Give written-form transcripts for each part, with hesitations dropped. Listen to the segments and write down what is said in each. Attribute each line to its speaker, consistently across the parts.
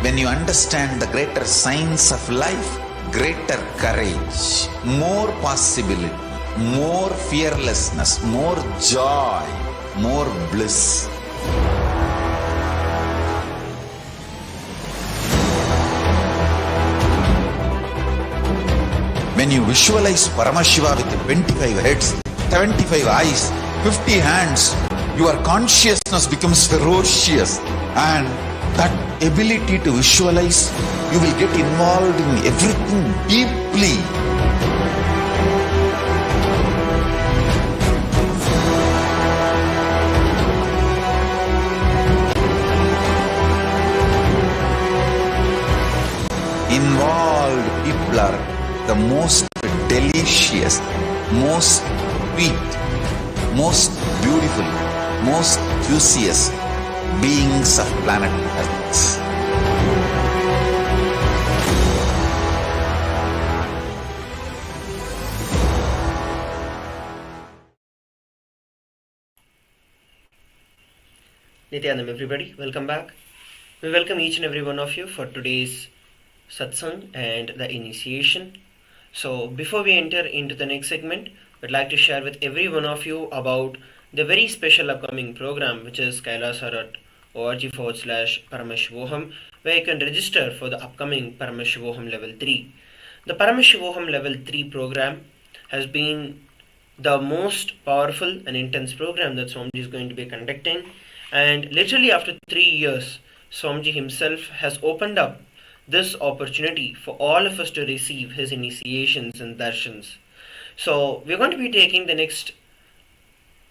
Speaker 1: When you understand the greater science of life, greater courage, more possibility, more fearlessness, more joy, more bliss. When you visualize Paramashiva with 25 heads, 75 eyes, 50 hands, your consciousness becomes ferocious, and that ability to visualize, you will get involved in everything deeply. Involved people are the most delicious, most sweet, most beautiful, most juiciest beings of planet Earth.
Speaker 2: Nithyananda, everybody, welcome back. We welcome each and every one of you for today's Satsang and the initiation. So before we enter into the next segment, I'd like to share with every one of you about the very special upcoming program, which is kailasa.org/Paramashivoham, where you can register for the upcoming Paramashivoham Level 3. The Paramashivoham Level 3 program has been the most powerful and intense program that Swamiji is going to be conducting, and literally after 3 years, Swamiji himself has opened up this opportunity for all of us to receive his initiations and darshans. So we're going to be taking the next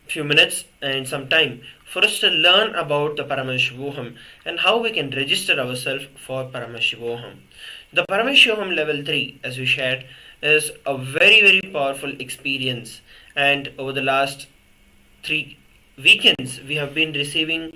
Speaker 2: few minutes and some time for us to learn about the Paramashivoham and how we can register ourselves for Paramashivoham. The Paramashivoham Level 3, as we shared, is a very, very powerful experience, and over the last 3 weekends we have been receiving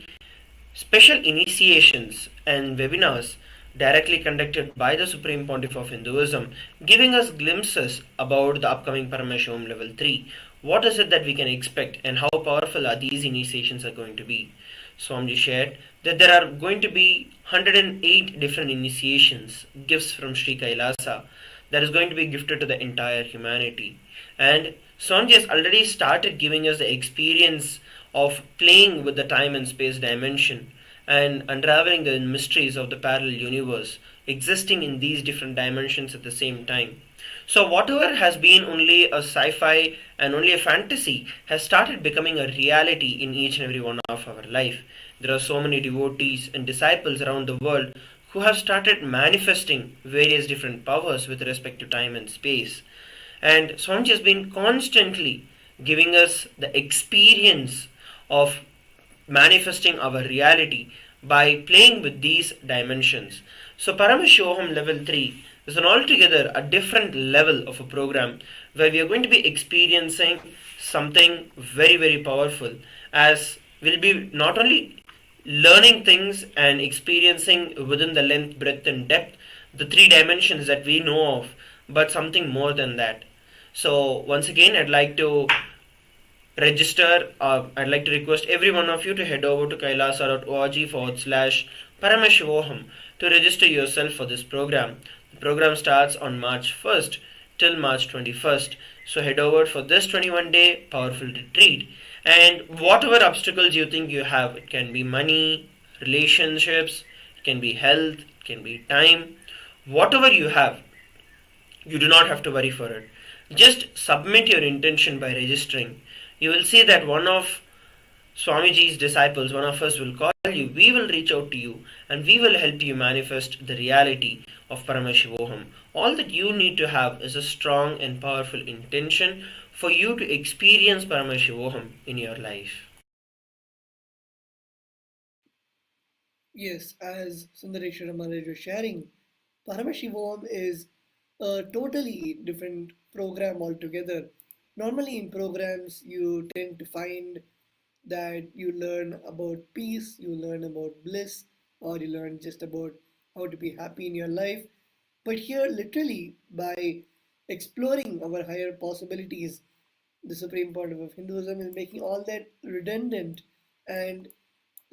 Speaker 2: special initiations and webinars directly conducted by the Supreme Pontiff of Hinduism, giving us glimpses about the upcoming Paramashivoham Level 3. What is it that we can expect, and how powerful are these initiations are going to be? Swamiji shared that there are going to be 108 different initiations, gifts from Sri Kailasa, that is going to be gifted to the entire humanity. And Swamiji has already started giving us the experience of playing with the time and space dimension and unraveling the mysteries of the parallel universe existing in these different dimensions at the same time. So whatever has been only a sci-fi and only a fantasy has started becoming a reality in each and every one of our life. There are so many devotees and disciples around the world who have started manifesting various different powers with respect to time and space. And Swamiji has been constantly giving us the experience of manifesting our reality by playing with these dimensions. So Paramashivoham Level 3 is an altogether a different level of a program where we are going to be experiencing something very, very powerful, as we'll be not only learning things and experiencing within the length, breadth and depth the 3 dimensions that we know of, but something more than that. So once again, I'd like to request every one of you to head over to kailasa.org/Paramashivoham to register yourself for this program. The program starts on March 1st till March 21st. So head over for this 21-day powerful retreat. And whatever obstacles you think you have, it can be money, relationships, it can be health, it can be time, whatever you have, you do not have to worry for it. Just submit your intention by registering. You will see that one of Swamiji's disciples, one of us, will call you. We will reach out to you and we will help you manifest the reality of Paramashivoham. All that you need to have is a strong and powerful intention for you to experience Paramashivoham in your life.
Speaker 3: Yes, as Sundareshwara Maharaj was sharing, Paramashivoham is a totally different program altogether. Normally in programs, you tend to find that you learn about peace, you learn about bliss, or you learn just about how to be happy in your life. But here, literally, by exploring our higher possibilities, the Supreme Pontiff of Hinduism is making all that redundant and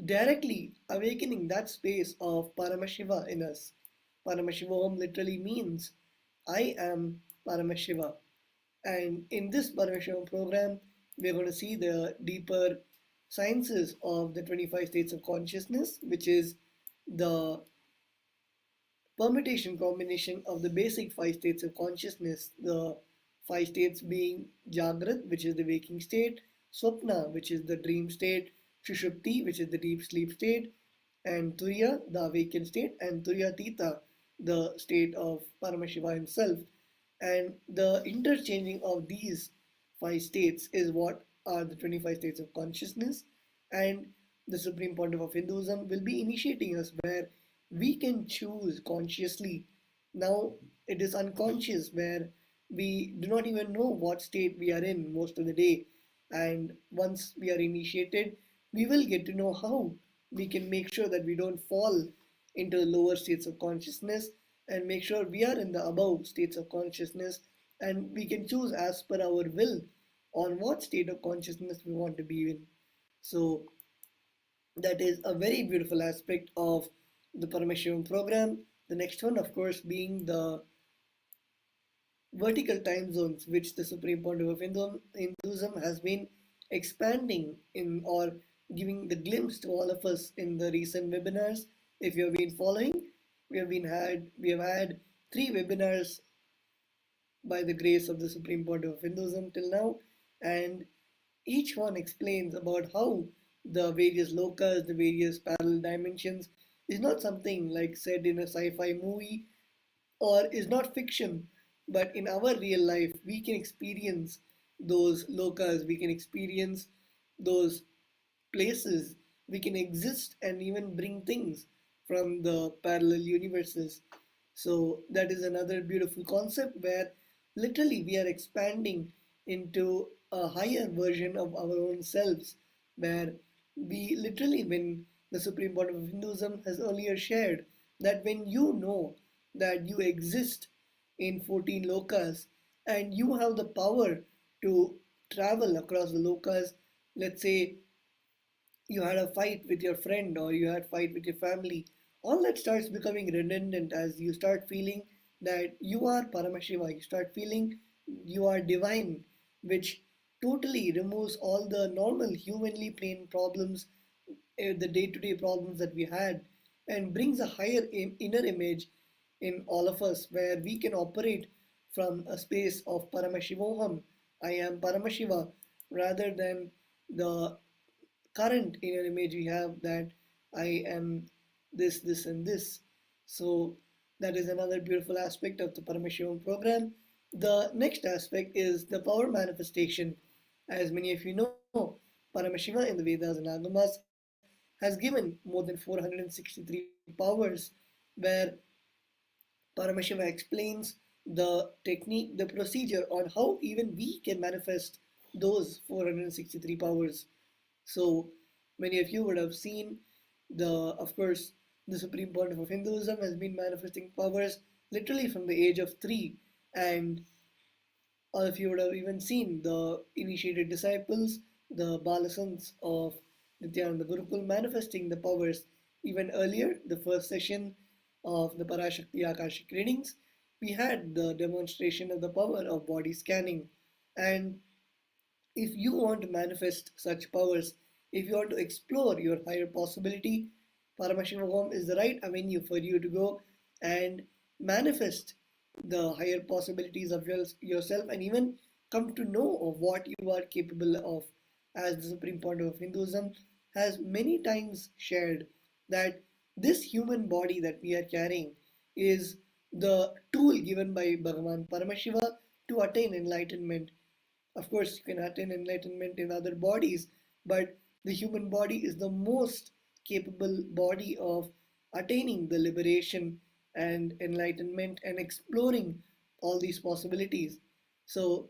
Speaker 3: directly awakening that space of Paramashiva in us. Paramashivoham literally means I am Paramashiva. And in this Paramashiva program, we're going to see the deeper sciences of the 25 states of consciousness, which is the permutation combination of the basic five states of consciousness, the five states being Jagrat, which is the waking state, Swapna, which is the dream state, Shushupti, which is the deep sleep state, and Turiya, the awakened state, and Turiyatita, the state of Paramashiva himself. And the interchanging of these five states is what are the 25 states of consciousness. And the Supreme Pontiff of Hinduism will be initiating us where we can choose consciously. Now it is unconscious where we do not even know what state we are in most of the day. And once we are initiated, we will get to know how we can make sure that we don't fall into the lower states of consciousness and make sure we are in the above states of consciousness, and we can choose as per our will on what state of consciousness we want to be in. So that is a very beautiful aspect of the Paramashivam program. The next one, of course, being the vertical time zones, which the Supreme Pontiff of Hinduism has been expanding in or giving the glimpse to all of us in the recent webinars. If you have been following, we have had three webinars by the grace of the Supreme Pontiff of Hinduism till now, and each one explains about how the various lokas, the various parallel dimensions is not something like said in a sci-fi movie or is not fiction, but in our real life, we can experience those lokas, we can experience those places, we can exist and even bring things from the parallel universes. So, that is another beautiful concept where literally we are expanding into a higher version of our own selves, where we literally, when the Supreme Body of Hinduism has earlier shared, that when you know that you exist in 14 lokas and you have the power to travel across the lokas, let's say you had a fight with your friend or you had fight with your family, all that starts becoming redundant as you start feeling that you are Paramashiva, you start feeling you are divine, which totally removes all the normal humanly plain problems, the day-to-day problems that we had, and brings a higher inner image in all of us where we can operate from a space of Paramashivoham, I am Paramashiva, rather than the current inner image we have that I am this, this, and this. So that is another beautiful aspect of the Paramashivam program. The next aspect is the power manifestation. As many of you know, Paramashiva in the Vedas and Agamas has given more than 463 powers, where Paramashiva explains the technique, the procedure on how even we can manifest those 463 powers. So many of you would have seen of course, the Supreme Pontiff of Hinduism has been manifesting powers literally from the age of 3, and all of you would have even seen the initiated disciples, the Balasans of Nithyananda Gurukul manifesting the powers. Even earlier, the first session of the Parashakti Akashic readings, we had the demonstration of the power of body scanning. And if you want to manifest such powers, if you want to explore your higher possibility, Paramashivoham is the right avenue for you to go and manifest the higher possibilities of yourself and even come to know of what you are capable of. As the Supreme Pontiff of Hinduism has many times shared that this human body that we are carrying is the tool given by Bhagavan Paramashiva to attain enlightenment. Of course, you can attain enlightenment in other bodies, but the human body is the most capable body of attaining the liberation and enlightenment and exploring all these possibilities. So,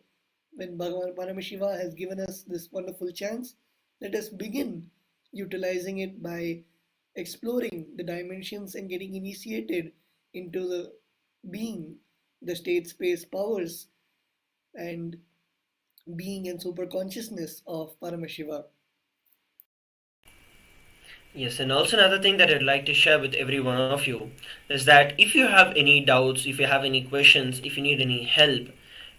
Speaker 3: when Bhagavan Paramashiva has given us this wonderful chance, let us begin utilizing it by exploring the dimensions and getting initiated into the being, the state space powers, and being and super consciousness of Paramashiva.
Speaker 2: Yes, and also another thing that I'd like to share with every one of you is that if you have any doubts, if you have any questions, if you need any help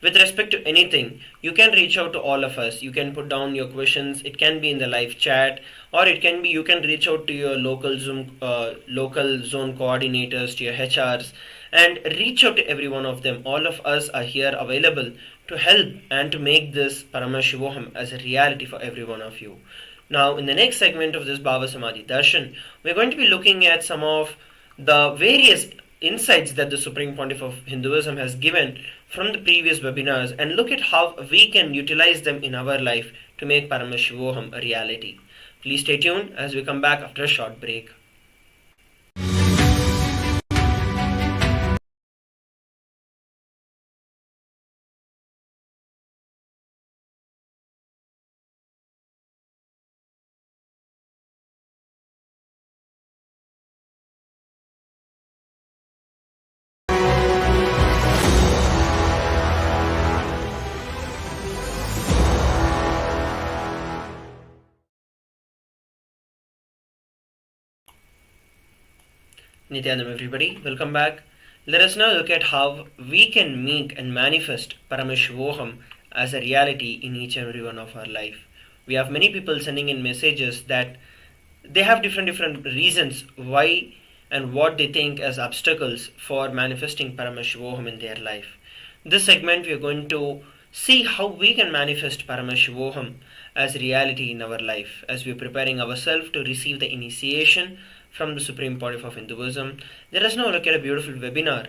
Speaker 2: with respect to anything, you can reach out to all of us. You can put down your questions. It can be in the live chat, or it can be you can reach out to your local zone coordinators, to your HRs, and reach out to every one of them. All of us are here available to help and to make this Paramashivoham as a reality for every one of you. Now, in the next segment of this Bhava Samadhi Darshan, we're going to be looking at some of the various insights that the Supreme Pontiff of Hinduism has given from the previous webinars and look at how we can utilize them in our life to make Paramashivoham a reality. Please stay tuned as we come back after a short break. Nithyanam everybody, welcome back. Let us now look at how we can make and manifest Paramashivoham as a reality in each and every one of our life. We have many people sending in messages that they have different reasons why and what they think as obstacles for manifesting Paramashivoham in their life. This segment we are going to see how we can manifest Paramashivoham as reality in our life as we are preparing ourselves to receive the initiation from the Supreme Pontiff of Hinduism. Let us now look at a beautiful webinar.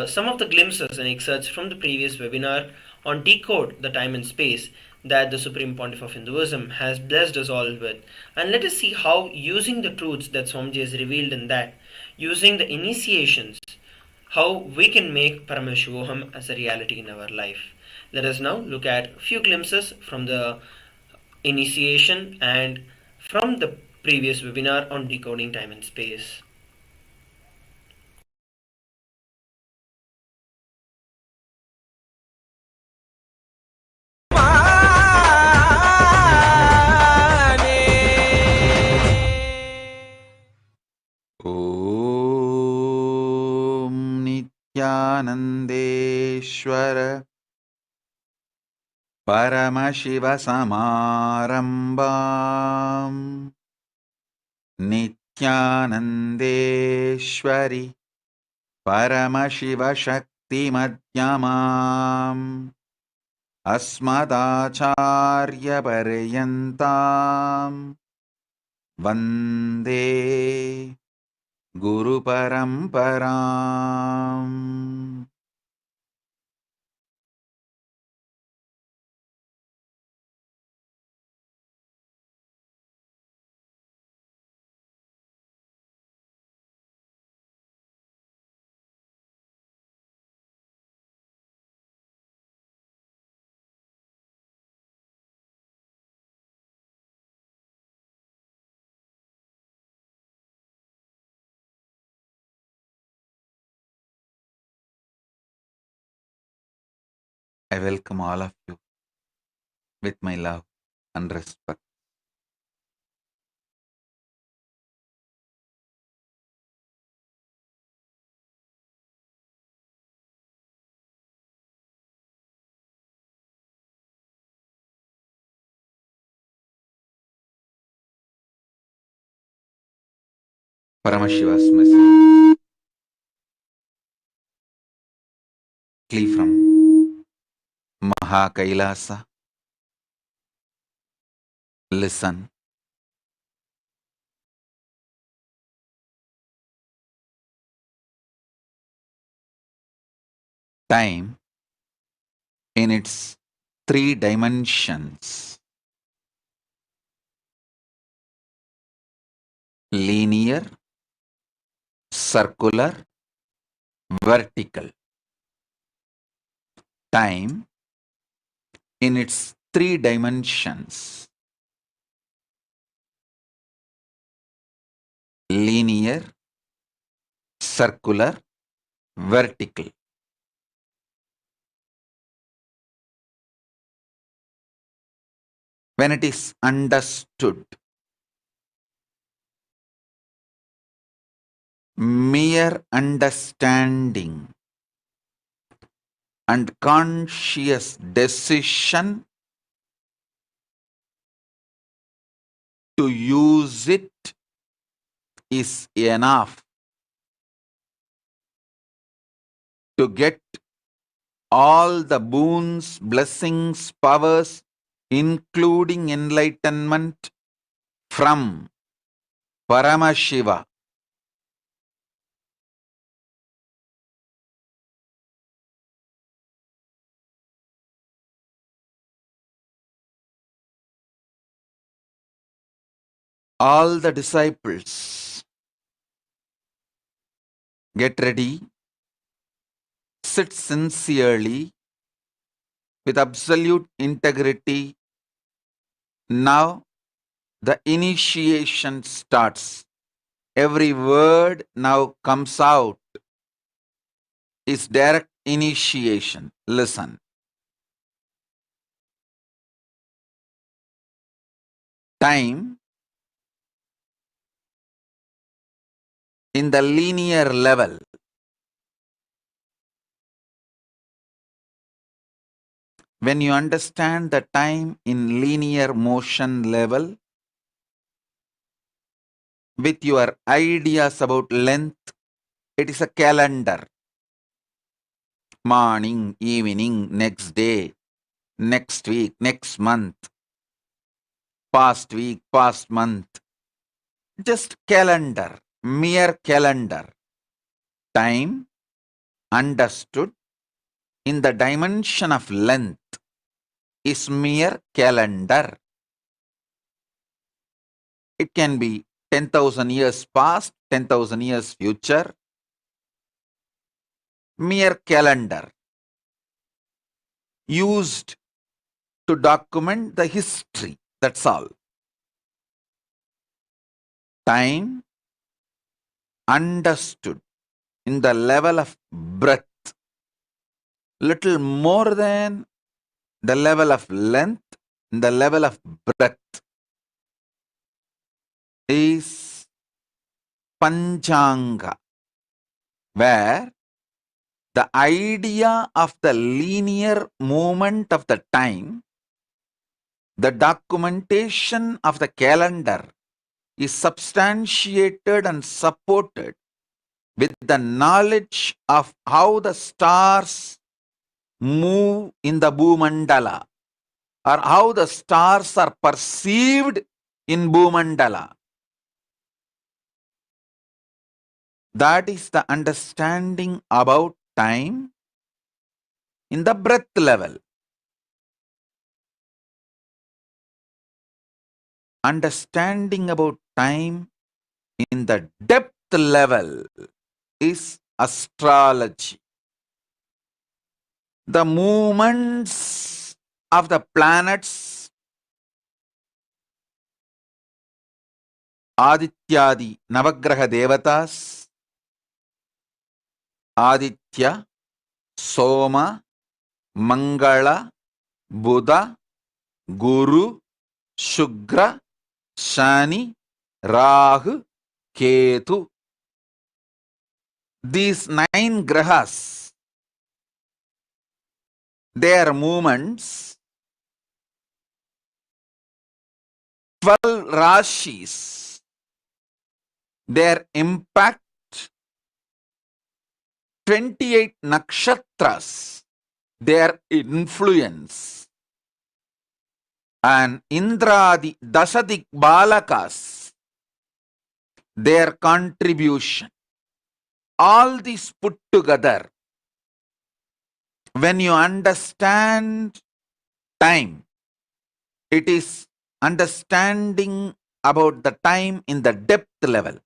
Speaker 2: Some of the glimpses and excerpts from the previous webinar on decode the time and space that the Supreme Pontiff of Hinduism has blessed us all with. And let us see how using the truths that Swamiji has revealed in that, using the initiations, how we can make Paramashivoham as a reality in our life. Let us now look at a few glimpses from the initiation and from the previous webinar on decoding time and space.
Speaker 1: ॐ नित्यानन्देश्वर परमशिवसमारम्भाम् नित्यानन्देश्वरि परमशिवशक्तिमध्यमाम् अस्मदाचार्यपर्यन्ताम् वन्दे गुरुपरम्पराम्. I welcome all of you with my love and respect. Paramashiva's message. Flee from Mahakailasa. Listen. Time in its three dimensions: linear, circular, vertical. Time in its three dimensions: linear, circular, vertical. When it is understood, mere understanding and conscious decision to use it is enough to get all the boons, blessings, powers, including enlightenment from Paramashiva. All the disciples, get ready, sit sincerely with absolute integrity. Now the initiation starts. Every word now comes out is direct initiation. Listen. Time in the linear level. When you understand the time in linear motion level, with your ideas about length, it is a calendar. Morning, evening, next day, next week, next month, past week, past month. Just calendar, mere calendar. Time understood in the dimension of length is mere calendar. It can be 10,000 years past, 10,000 years future. Mere calendar used to document the history. That's all. Time understood in the level of breath, little more than the level of length, in the level of breath, is Panchanga, where the idea of the linear movement of the time, the documentation of the calendar is substantiated and supported with the knowledge of how the stars move in the Bhumandala or how the stars are perceived in Bhumandala. That is the understanding about time in the breath level. Understanding about time in the depth level is astrology. The movements of the planets, Adityadi Navagraha Devatas, Aditya, Soma, Mangala, Buddha, Guru, Shugra, Shani, Rahu, Ketu. These 9 grahas, their movements, 12 rashis, their impact, 28 nakshatras, their influence, and Indradi Dasadik Balakas, their contribution. All these put together, when you understand time, it is understanding about the time in the depth level.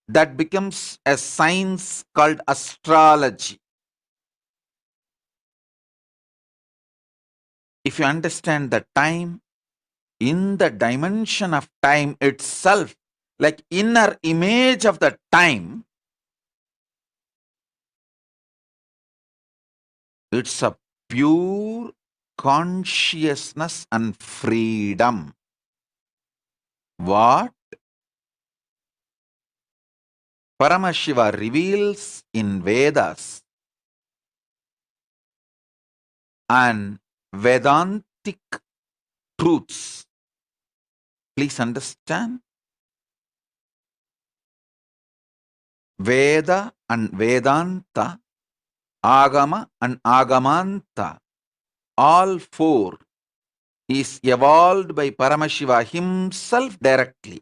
Speaker 1: That becomes a science called astrology. If you understand the time in the dimension of time itself, like inner image of the time, it's a pure consciousness and freedom. What? Paramashiva reveals in Vedas and Vedantic truths. Please understand. Veda and Vedanta, Agama and Agamanta, all four is evolved by Paramashiva himself directly.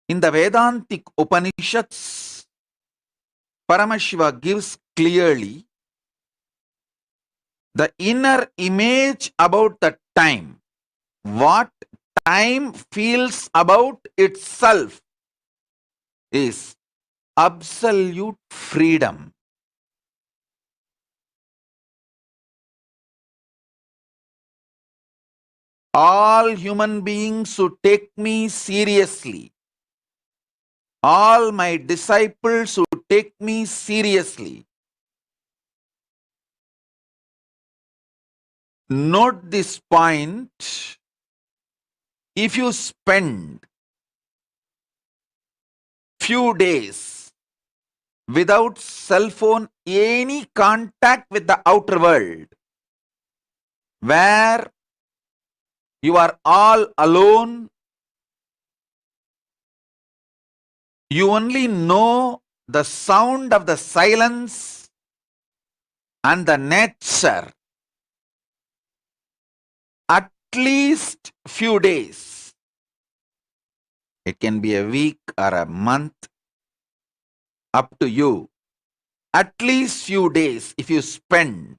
Speaker 1: In the Vedantic Upanishads, Paramashiva gives clearly the inner image about the time, what time feels about itself is absolute freedom. All human beings who take me seriously, all my disciples who take me seriously, note this point. If you spend few days without cell phone, any contact with the outer world, where you are all alone, you only know the sound of the silence and the nature. At least few days. It can be a week or a month, up to you. At least few days if you spend,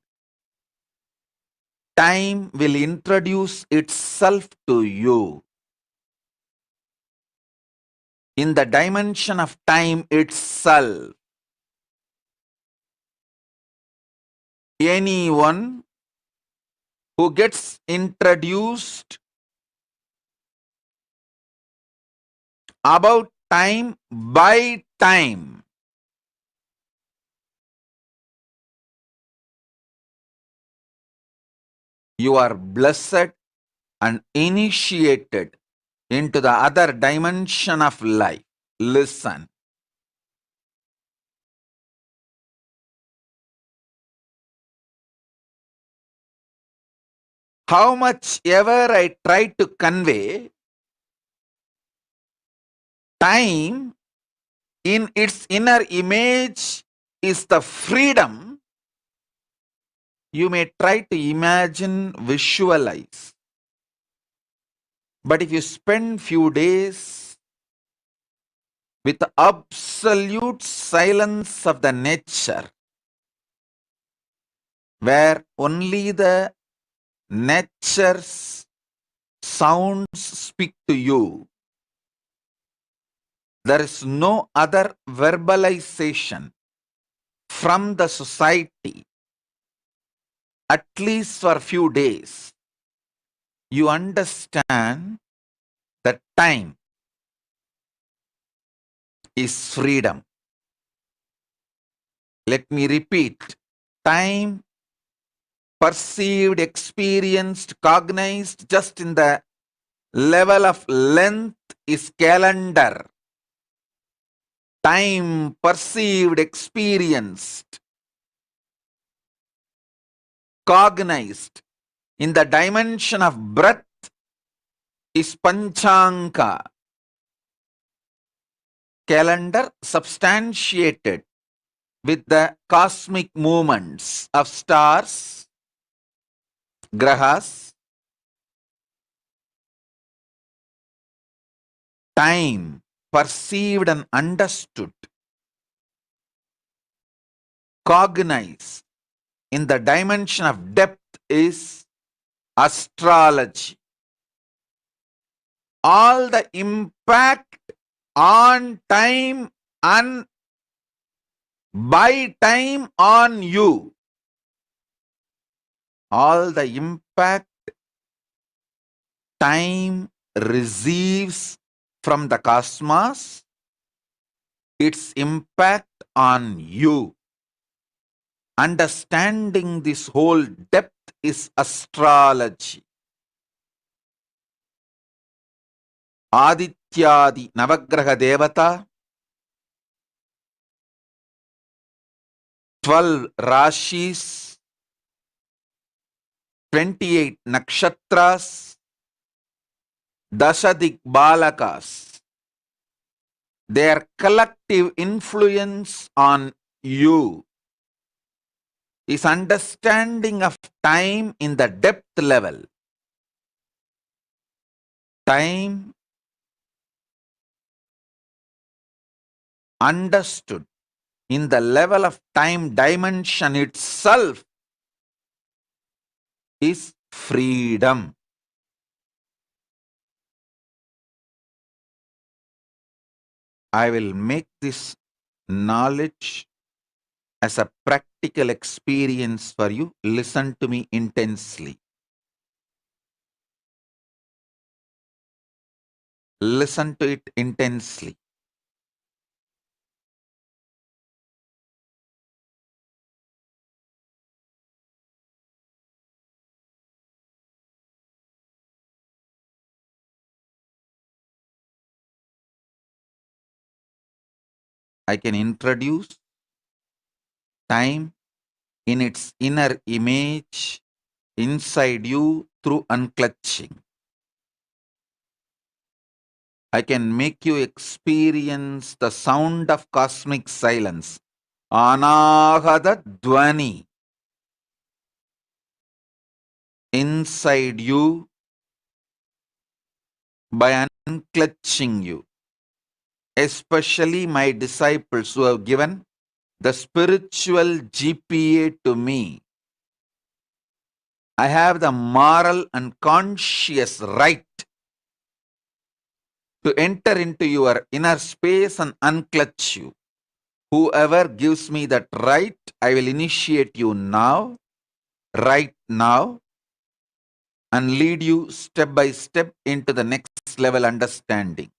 Speaker 1: time will introduce itself to you. In the dimension of time itself, anyone who gets introduced about time by time, you are blessed and initiated into the other dimension of life. Listen. How much ever I try to convey, time in its inner image is the freedom. You may try to imagine, visualize. But if you spend few days with the absolute silence of the nature, where only the nature's sounds speak to you, there is no other verbalization from the society, at least for a few days, you understand that time is freedom. Let me repeat. Time perceived, experienced, cognized just in the level of length is calendar. Time perceived, experienced, cognized in the dimension of breath is panchanka. Calendar substantiated with the cosmic movements of stars, grahas. Time perceived and understood, cognized in the dimension of depth is astrology. All the impact on time and by time on you, all the impact time receives from the cosmos, its impact on you. Understanding this whole depth is astrology. Adityadi Navagraha Devata, 12 Rashis, 28 Nakshatras, Dashadik Balakas, their collective influence on you is understanding of time in the depth level. Time understood in the level of time dimension itself is freedom. I will make this knowledge as a practical experience for you. Listen to me intensely. Listen to it intensely. I can introduce time in its inner image inside you through unclutching. I can make you experience the sound of cosmic silence. Anahata Dwani inside you by unclutching you. Especially my disciples who have given the spiritual GPA to me. I have the moral and conscious right to enter into your inner space and unclutch you. Whoever gives me that right, I will initiate you now, right now, and lead you step by step into the next level understanding.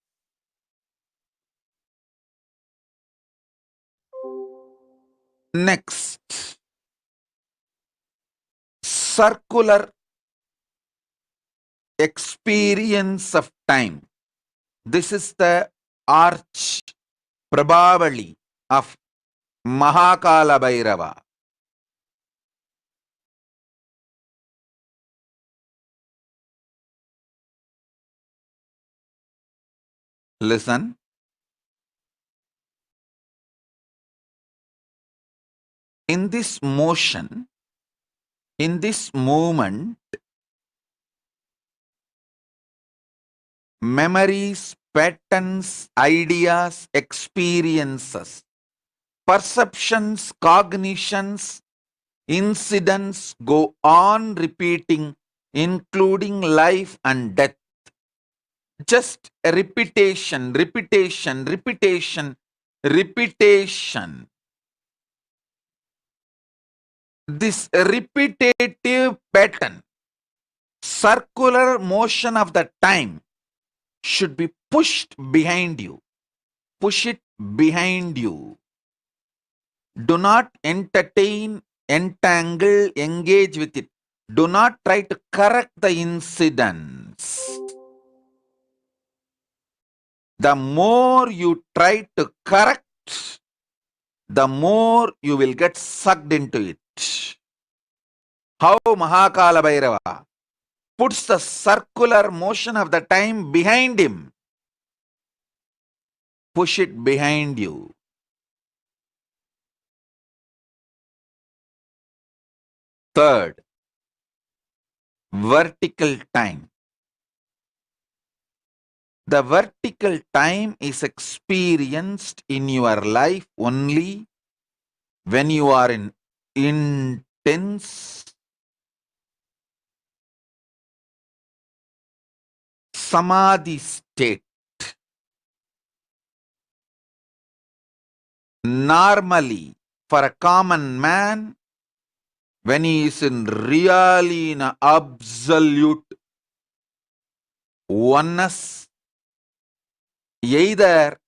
Speaker 1: Next, circular experience of time. This is the arch, probably, of Mahakala Bhairava. Listen. In this motion, in this movement, memories, patterns, ideas, experiences, perceptions, cognitions, incidents go on repeating, including life and death. Just a repetition, repetition, repetition, repetition. This repetitive pattern, circular motion of the time should be pushed behind you. Push it behind you. Do not entertain, entangle, engage with it. Do not try to correct the incidents. The more you try to correct, the more you will get sucked into it. How Mahakala Bhairava puts the circular motion of the time behind him. Push it behind you. Third, vertical time. The vertical time is experienced in your life only when you are in intense Samadhi state. Normally, for a common man, when he is in really in absolute oneness, either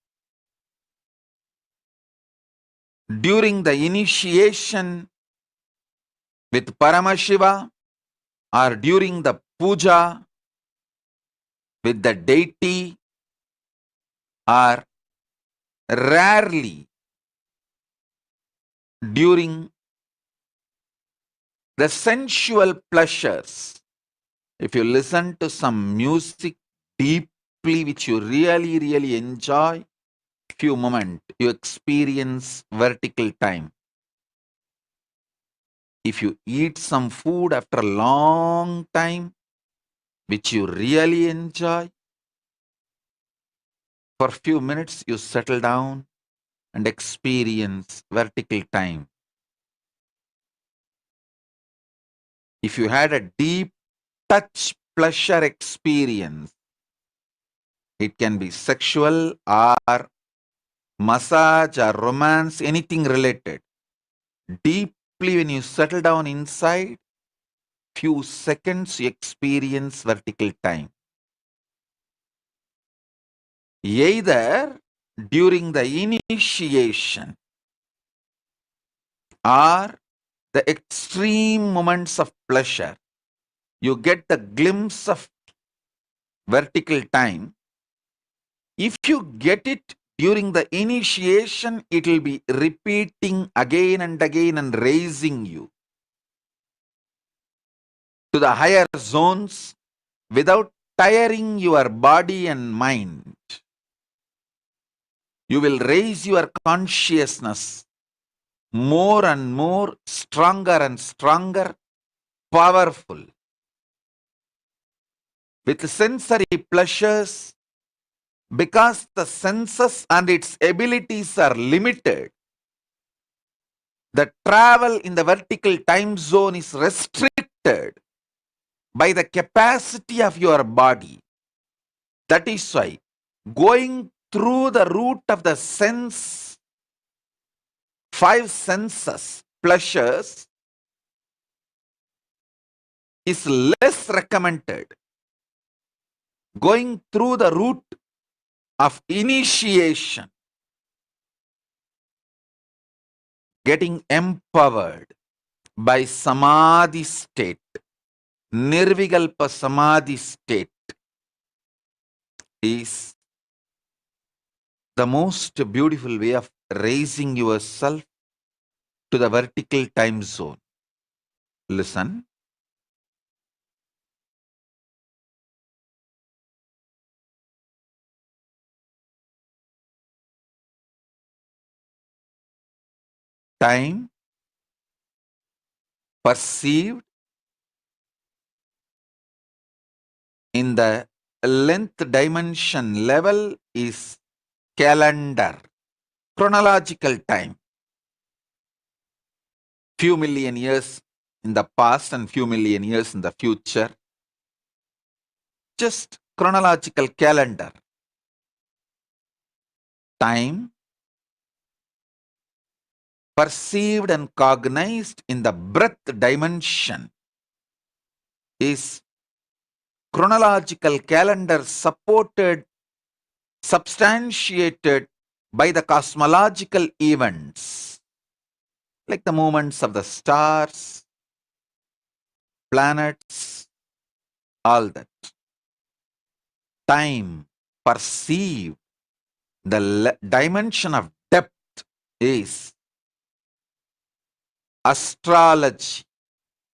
Speaker 1: during the initiation with Paramashiva or during the puja with the deity or rarely during the sensual pleasures. If you listen to some music deeply, which you really, really enjoy, few moments, you experience vertical time. If you eat some food after a long time, which you really enjoy, for few minutes you settle down and experience vertical time. If you had a deep touch pleasure experience, it can be sexual or massage or romance, anything related. Deeply, when you settle down inside, few seconds you experience vertical time. Either during the initiation or the extreme moments of pleasure, you get the glimpse of vertical time. If you get it during the initiation, it will be repeating again and again and raising you to the higher zones without tiring your body and mind. You will raise your consciousness more and more, stronger and stronger, powerful. With sensory pleasures, because the senses and its abilities are limited, the travel in the vertical time zone is restricted by the capacity of your body. That is why going through the route of the sense, five senses, pleasures, is less recommended. Going through the route of initiation, getting empowered by Samadhi state, Nirvikalpa Samadhi state, is the most beautiful way of raising yourself to the vertical time zone. Listen. Time perceived in the length dimension level is calendar, chronological time. Few million years in the past and few million years in the future. Just chronological calendar. Time perceived and cognized in the breath dimension is chronological calendar supported, substantiated by the cosmological events, like the movements of the stars, planets, all that. Time perceived, the dimension of depth is astrology.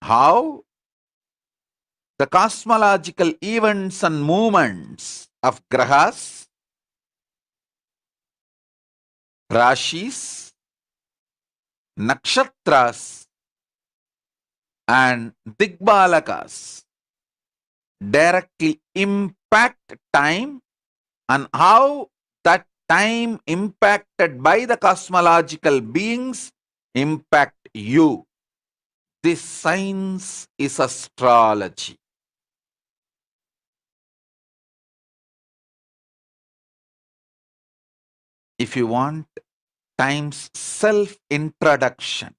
Speaker 1: How? The cosmological events and movements of grahas, rashis, nakshatras, and digbalakas directly impact time, and how that time impacted by the cosmological beings impact you. This science is astrology. If you want time's self-introduction,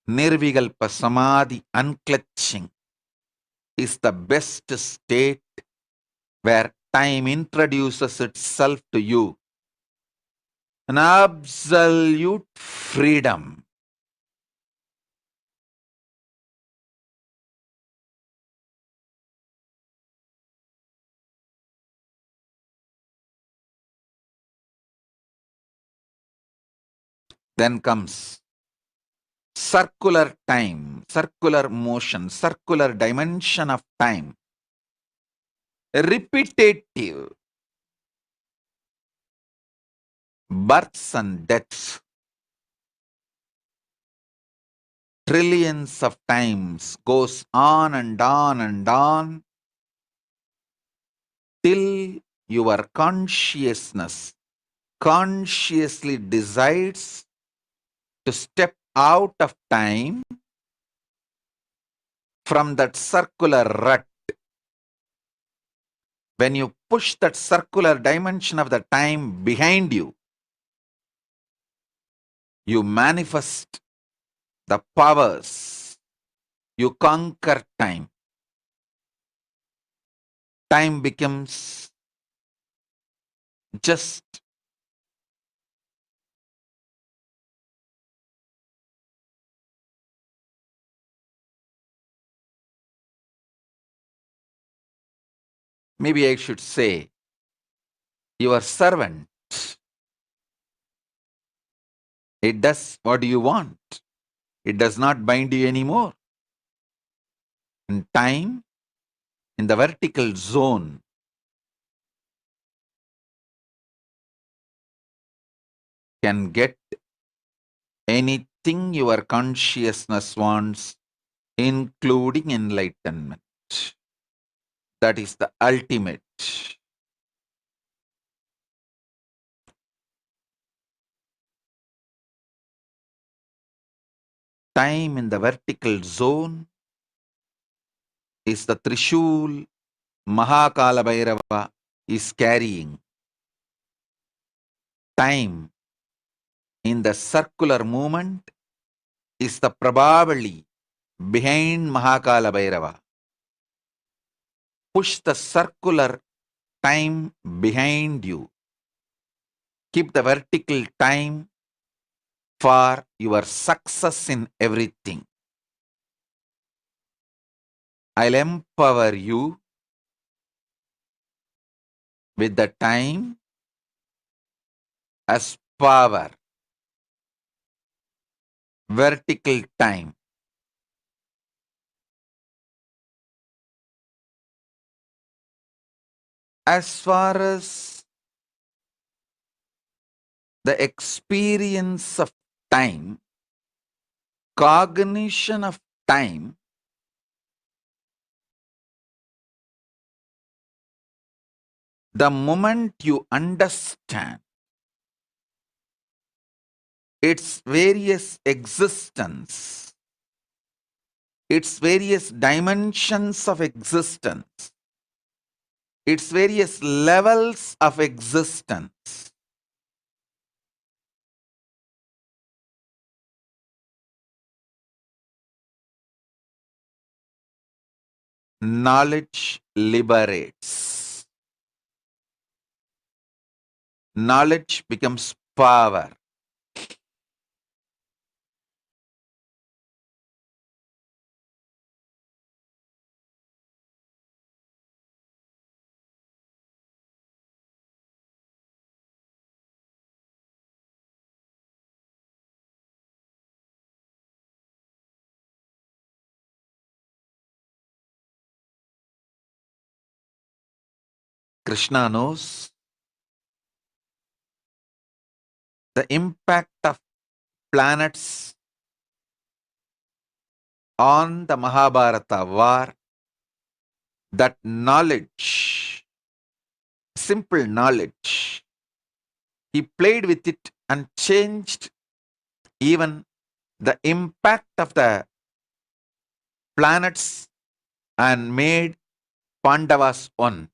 Speaker 1: Nirvikalpa Samadhi Unclutching is the best state where time introduces itself to you. An absolute freedom. Then comes circular time, circular motion, circular dimension of time. Repetitive births and deaths. Trillions of times goes on and on and on till your consciousness consciously decides to step out of time from that circular rut. When you push that circular dimension of the time behind you, you manifest the powers. You conquer time. Time becomes just maybe I should say your servant. It does what you want. It does not bind you anymore. And time in the vertical zone can get anything your consciousness wants, including enlightenment. That is the ultimate. Time in the vertical zone is the Trishul Mahakala Bhairava is carrying. Time in the circular movement is the Prabhavali behind Mahakala Bhairava. Push the circular time behind you. Keep the vertical time for your success in everything. I'll empower you with the time as power. Vertical time. As far as the experience of time, cognition of time, the moment you understand its various existence, its various dimensions of existence, its various levels of existence, knowledge liberates. Knowledge becomes power. Krishna knows the impact of planets on the Mahabharata war. That knowledge, simple knowledge, he played with it and changed even the impact of the planets and made Pandavas one.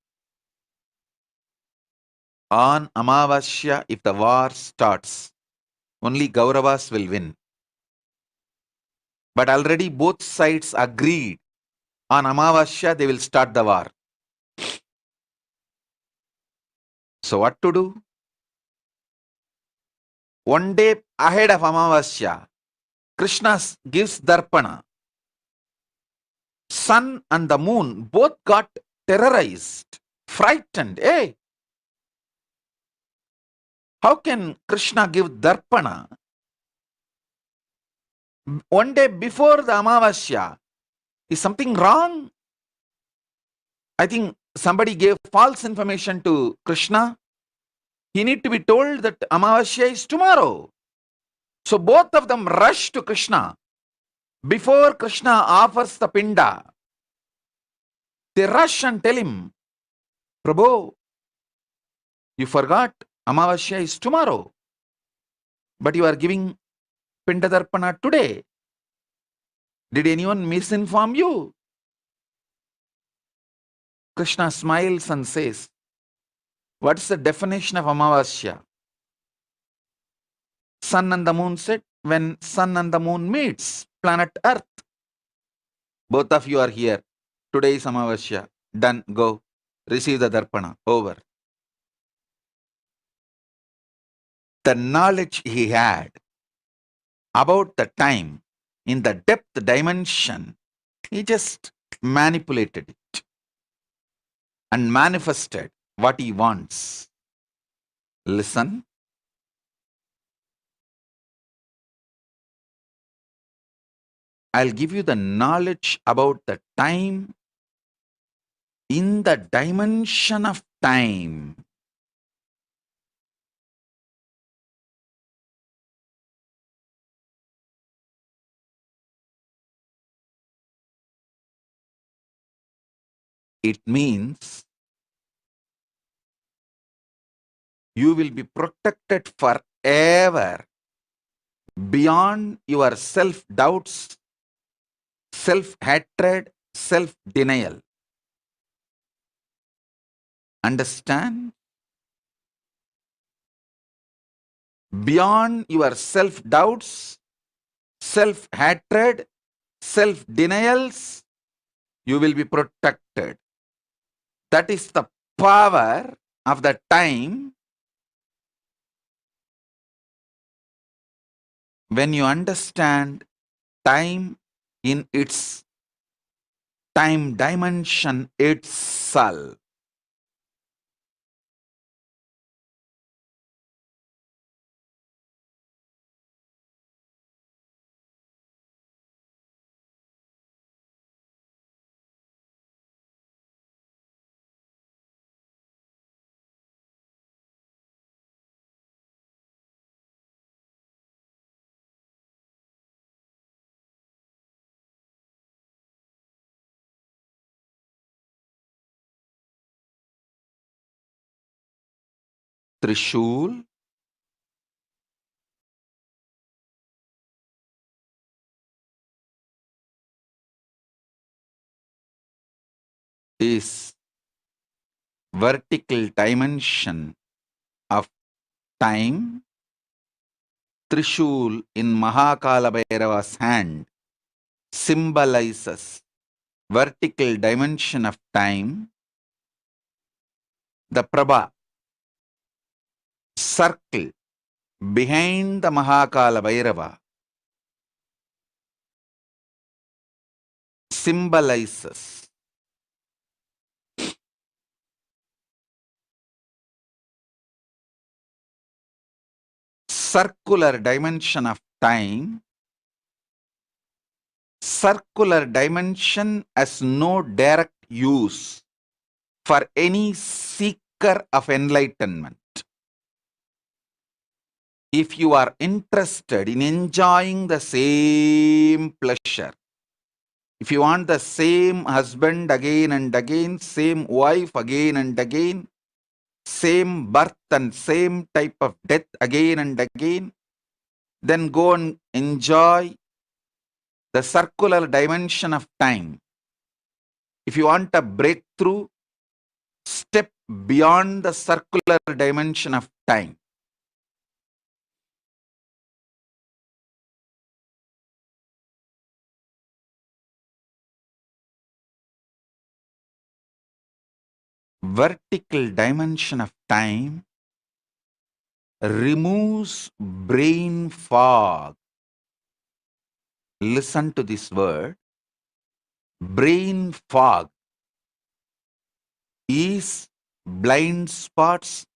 Speaker 1: On Amavasya, if the war starts, only Kauravas will win. But already both sides agreed on Amavasya they will start the war. So what to do? One day ahead of Amavasya, Krishna gives Darpana. Sun and the moon both got terrorized, frightened. Hey, how can Krishna give Darpana one day before the Amavasya. Is something wrong? I think somebody gave false information to Krishna. He need to be told that Amavasya is tomorrow. So both of them rush to Krishna. Before Krishna offers the pinda, they rush and tell him, Prabhu, you forgot Amavasya is tomorrow, but you are giving pinda darpana today. Did anyone misinform you? Krishna smiles and says, what is the definition of Amavasya? Sun and the moon said, when sun and the moon meets, planet Earth. Both of you are here. Today is Amavasya. Done. Go. Receive the darpana. Over. The knowledge he had about the time in the depth dimension, he just manipulated it and manifested what he wants. Listen. I'll give you the knowledge about the time in the dimension of time. It means you will be protected forever beyond your self-doubts, self-hatred, self-denial. Understand? Beyond your self-doubts, self-hatred, self-denials, you will be protected. That is the power of the time. When you understand time in its time dimension itself, Trishul is vertical dimension of time. Trishul in Mahakala Bhairava's hand symbolizes vertical dimension of time. The Prabha circle behind the Mahakala Bhairava symbolizes circular dimension of time. Circular dimension has no direct use for any seeker of enlightenment. If you are interested in enjoying the same pleasure, if you want the same husband again and again, same wife again and again, same birth and same type of death again and again, then go and enjoy the circular dimension of time. If you want a breakthrough, step beyond the circular dimension of time. Vertical dimension of time removes brain fog. Listen to this word. Brain fog is blind spots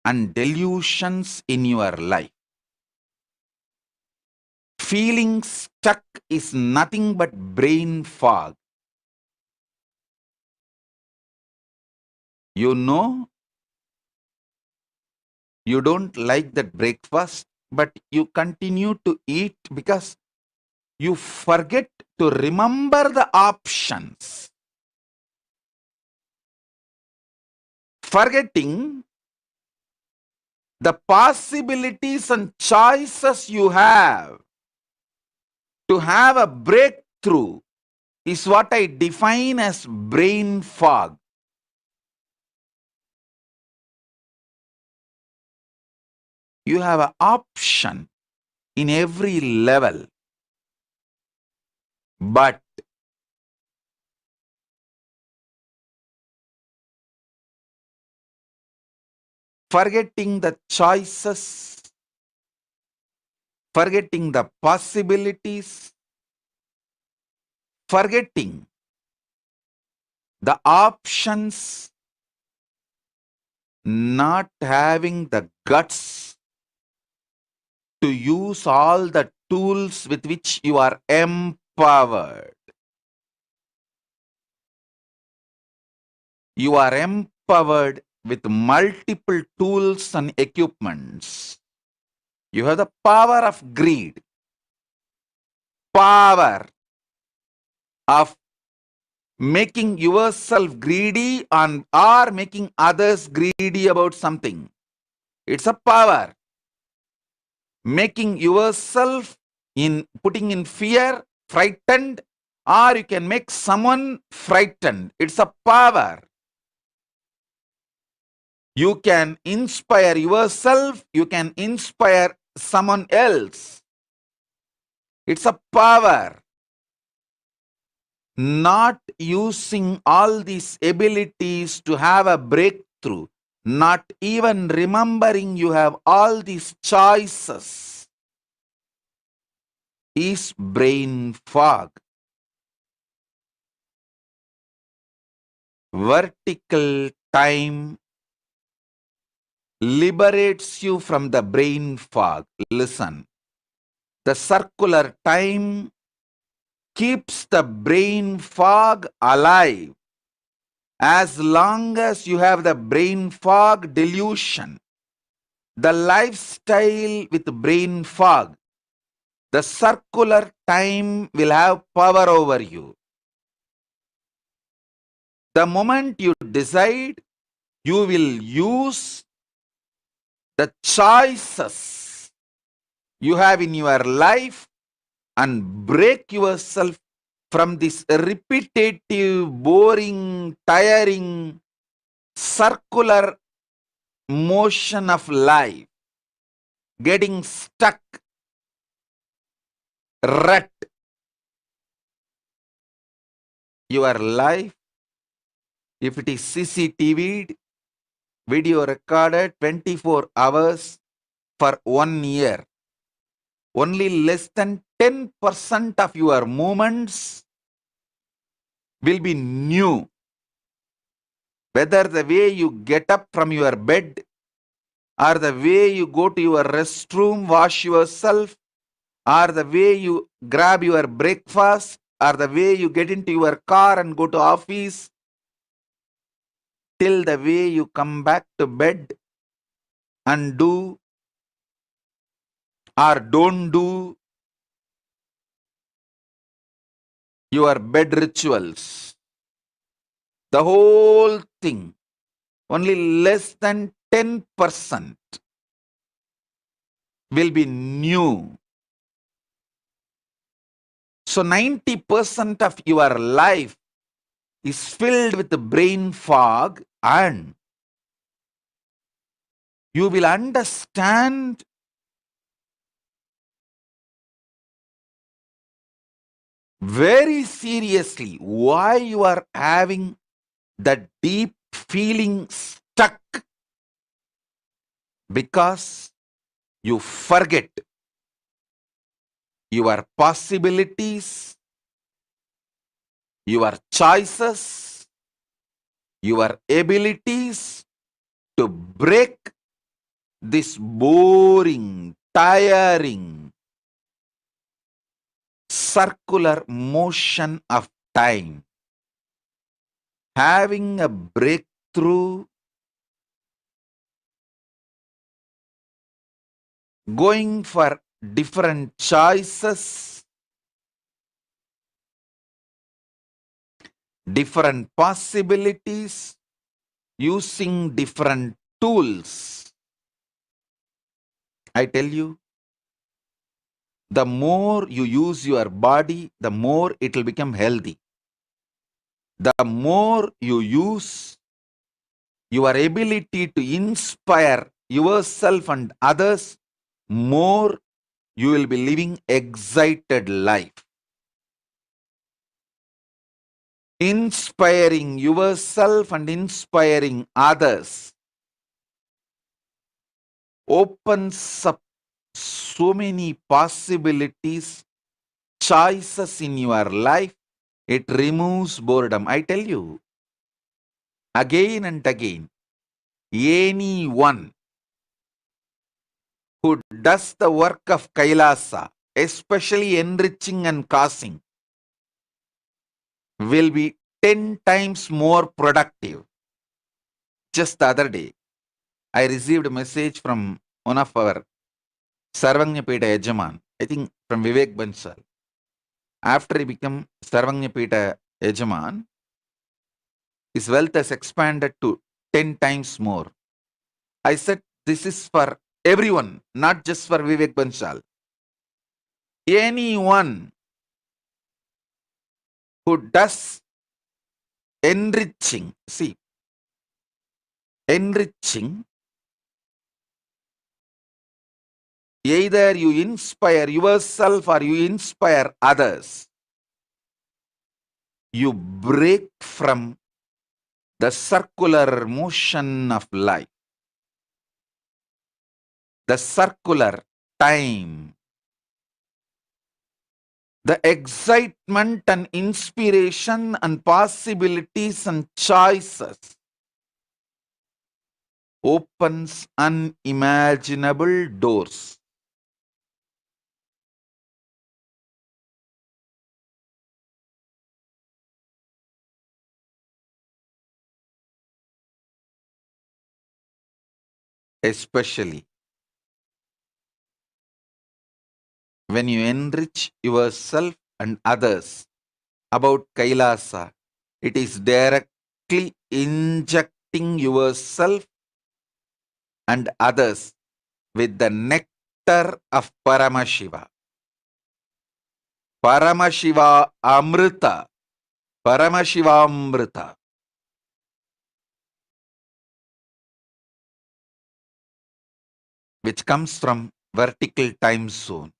Speaker 1: and delusions in your life. feeling stuck is nothing but brain fog. You know, you don't like that breakfast, but you continue to eat because you forget to remember the options. Forgetting the possibilities and choices you have to have a breakthrough is what I define as brain fog. You have an option in every level, but forgetting the choices, forgetting the possibilities, forgetting the options, not having the guts to use all the tools with which you are empowered. You are empowered with multiple tools and equipments. You have the power of greed, power of making yourself greedy or making others greedy about something. It's a power. Making yourself putting in fear, frightened, or you can make someone frightened. It's a power. You can inspire yourself, you can inspire someone else. It's a power. Not using all these abilities to have a breakthrough, not even remembering you have all these choices, is brain fog. Vertical time liberates you from the brain fog. Listen, the circular time keeps the brain fog alive. As long as you have the brain fog delusion, the lifestyle with brain fog, the circular time will have power over you. The moment you decide, you will use the choices you have in your life and break yourself from this repetitive, boring, tiring, circular motion of life, getting stuck, rut. Your life, if it is CCTV, video recorded 24 hours for 1 year, only less than 10% of your movements will be new. Whether the way you get up from your bed, or the way you go to your restroom, wash yourself, or the way you grab your breakfast, or the way you get into your car and go to office, till the way you come back to bed and do or don't do your bed rituals. The whole thing, only less than 10% will be new. So 90% of your life is filled with the brain fog, and you will understand very seriously why you are having that deep feeling stuck, because you forget your possibilities, your choices, your abilities to break this boring, tiring, circular motion of time, having a breakthrough, going for different choices, different possibilities, using different tools. I tell you, the more you use your body, the more it will become healthy. The more you use your ability to inspire yourself and others, more you will be living excited life. Inspiring yourself and inspiring others opens up so many possibilities, choices in your life. It removes boredom. I tell you, again and again, anyone who does the work of Kailasa, especially enriching and causing, will be 10 times more productive. Just the other day, I received a message from one of our Sarvanyapeta Yajaman, I think from Vivek Bansal. After he became Sarvanyapeta Yajaman, his wealth has expanded to 10 times more. I said, this is for everyone, not just for Vivek Bansal. Anyone who does enriching, see, enriching, either you inspire yourself or you inspire others, you break from the circular motion of life, the circular time, the excitement and inspiration and possibilities and choices opens unimaginable doors. Especially when you enrich yourself and others about Kailasa, it is directly injecting yourself and others with the nectar of Paramashiva. Paramashiva Amrita. Paramashiva Amrita. Which comes from vertical time zone.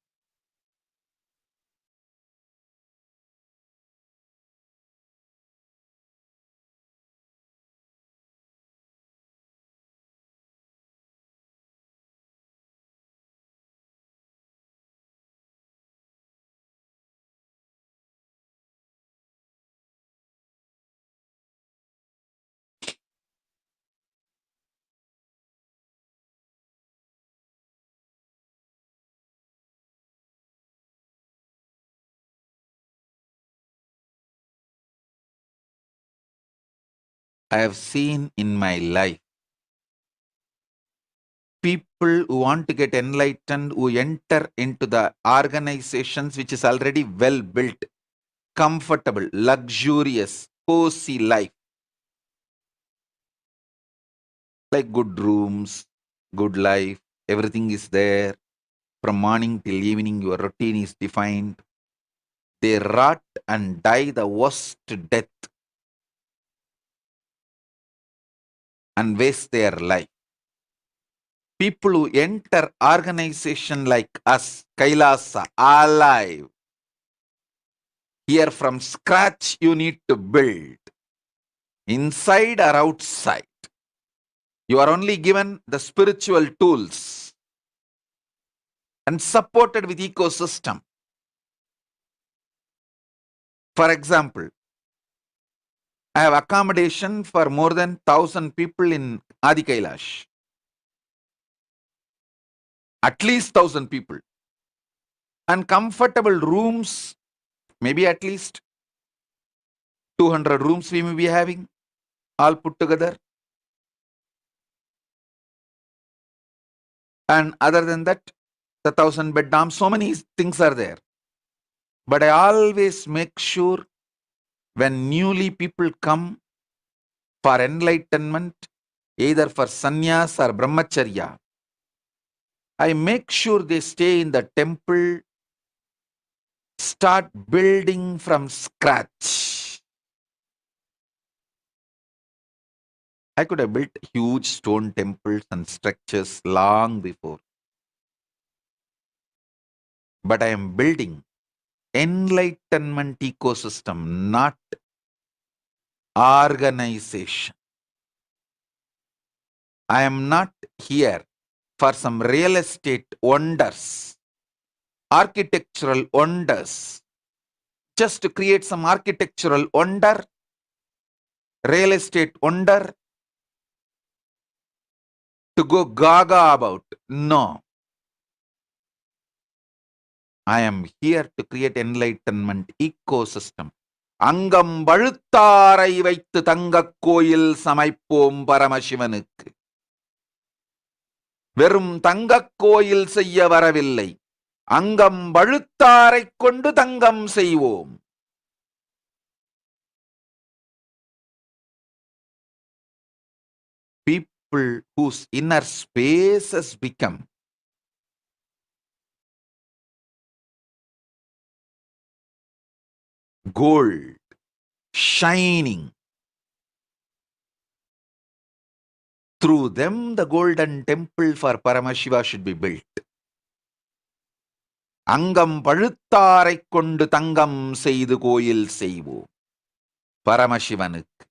Speaker 1: I have seen in my life people who want to get enlightened, who enter into the organizations which is already well built, comfortable, luxurious, cozy life. Like good rooms, good life, everything is there. From morning till evening, your routine is defined. They rot and die the worst death and waste their life. People who enter organization like us, Kailasa, alive. Here from scratch you need to build. Inside or outside. You are only given the spiritual tools and supported with ecosystem. For example, I have accommodation for more than 1,000 people in Adi Kailash. At least 1,000 people. And comfortable rooms Maybe at least 200 rooms we may be having, all put together. And other than that, the 1000-bed dam, so many things are there. But I always make sure when newly people come for enlightenment, either for sannyas or brahmacharya, I make sure they stay in the temple, start building from scratch. I could have built huge stone temples and structures long before. But I am building enlightenment ecosystem, not organization. I am not here for some real estate wonders, architectural wonders, just to create some architectural wonder, real estate wonder, to go gaga about. No. I am here to create enlightenment ecosystem. அங்கம் வழுத்தாரை வைத்து தங்கக் கோயில் சமைப்போம் பரமசிவனுக்கு. வெறும் தங்கக் கோயில் செய்ய வரவில்லை, அங்கம் வழுத்தாரை கொண்டு தங்கம் செய்வோம். People whose inner spaces become gold, shining. Through them, the golden temple for Paramashiva should be built. அங்கம் பழுத்தாரை கொண்டு தங்கம் செய்து கோயில் செய்வோம் பரமசிவனுக்கு.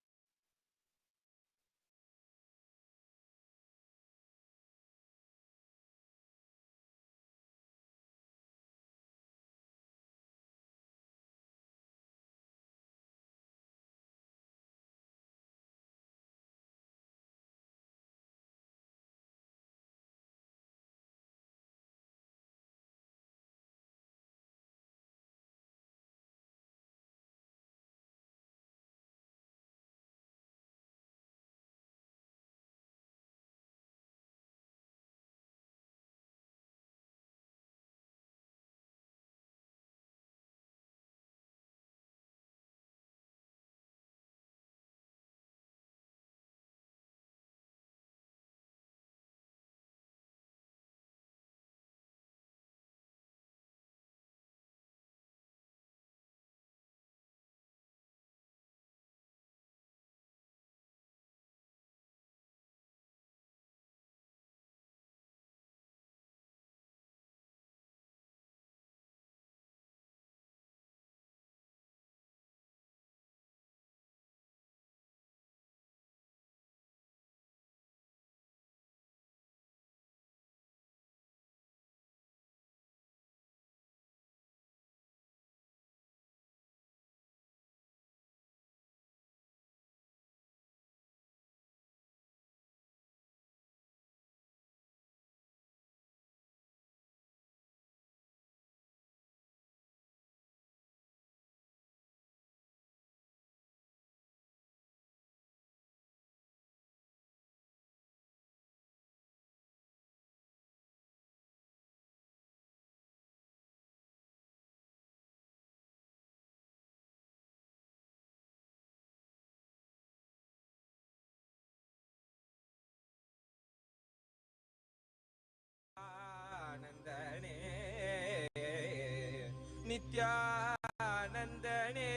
Speaker 4: நித்யானந்தனே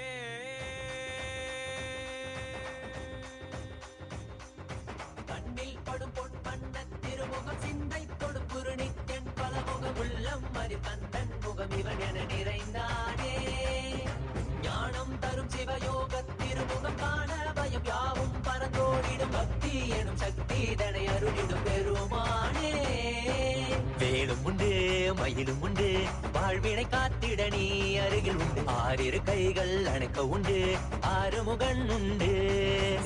Speaker 4: கண்ணில் படும் பொன் வண்ண திருமுகம் சிந்தை தொடும் குரு நித்யன் பல முகம் உள்ளம் மறி தந்தன் முகம் இவன் என நிறைந்தானே ஞானம் தரும் சிவயோக திருமுகம் காண பயம் யாவும் பரந்தோடிடும் பக்தி எனும் சக்தி தனை அருளிடும் பெருமானே வேலும் உண்டு மயிலும் உண்டு வாழ்வினை காத்திட நீ அருகில் உண்டு ஆறிரு கைகள் அணைக்க உண்டு ஆறுமுகன் உண்டு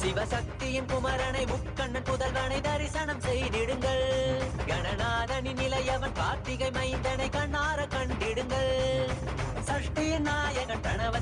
Speaker 4: சிவசக்தியின் குமரனை முக்கண்ணன் புதல்வனை தரிசனம் செய்திடுங்கள் கணநாதனின் நிலையவன் கார்த்திகை மைந்தனை கண்ணார கண்டிடுங்கள் சஷ்டியின் நாயகன் கணவன்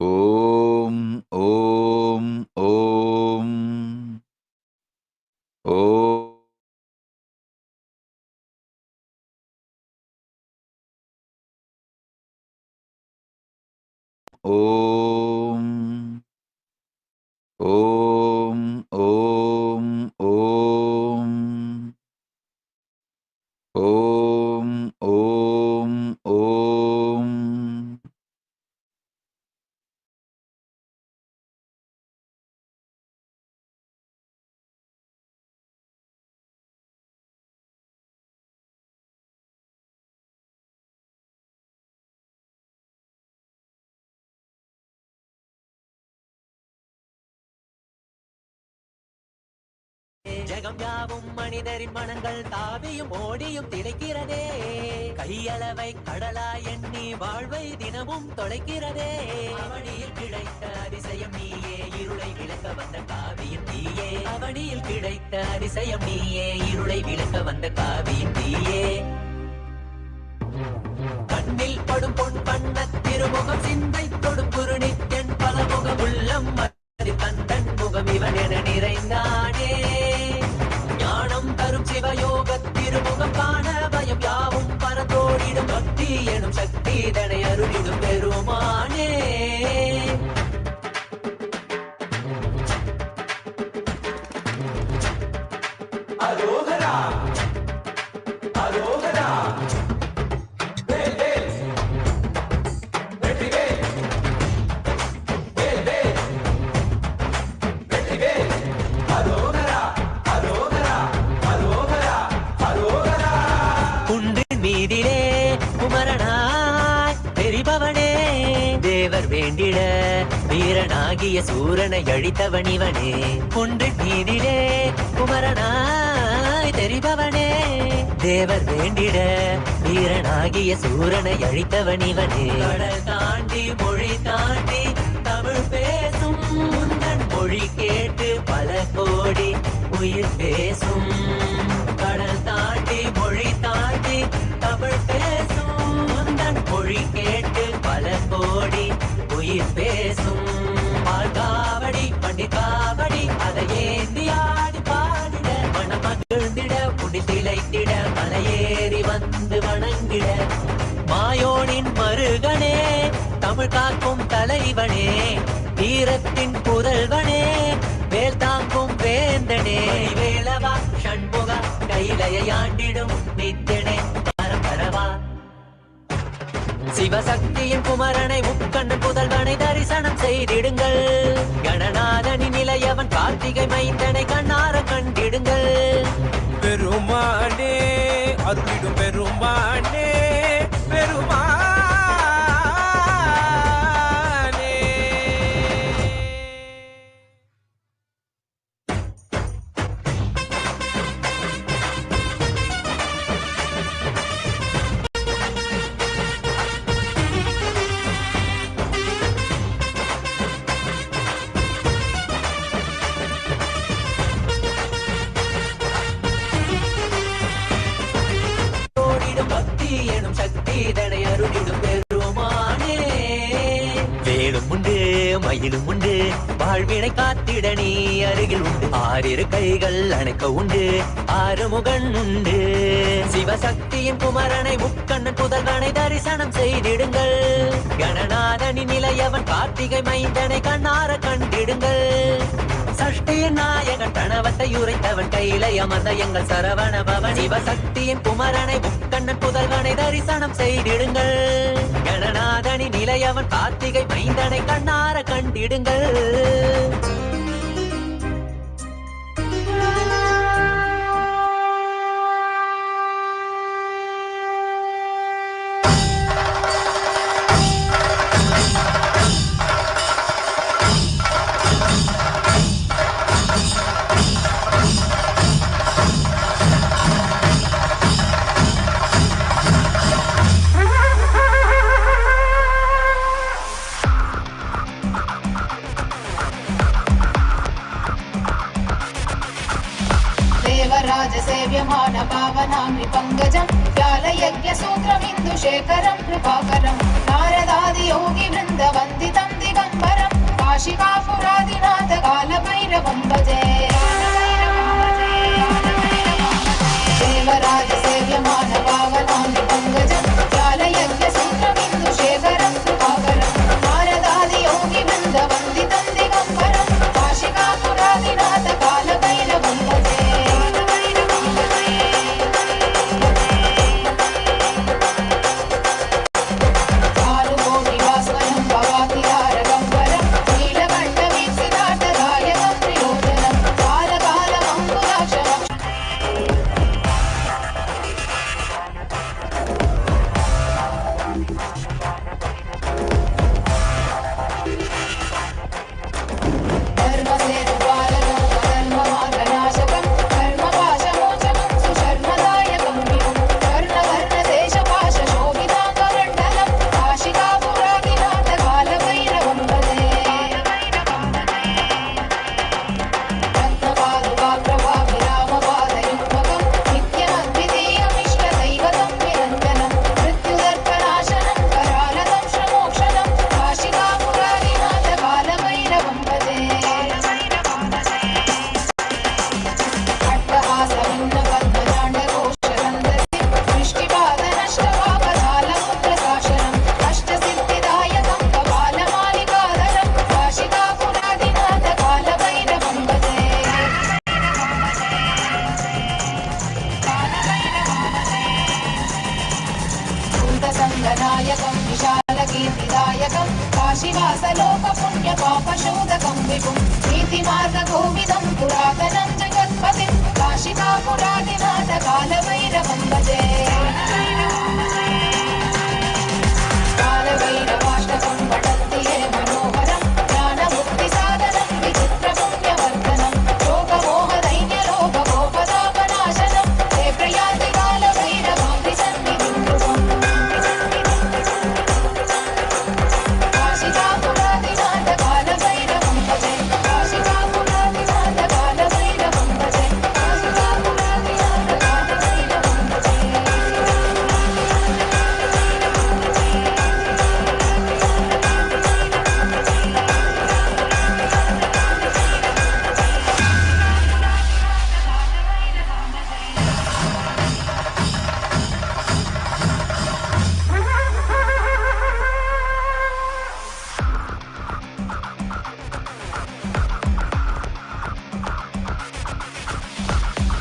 Speaker 1: ஓம் ஓம் ஓம் ஓம் ஓம் ஓம் ஓம் ஓம் ஓம் ஓம் ஓம்
Speaker 4: ஜகம் யாவும் மனிதரின் மனங்கள் தாவியும் ஓடியும் திளைக்கிறதே. கையளவை கடலா எண்ணி வாழ்வை தினமும் தொலைக்கிறதே. அவனியில் கிடைத்த அதிசயம் நீயே, இருளை விளக்க வந்த காவியம் நீயே. அவனியில் கிடைத்த அதிசயம் நீயே, இருளை விளக்க வந்த காவியம் நீயே. கண்ணில் படும் பொன் வண்ண திருமுகம் சிந்தை தொடுப்புரு நித்யன் பலமுகம் உள்ளம் கந்தன் முகம் இவன் என நிறைந்தானே. ஞானம் தரும் சிவயோக திருமுகம் காண பயம் யாவும் பரந்தோடிடும் பக்தி எனும் சக்தி தனை அருளிடும் பெருமானே. அரோகரா அரோகரா வேண்டிட வீரனாகிய சூரனை அழித்தவன் இவனே. குன்று நீதிலே குமரனாய் தெரிபவனே. தேவர் வேண்டிட வீரனாகிய சூரனை அழித்தவன் இவனே. கடல் தாண்டி மொழி தாண்டி தமிழ் பேசும் முந்தன் மொழி கேட்டு பல கோடி உயிர் பேசும். கடல் தாண்டி மொழி தாண்டி தமிழ் பேசும் முந்தன் மொழி கேட்டு பல கோடி உயிர் பேசும். பால்காவடி பண்டிகாவடி அதை ஏந்தி ஆடி பாடிட மனம் மகிழ்ந்திட புடி திளைத்திட மலையேறி வந்து வணங்கிட. மாயோனின் மருகனே தமிழ் காக்கும் தலைவனே, வீரத்தின் புதல்வனே வேல் தாங்கும் வேந்தனே. வேலவா ஷண்முக கைலையை ஆண்டிடும் நித்யனே பரம்பரவா. சிவசக்தியின் குமரனை முக்கண்ணன் புதல்வனை தரிசனம் செய்திடுங்கள். கணநாதனின் நிலையவன் கார்த்திகை மைந்தனை கண்ணார கண்டிடுங்கள்.
Speaker 5: பெருமானே அருளிடும் பெருமானே பெருமானே.
Speaker 4: வேலும் உண்டு மயிலும் உண்டு வாழ்வினை காத்திட நீ அருகில் உண்டு. ஆறிரு கைகள் அணைக்க உண்டு ஆறுமுகன் உண்டு. சிவசக்தியின் குமரனை முக்கண்ணன் புதல்வனை தரிசனம் செய்திடுங்கள். கணநாதனின் நிலையவன் கார்த்திகை மைந்தனை கண்ணார கண்டிடுங்கள். சஷ்டியின் நாயகன் பிரணவத்தை உரைத்தவன் கையிலை அமர்ந்த எங்கள் சரவண பவன். சிவசக்தியின் குமரனை முக்கண்ணன் புதல்வனை தரிசனம் செய்திடுங்கள். கணநாதனின் நிலையவன் கார்த்திகை மைந்தனை கண்ணார கண்டிடுங்கள்.
Speaker 6: सेव्यमान पावनाग्नि पंकजं व्यालयज्ञ सूत्रमिन्दुशेखरं कृपाकरं नारदादि योगी वृन्द वन्दितं दिवं काशिकापुरादिनाथ कालभैरवं भजे देवराज सेव्यमान पावनानि पङ्कजं ज्ञानयज्ञसूत्रबिन्दुशेखरं कृपाकरं नारदादि योगिवृन्द वन्दितं दिगम्बरं काशिकापुरादिनाथ कालभैरवं भजे कालुकोटिवास्वनं भवातिहारगम्बरं नीलकण्ठवीक्षितार्थदायकं त्रिलोचनं कालकालमम्बुजाक्षमं धर्मसेतुपालनं धर्ममार्गनाशकं कर्मपाशमोचनं सुशर्मदायकं विभुं कर्णवर्णदेशपाशशोभिताङ्गमण्डलं काशिकापुरादिनाथ कालभैरवं भजे रत्नपादुकाप्रभाभिरामपादयुग्मकं नित्यमद्वितीयमिष्टदैवतं निरञ्जनं मृत्युदर्पनाशनं करालतं श्रमोक्षणं काशिकापुरादिनाथ कालभैरवं भजे अट्टहासभिन्नपद्मजाण्डकोशरन्धति दृष्टिपादनष्टपापजालमुद्रशासनम् अष्टसिद्धिदायकं कपालमालिकाधरं काशिकापुरादिनाथ कालभैरवं भजे भूतसङ्गनायकं विशालकीर्तिदायकं काशीवासलोकपुण्यपापशोधकं विभुं नीतिमार्गकोविदं पुरातनं जगत्पतिं काशिकापुरादिनाथ कालभैरवं भजे कालभैरवाष्टकं पठन्ति ये मनोहरं ज्ञानमुक्तिसाधनं विचित्रपुण्यवर्धनं शोकमोहदैन्यलोभगोपतापनाशनं ते प्रयान्ति कालभैरवाङ्घ्रिसन्निधिं ध्रुवम् काशिकापुरादिनाथ कालभैरवं भजे काशिकापुरादिनाथ कालभैरवं भजे काशिकापुरादिनाथ कालभैरवं भजे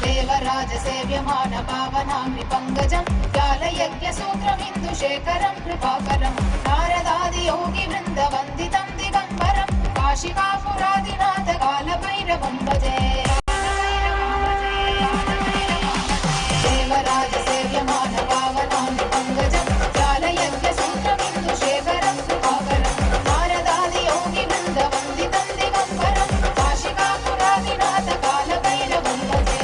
Speaker 6: देवराज सेव्यमान पावनाम्नि पङ्कजं ज्ञानयज्ञसूत्रमिन्दुशेखरं कृपाकरं नारदादि योगिवृन्द वन्दितं दिगम्बरं काशिकापुरादिनाथ कालभैरवं भजे देवराज सेव्यमान पावनाम्नि पङ्कजं ज्ञानयज्ञसूत्रमिन्दुशेखरं कृपाकरं नारदादि योगिवृन्द वन्दितं दिगम्बरं काशिकापुरादिनाथ कालभैरवं भजे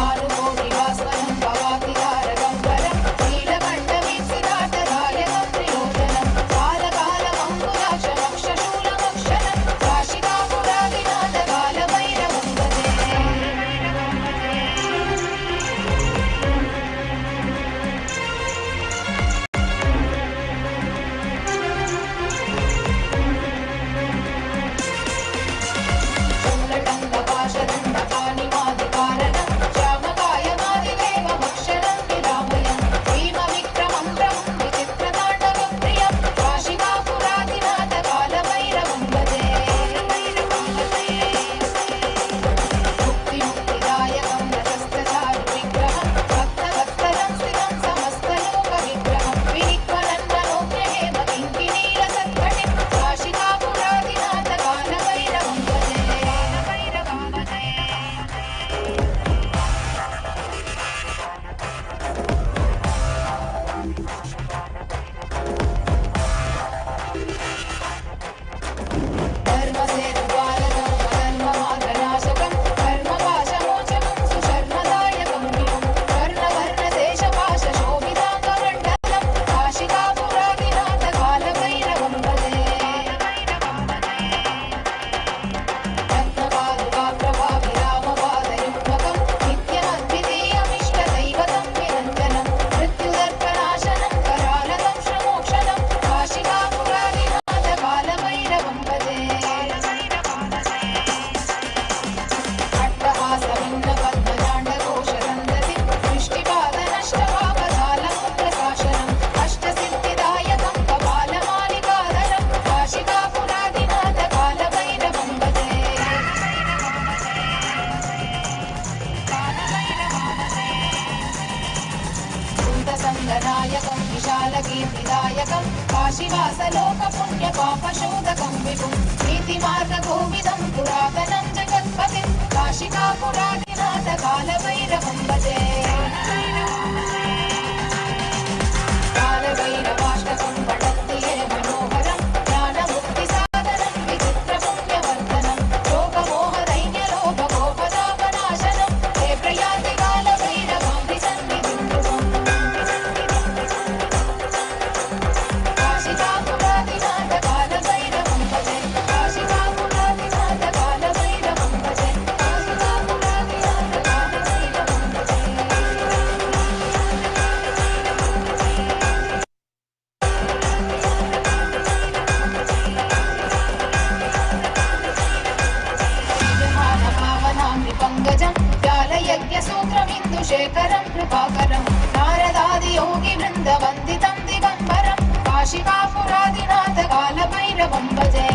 Speaker 6: कालुकोटिवास्वनं भवातिहारगम्बरं नीलकण्ठ भूतसङ्गनायकं विशालकीर्तिदायकं काशीवासलोकपुण्यपापशोधकं विभुं नीतिमार्गकोविदं पुरातनं जगत्पतिं काशिकापुरादिनाथ कालभैरवं भजे कालभैरवाष्टकं पठन्ति ये मनोहरं ज्ञानमुक्तिसाधनं विचित्रपुण्यवर्धनं शोकमोहदैन्यलोभगोपदापनाशनं हे प्रयाति कालभैरवां सन्निधिं ध्रुवम् काशिकापुरादिनाथ कालभैरवं भजे काशिकापुरादिनाथ कालभैरवं भजे काशिकापुरादिनाथ कालभैरवं भजे पावनामृपङ्गजं व्यालयज्ञसूत्रमिन्दुशेखरं कृपाकरं नारदादियोगिवृन्दवन्दितं दिगम्बरं काशिकापुरादिनाथ कालभैरवं भजे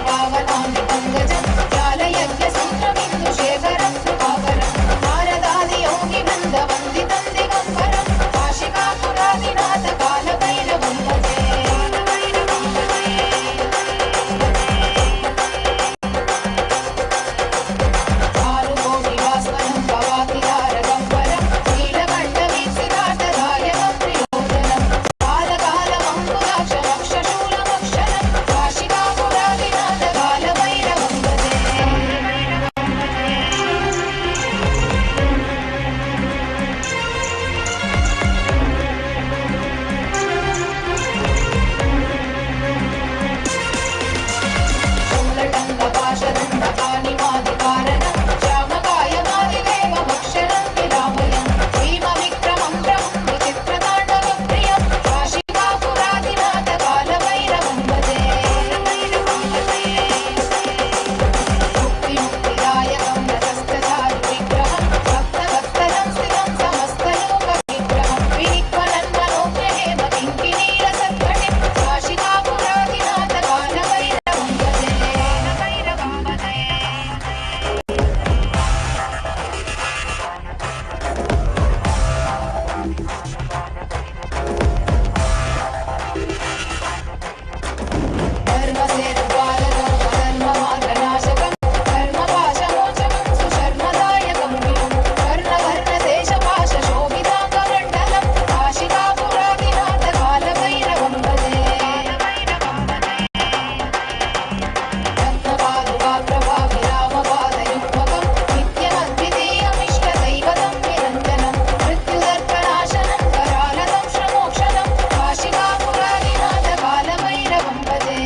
Speaker 6: देवराजसेव्यमानपावनामृपङ्गजं व्यालयज्ञसूत्रमिन्दुशेखरं कृपाकरं नारदादियोगिवृन्दवन्दितं दिगम्बरं काशिकापुरादिनाथ कालभैरवं भजे भानुकोटिवास्वनं भवातिहारगम्बरं नीलकण्ठवीक्षितार्थदायकं त्रिलोचनं कालकालमङ्कुराक्षरक्षशूलमक्षरं काशिकापुरादिनाथ कालभैरवं भजे शूलटङ्कपाशदण्डपाणिमादिकारणं श्यामकायमादिदेवमक्षरं विरामयं भीमविक्रमं प्रभुं विचित्रताण्डवप्रियं काशिकापुरादिनाथ कालभैरवं भजे मुक्तिमुक्तिदायकं रजस्तचारुविग्रहं भक्तवत्सलं स्थितं समस्तलोकविग्रहं विनिक्वलन्मनोज्ञहेम किङ्किणीरसत्कटिं काशिकापुरादिनाथ कालभैरवं भजे धर्मसेतुपालकर्मधर्ममार्गनाशकं कर्मपाशमोचकं सुशर्मदायकं विभुं कर्णवर्णदेशपाशशोभिताङ्गमण्डलं काशिकापुरादिनाथ कालभैरवं भजे रत्नपादुकाप्रभाविरामपादयुग्मकं नित्यमद्वितीयमिष्टदैवतं निरञ्जनं मृत्युदर्पणाशनं करालतं श्रमोक्षणं काशिकापुरादिनाथ कालभैरवं भजे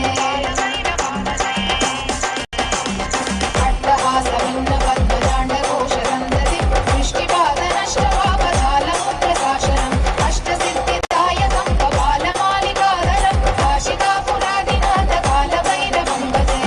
Speaker 6: अट्टहासभिन्नपद्मजाण्डकोशरन्धतिं दृष्टिपादनष्टपापजालमुद्रशासनम् अष्टसिद्धिदायकं कपालमालिकाधरं काशिकापुरादिनाथ कालभैरवं भजे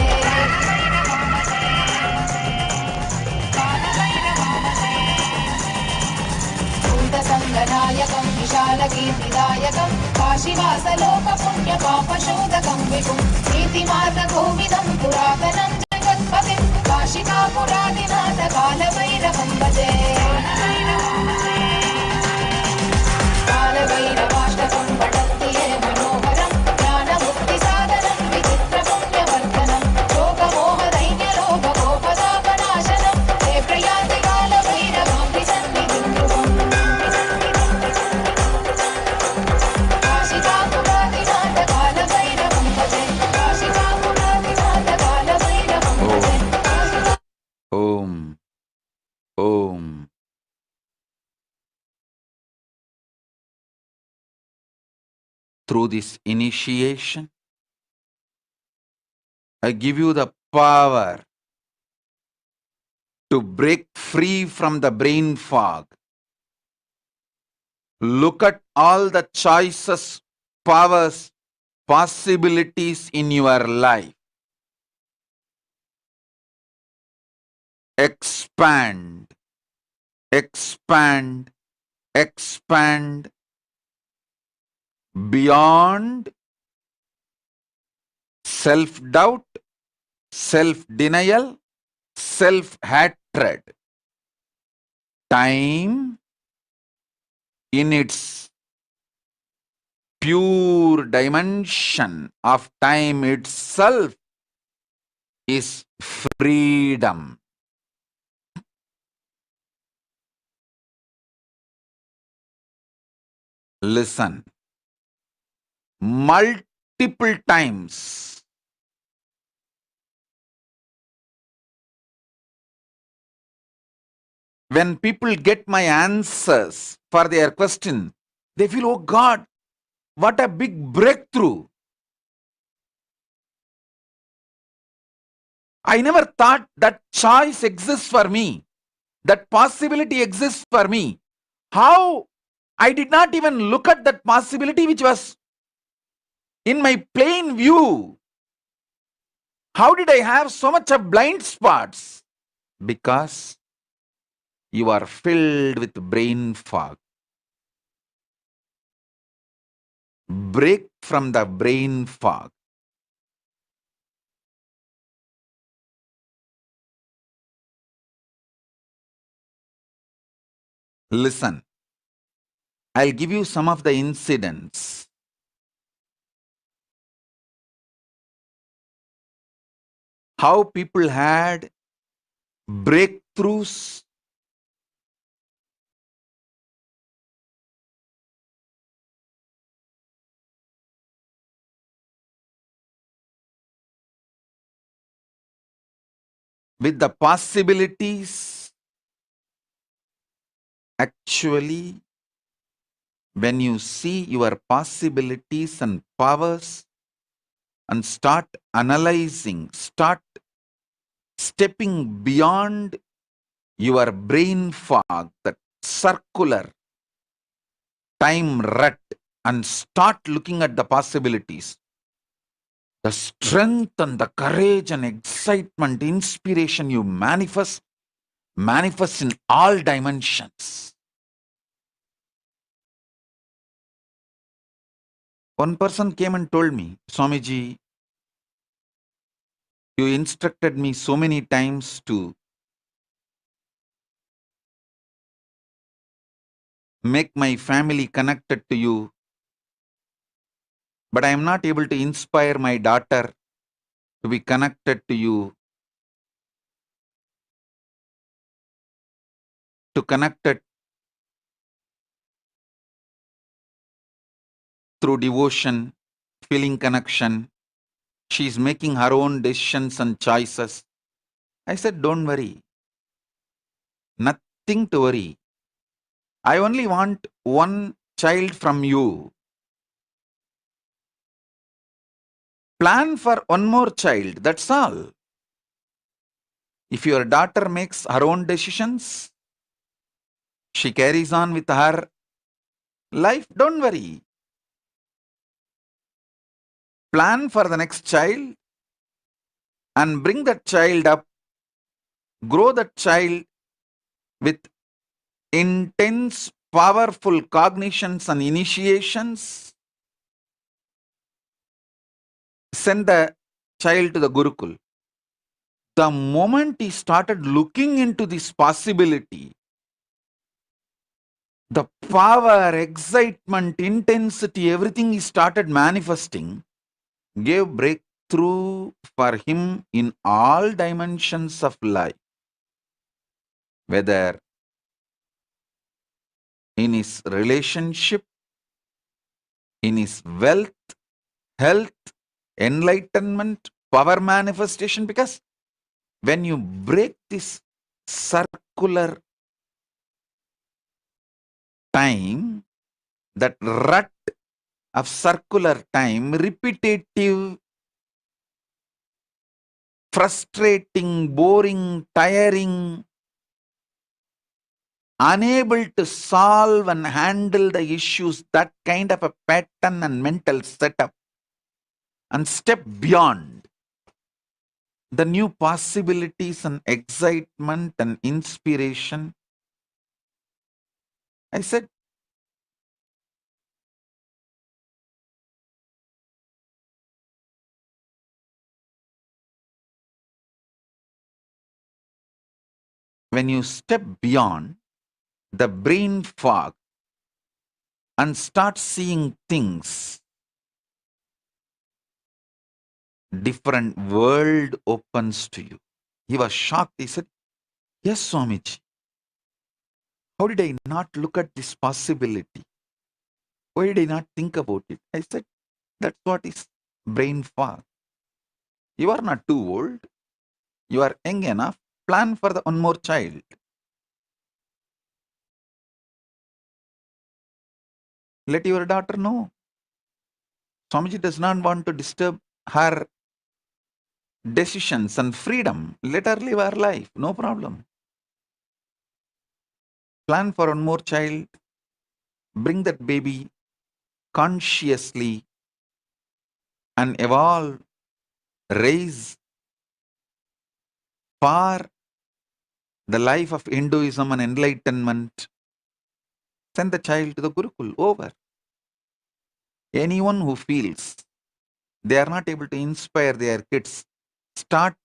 Speaker 6: भूतसङ्गनायकं विशालकीर्तिदायकं काशीवासलोकपुण्यपापशोधकं विभुं नीतिमार्गकोविदं पुरातनं जगत्पतिं काशिकापुरादिनाथ कालभैरवं भजे कालभैरवाष्टकं पठन्ति ये मनोहरं ज्ञानमुक्तिसाधनं विचित्रपुण्यवर्धनं शोकमोहदैन्यलोभगोपदापनाशनं हे प्रयाति कालभैरवां सन्निधिं ध्रुवम् काशिकापुरादिनाथ कालभैरवं भजे काशिकापुरादिनाथ कालभैरवं भजे
Speaker 1: Om. Om. Through this initiation, I give you the power to break free from the brain fog. Look at all the choices, powers, possibilities in your life. Expand, expand, expand beyond self-doubt, self-denial, self-hatred. time in its pure dimension of time itself is freedom. Listen, multiple times when people get my answers for their question, they feel, oh God, what a big breakthrough. I never thought that choice exists for me, that possibility exists for me. How I did not even look at that possibility which was in my plain view. How did I have so much of blind spots? Because you are filled with brain fog. Break from the brain fog. Listen, I'll give you some of the incidents. How people had breakthroughs with the possibilities. Actually, when you see your possibilities and powers and start analyzing, start stepping beyond your brain fog, that circular time rut, and start looking at the possibilities, the strength and the courage and excitement, inspiration you manifest in all dimensions. One person came and told me, Swamiji, you instructed me so many times to make my family connected to you, but I am not able to inspire my daughter to be connected to you, to connect it through devotion, feeling connection. She is making her own decisions and choices. I said, don't worry. Nothing to worry. I only want one child from you. Plan for one more child. That's all. If your daughter makes her own decisions, she carries on with her life, don't worry. Plan for the next child and bring that child up, grow that child with intense, powerful cognitions and initiations. Send the child to the Gurukul. The moment he started looking into this possibility, the power, excitement, intensity, everything he started manifesting, gave breakthrough for him in all dimensions of life. Whether in his relationship, in his wealth, health, enlightenment, power manifestation, because when you break this circular time, that rut of circular time, repetitive, frustrating, boring, tiring, unable to solve and handle the issues, that kind of a pattern and mental setup, and step beyond the new possibilities and excitement and inspiration. I said, when you step beyond the brain fog and start seeing things, different world opens to you. He was shocked. He said, yes, Swamiji. How did I not look at this possibility? Why did I not think about it? I said, that's what is brain fog. You are not too old. You are young enough. Plan for the one more child. Let your daughter know. Swamiji does not want to disturb her decisions and freedom. Let her live her life. No problem. Plan for one more child. Bring that baby consciously and evolve, raise for the life of Hinduism and enlightenment. Send the child to the Gurukul. Over. Anyone who feels they are not able to inspire their kids, start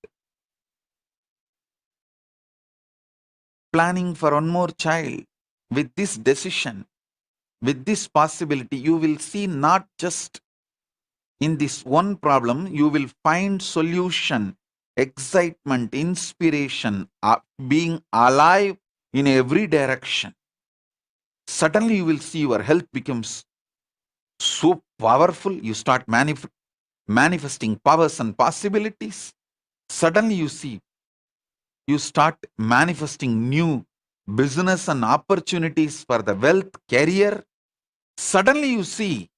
Speaker 1: planning for one more child. With this decision, with this possibility, you will see not just in this one problem, you will find solution, excitement, inspiration, being alive in every direction. Suddenly you will see your health becomes so powerful. You start manifesting powers and possibilities. Suddenly you start manifesting new business and opportunities for the wealth, career. Suddenly you see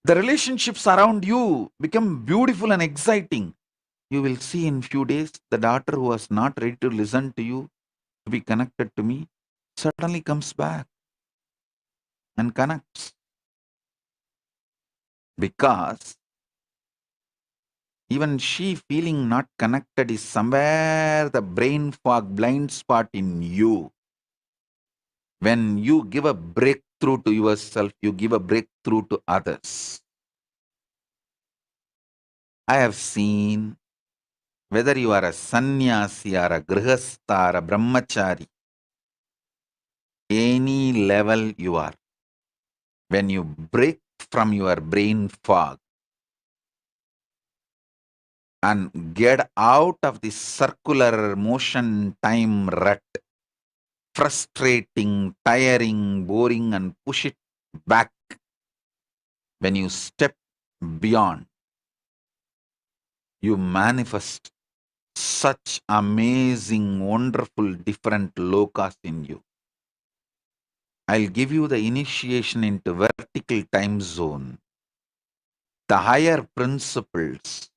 Speaker 1: the relationships around you become beautiful and exciting. You will see in few days the daughter who was not ready to listen to you, to be connected to me, suddenly comes back and connects. Because even she feeling not connected is somewhere the brain fog, blind spot in you. When you give a breakthrough to yourself, you give a breakthrough to others. I have seen whether you are a sannyasi or a grihastha or a brahmachari, any level you are, when you break from your brain fog and get out of this circular motion time rut, frustrating, tiring, boring, and push it back, when you step beyond, you manifest such amazing, wonderful, different lokas in you. I'll give you the initiation into vertical time zone, the higher principles,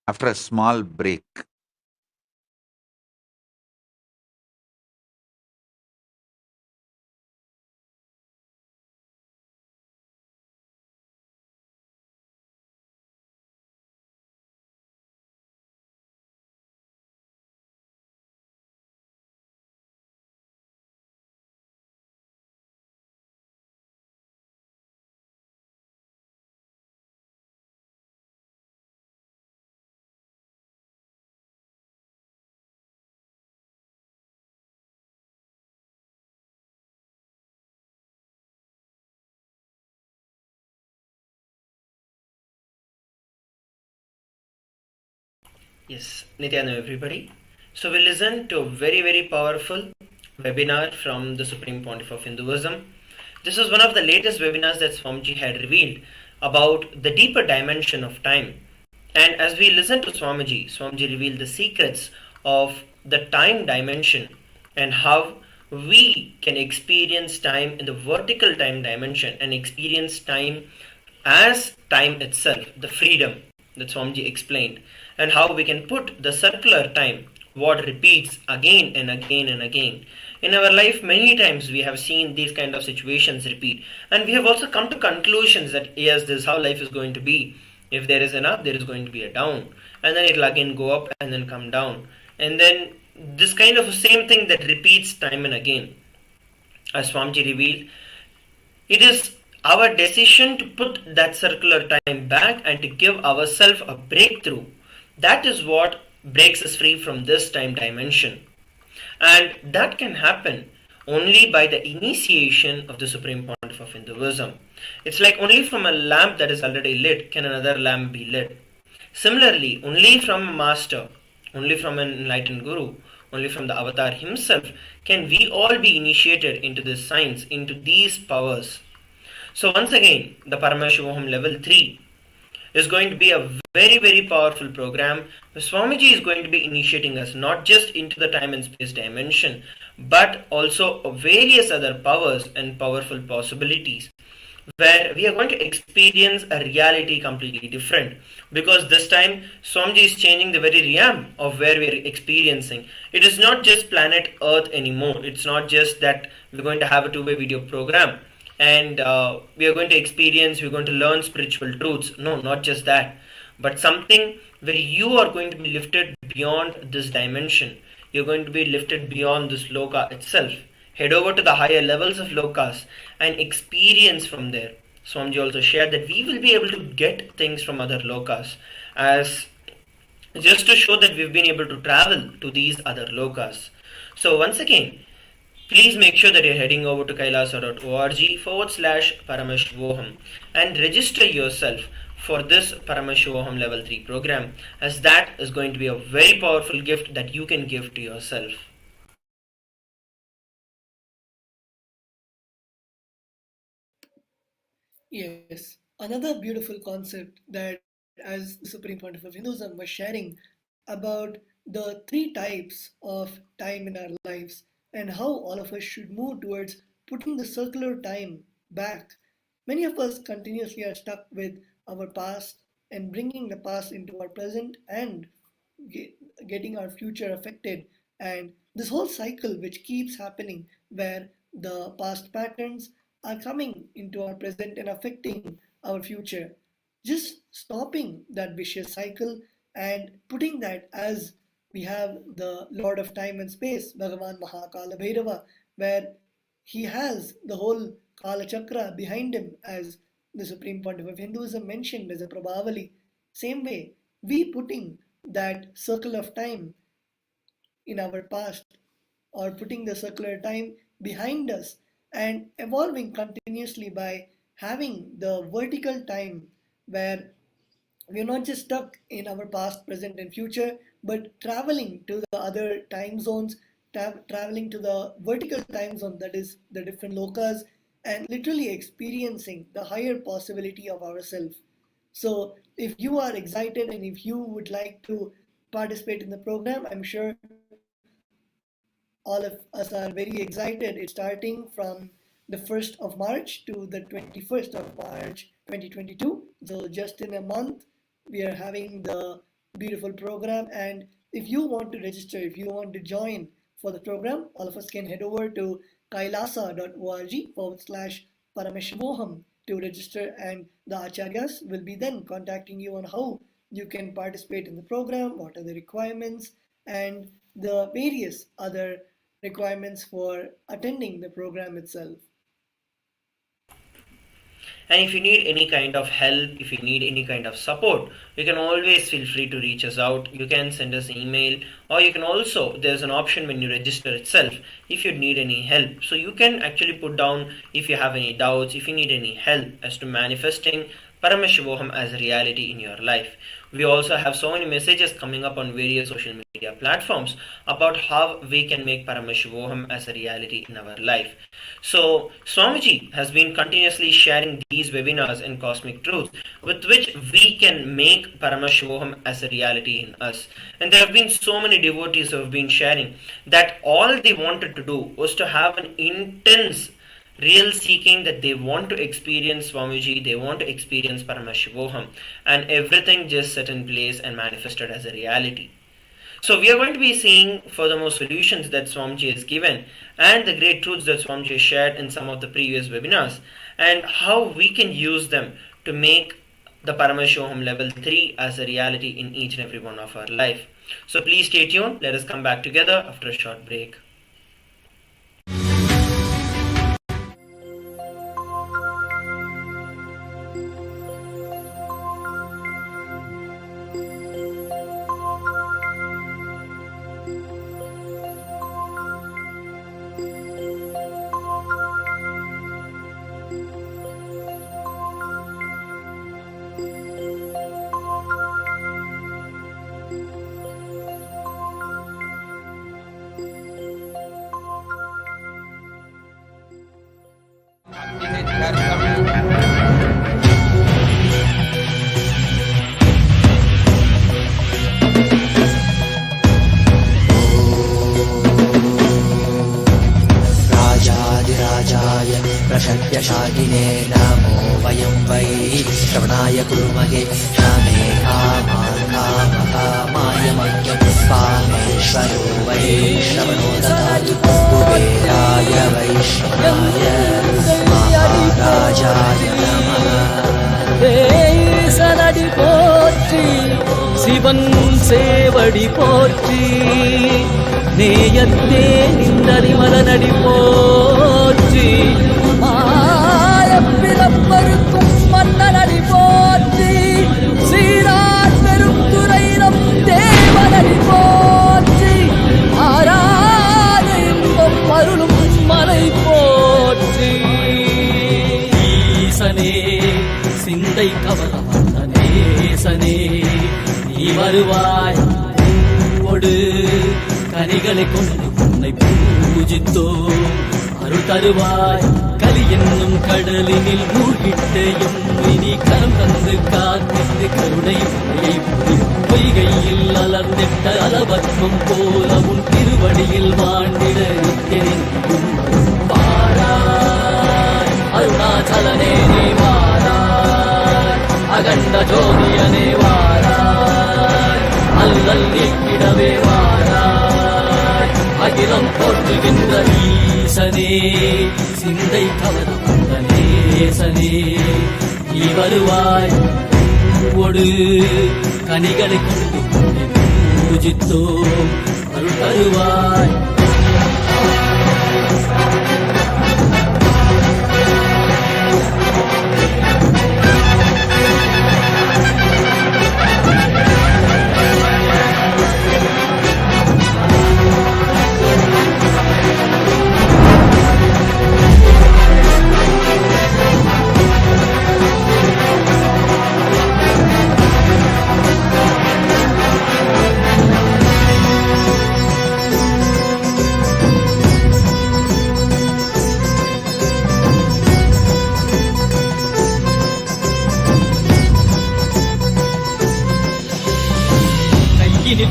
Speaker 1: after a small break.
Speaker 2: Yes, Nithyananda everybody. So we listened to a very, very powerful webinar from the Supreme Pontiff of Hinduism. This was one of the latest webinars that Swamiji had revealed about the deeper dimension of time. And as we listened to Swamiji revealed the secrets of the time dimension and how we can experience time in the vertical time dimension and experience time as time itself, the freedom that Swamiji explained, and how we can put the circular time, what repeats again and again and again. In our life, many times we have seen these kind of situations repeat, and we have also come to conclusions that yes, this is how life is going to be. If there is an up, there is going to be a down, and then it will again go up and then come down, and then this kind of same thing that repeats time and again. As Swamiji revealed, it is our decision to put that circular time back and to give ourselves a breakthrough. That is what breaks us free from this time dimension. And that can happen only by the initiation of the Supreme Pontiff of Hinduism. It's like only from a lamp that is already lit can another lamp be lit. Similarly, only from a master, only from an enlightened guru, only from the avatar himself can we all be initiated into this science, into these powers. So once again, the Paramashivoham Level 3 is going to be a very, very powerful program. Swamiji is going to be initiating us not just into the time and space dimension, but also various other powers and powerful possibilities, where we are going to experience a reality completely different, because this time Swamiji is changing the very realm of where we are experiencing. It is not just planet Earth anymore. It's not just that we're going to have a two-way video program and we are going to experience, we're going to learn spiritual truths. No, not just that, but something where you are going to be lifted beyond this dimension. You're going to be lifted beyond this loka itself. Head over to the higher levels of lokas and experience from there. Swamiji also shared that we will be able to get things from other lokas, as just to show that we've been able to travel to these other lokas. So once again, please make sure that you're heading over to kailasa.org/Paramashivoham and register yourself for this Paramashivoham Level 3 program, as that is going to be a very powerful gift that you can give to yourself.
Speaker 3: Yes, another beautiful concept that, as the Supreme Pontiff of Hinduism was sharing about the three types of time in our lives and how all of us should move towards putting the circular time back. Many of us continuously are stuck with our past and bringing the past into our present and getting our future affected. And this whole cycle, which keeps happening, where the past patterns are coming into our present and affecting our future. Just stopping that vicious cycle and putting that, as we have the Lord of Time and Space, Bhagavan Mahakala Bhairava, where he has the whole Kala Chakra behind him, as the Supreme Pontiff of Hinduism mentioned as a Prabhavali. Same way, we putting that circle of time in our past, or putting the circular time behind us and evolving continuously by having the vertical time, where we're not just stuck in our past, present, and future, but traveling to the other time zones, traveling to the vertical time zone, that is the different lokas, and literally experiencing the higher possibility of ourselves. So, if you are excited and if you would like to participate in the program, I'm sure all of us are very excited. It's starting from the 1st of March to the 21st of March 2022. So just in a month, we are having the beautiful program. And if you want to register, if you want to join for the program, all of us can head over to kailasa.org/Paramashivoham to register, and the acharyas will be then contacting you on how you can participate in the program, what are the requirements, and the various other requirements for attending the program itself.
Speaker 2: And if you need any kind of help, if you need any kind of support, you can always feel free to reach us out. You can send us an email, or you can also, there's an option when you register itself, if you need any help. So you can actually put down if you have any doubts, if you need any help as to manifesting Paramashivoham as a reality in your life. We also have so many messages coming up on various social media platforms about how we can make Paramashivoham as a reality in our life. So Swamiji has been continuously sharing these webinars and cosmic truths with which we can make Paramashivoham as a reality in us. And there have been so many devotees who have been sharing that all they wanted to do was to have an intense real seeking, that they want to experience Swamiji, they want to experience Paramashivoham, and everything just set in place and manifested as a reality. So we are going to be seeing furthermore solutions that Swamiji has given and the great truths that Swamiji shared in some of the previous webinars, and how we can use them to make the Paramashivoham Level 3 as a reality in each and every one of our life. So please stay tuned. Let us come back together after a short break.
Speaker 4: राजाधिराजाय प्रशक्यशालिने नमो वयं वै श्रवणाय कुर्महे क्षमे कामाय मह्यं पामेश्वरो वै श्रवणो ददातु कुबेराय वैष्णवाय महाराजाय नमः
Speaker 7: சனடி போற்றி சிவன் சேவடி போற்றி நேயத்தே நின்றறிமலனடி போற்றி மாயப்பிறப்பருக்கும் மன்னனடி போற்றி சீரார் பெரும் துறையிடம் தேவனடி போற்றி ஆராத இன்பம் அருளும் மலை போற்றி ஈசனே சிந்தை கவல வந்த நேசனே நீ வருவாய் பூவோடு கனிகளை கொண்டு உன்னை பூஜித்தோ அருள் தருவாய் கலி என்னும் கடலினில் மூழ்கிட்டேயும் இனி கரம் தந்து காத்திட்டு கருணை மழையை பொய்கையில் அலர்ந்திட்ட அலவத்மம் போல உன் திருவடியில் வாழ்ந்திட நித்தியனின் வாராய் அருணாச்சலனே நீ வாராய் அகண்ட ஜோதியனே வாராய் அல்லல் நீக்கிடவே வாராய் அகிலம் போற்றுகின்ற ஈசனே சிந்தை கவரும் வந்த நேசனே நீ வருவாய் ஒடு கனிகளை கொண்டு பூஜித்தோ அருள் தருவாய்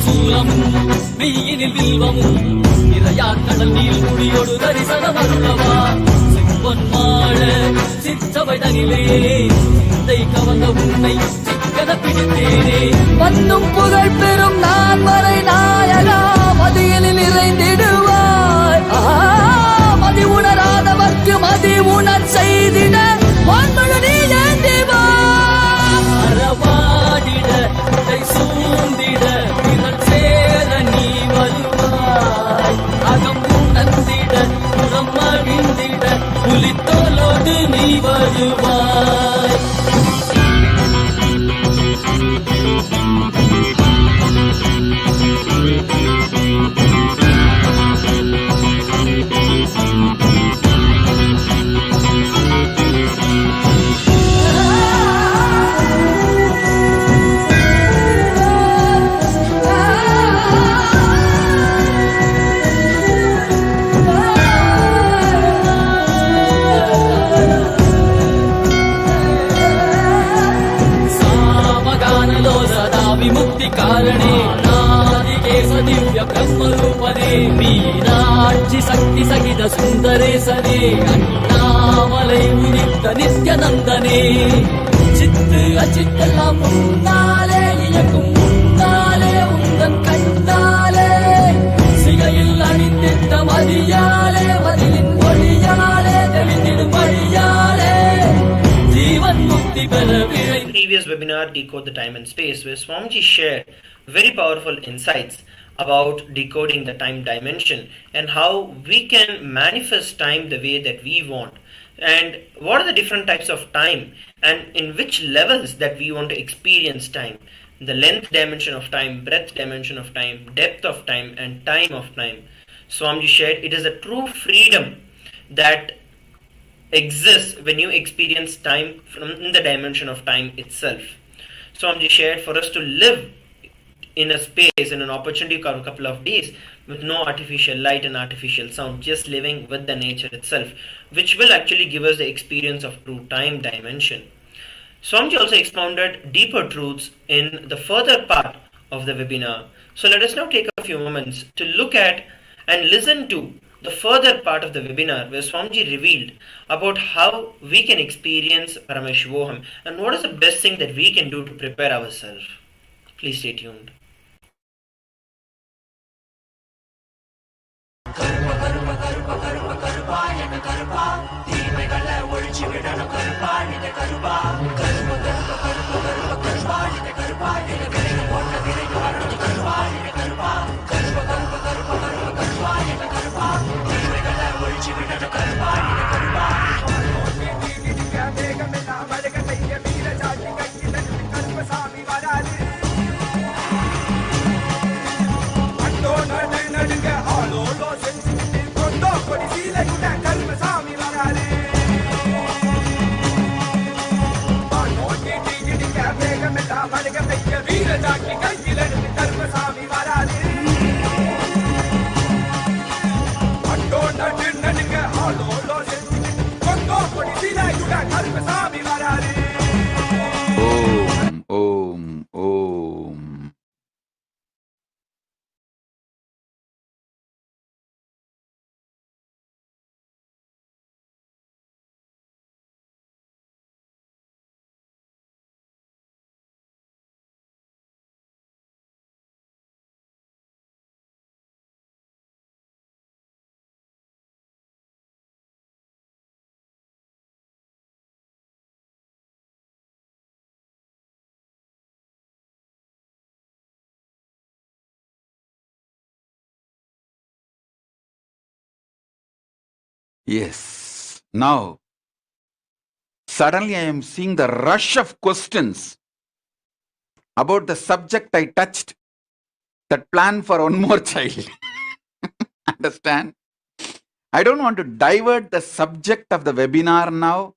Speaker 7: சூலமும் மெய்யினில் வில்வமும் நிறையாக்கடல் நீர் குடியோடு தரிசனம் அருளவா செம்பொன் மாள சிற்றவை தனிலே சிந்தை கவர்ந்த உன்னை சிக்கன பிடித்தேனே மண்ணும் புகழ் பெறும் நான் வரை நாயகா மதியனில் இறைந்திடுவாய் மதி உணராதவர்க்கு மதி உணர் செய்திட மண்முழு நீ ஏந்திவாய் அறவாடிட சூழ்ந்திட சேர நீ வருவாய் அகம் உணர்ந்திட புறம் அழிந்திட புலித்தோலோடு நீ வருவாய் विमुक्ति कारणे नादिकेश दिव्य ब्रह्मरूपने मीनाक्षि शक्ति सहित सुन्दरेशने अण्णामलै उदित नित्यनन्दने चित्त अचित्तெல்லாம் முன்னாலே இயக்கும் முன்னாலே உந்தன் கண்ணாலே சிகையில் அணிந்திட்ட மதியாலே மதிலின் ஒளியாலே தெளிந்திடும் வழியாலே ஜீவன் முக்தி பெற விழை.
Speaker 2: Previous webinar, Decode the Time and Space, where Swamiji shared very powerful insights about decoding the time dimension and how we can manifest time the way that we want, and what are the different types of time and in which levels that we want to experience time. The length dimension of time, breadth dimension of time, depth of time, and time of time. Swamiji shared it is a true freedom that exists when you experience time from in the dimension of time itself. Swamiji shared for us to live in a space, in an opportunity for a couple of days, with no artificial light and artificial sound, just living with the nature itself, which will actually give us the experience of true time dimension. Swamiji also expounded deeper truths in the further part of the webinar. So let us now take a few moments to look at and listen to the further part of the webinar where Swamiji revealed about how we can experience Paramashivoham and what is the best thing that we can do to prepare ourselves. Please stay tuned.
Speaker 1: Om, Om. Yes. Now, suddenly I am seeing the rush of questions about the subject I touched, that plan for one more child. Understand? I don't want to divert the subject of the webinar now.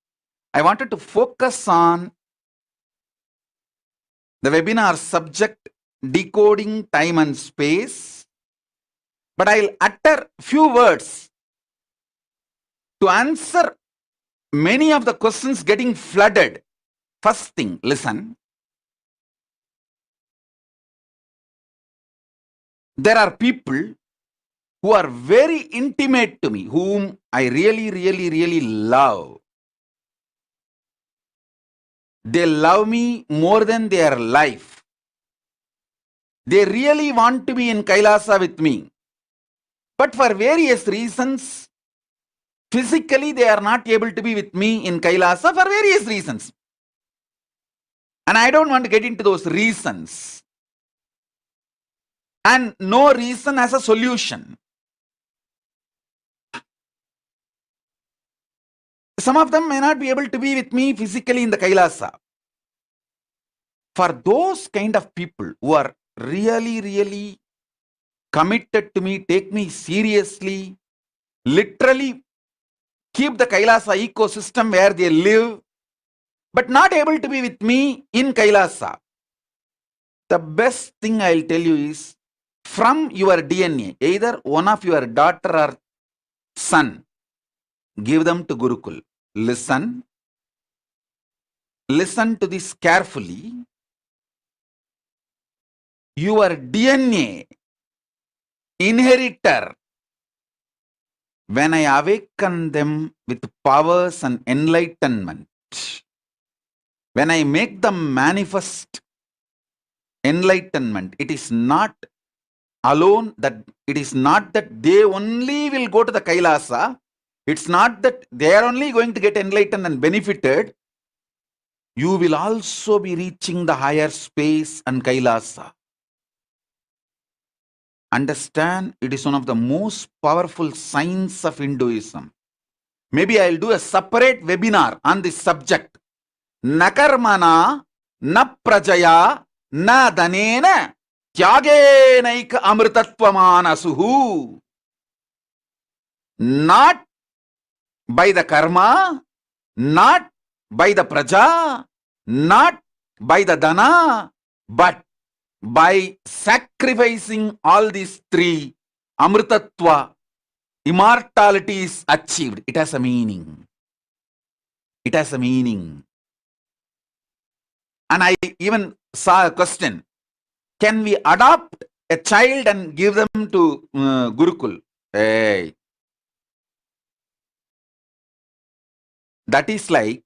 Speaker 1: I wanted to focus on the webinar subject, decoding time and space. But I'll utter few words to answer many of the questions getting flooded. First thing, listen. There are people who are very intimate to me, whom I really love. They love me more than their life. They really want to be in Kailasa with me. But for various reasons, physically they are not able to be with me in Kailasa for various reasons. And I don't want to get into those reasons. And no reason as a solution. Some of them may not be able to be with me physically in the Kailasa. For those kind of people who are really committed to me, take me seriously, literally keep the Kailasa ecosystem where they live, but not able to be with me in Kailasa, the best thing I'll tell you is, from your DNA, either one of your daughter or son, give them to Gurukul. Listen to this carefully. Your DNA inheritor, when I awaken them with powers and enlightenment, when I make them manifest enlightenment, it is not alone that it is not that they only will go to the Kailasa. It's not that they are only going to get enlightened and benefited. You will also be reaching the higher space and Kailasa. Understand, it is one of the most powerful signs of Hinduism. Maybe I'll do a separate webinar on this subject. Nakarmana, na prajaya, na danena, tyagenaika amritatvamana. Not by the karma, not by the praja, not by the dana, but by sacrificing all these three, Amritatva, immortality is achieved. It has a meaning. It has a meaning. And I even saw a question. Can we adopt a child and give them to Gurukul? Hey, that is like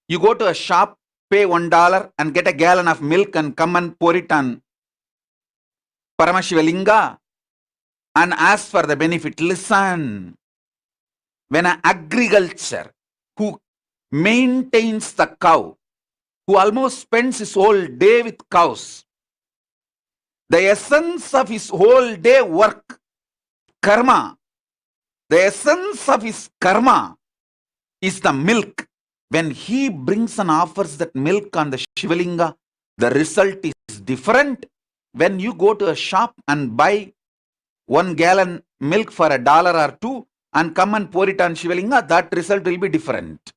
Speaker 1: you go to a shop, pay $1 and get a gallon of milk and come and pour it on Paramashiva Linga and ask for the benefit. Listen, when an agriculture who maintains the cow, who almost spends his whole day with cows, the essence of his whole day work, karma, the essence of his karma is the milk. When he brings and offers that milk on the Shivalinga, the result is different. When you go to a shop and buy 1 gallon milk for $1 or $2 and come and pour it on Shivalinga, that result will be different.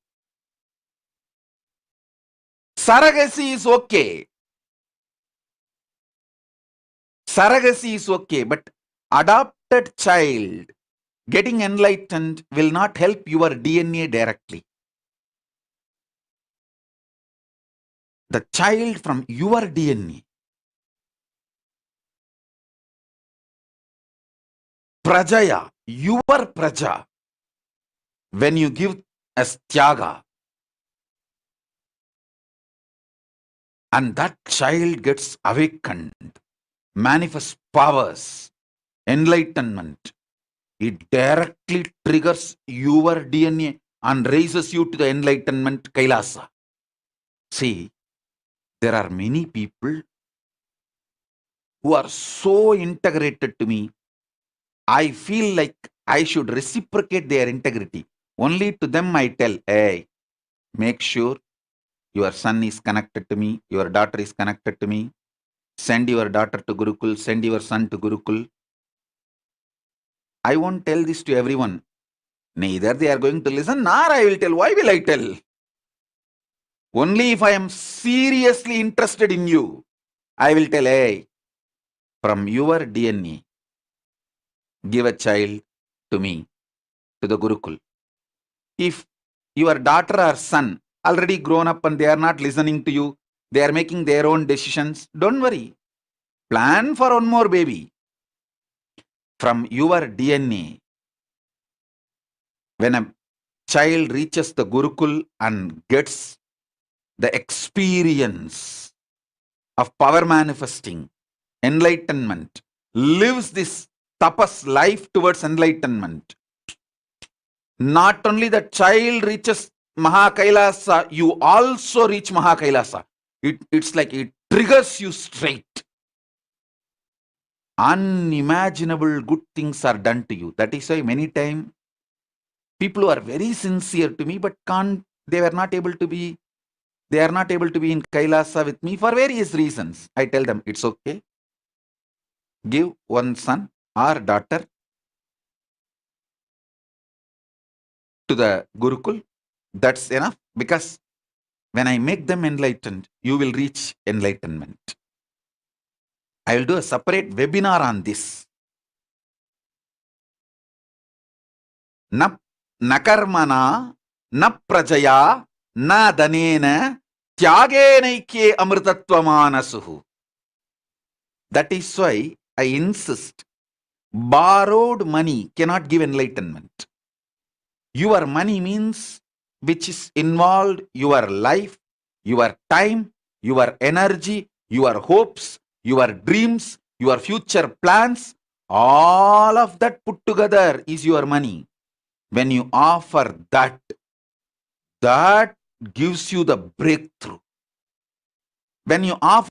Speaker 1: Surrogacy is okay. Surrogacy is okay, but adopted child getting enlightened will not help your DNA directly. The child from your DNA, Prajaya, your Praja, when you give as Tyaga, and that child gets awakened, manifests powers, enlightenment, it directly triggers your DNA and raises you to the enlightenment Kailasa. See, there are many people who are so integrated to me. I feel like I should reciprocate their integrity. Only to them I tell, hey, make sure your son is connected to me, your daughter is connected to me. Send your daughter to Gurukul, send your son to Gurukul. I won't tell this to everyone. Neither they are going to listen, nor I will tell. Why will I tell? Only if I am seriously interested in you, I will tell, hey, from your DNA, give a child to me, to the Gurukul. If your daughter or son already grown up and they are not listening to you, they are making their own decisions, don't worry. Plan for one more baby. From your DNA, when a child reaches the Gurukul and gets the experience of power manifesting, enlightenment, lives this tapas life towards enlightenment. Not only the child reaches Mahakailasa, you also reach Mahakailasa. It's like it triggers you straight. Unimaginable good things are done to you. That is why many times people who are very sincere to me but they are not able to be in Kailasa with me for various reasons. I tell them it's okay. Give one son or daughter to the Gurukul. That's enough, because when I make them enlightened, you will reach enlightenment. I will do a separate webinar on this. Na nakarmana, na prajaya, na danena, tyagenaikye amritattvamanasuhu. That is why I insist, borrowed money cannot give enlightenment. Your money means which is involved your life, your time, your energy, your hopes, your dreams, your future plans. All of that put together is your money. When you offer that, that gives you the breakthrough. When you offer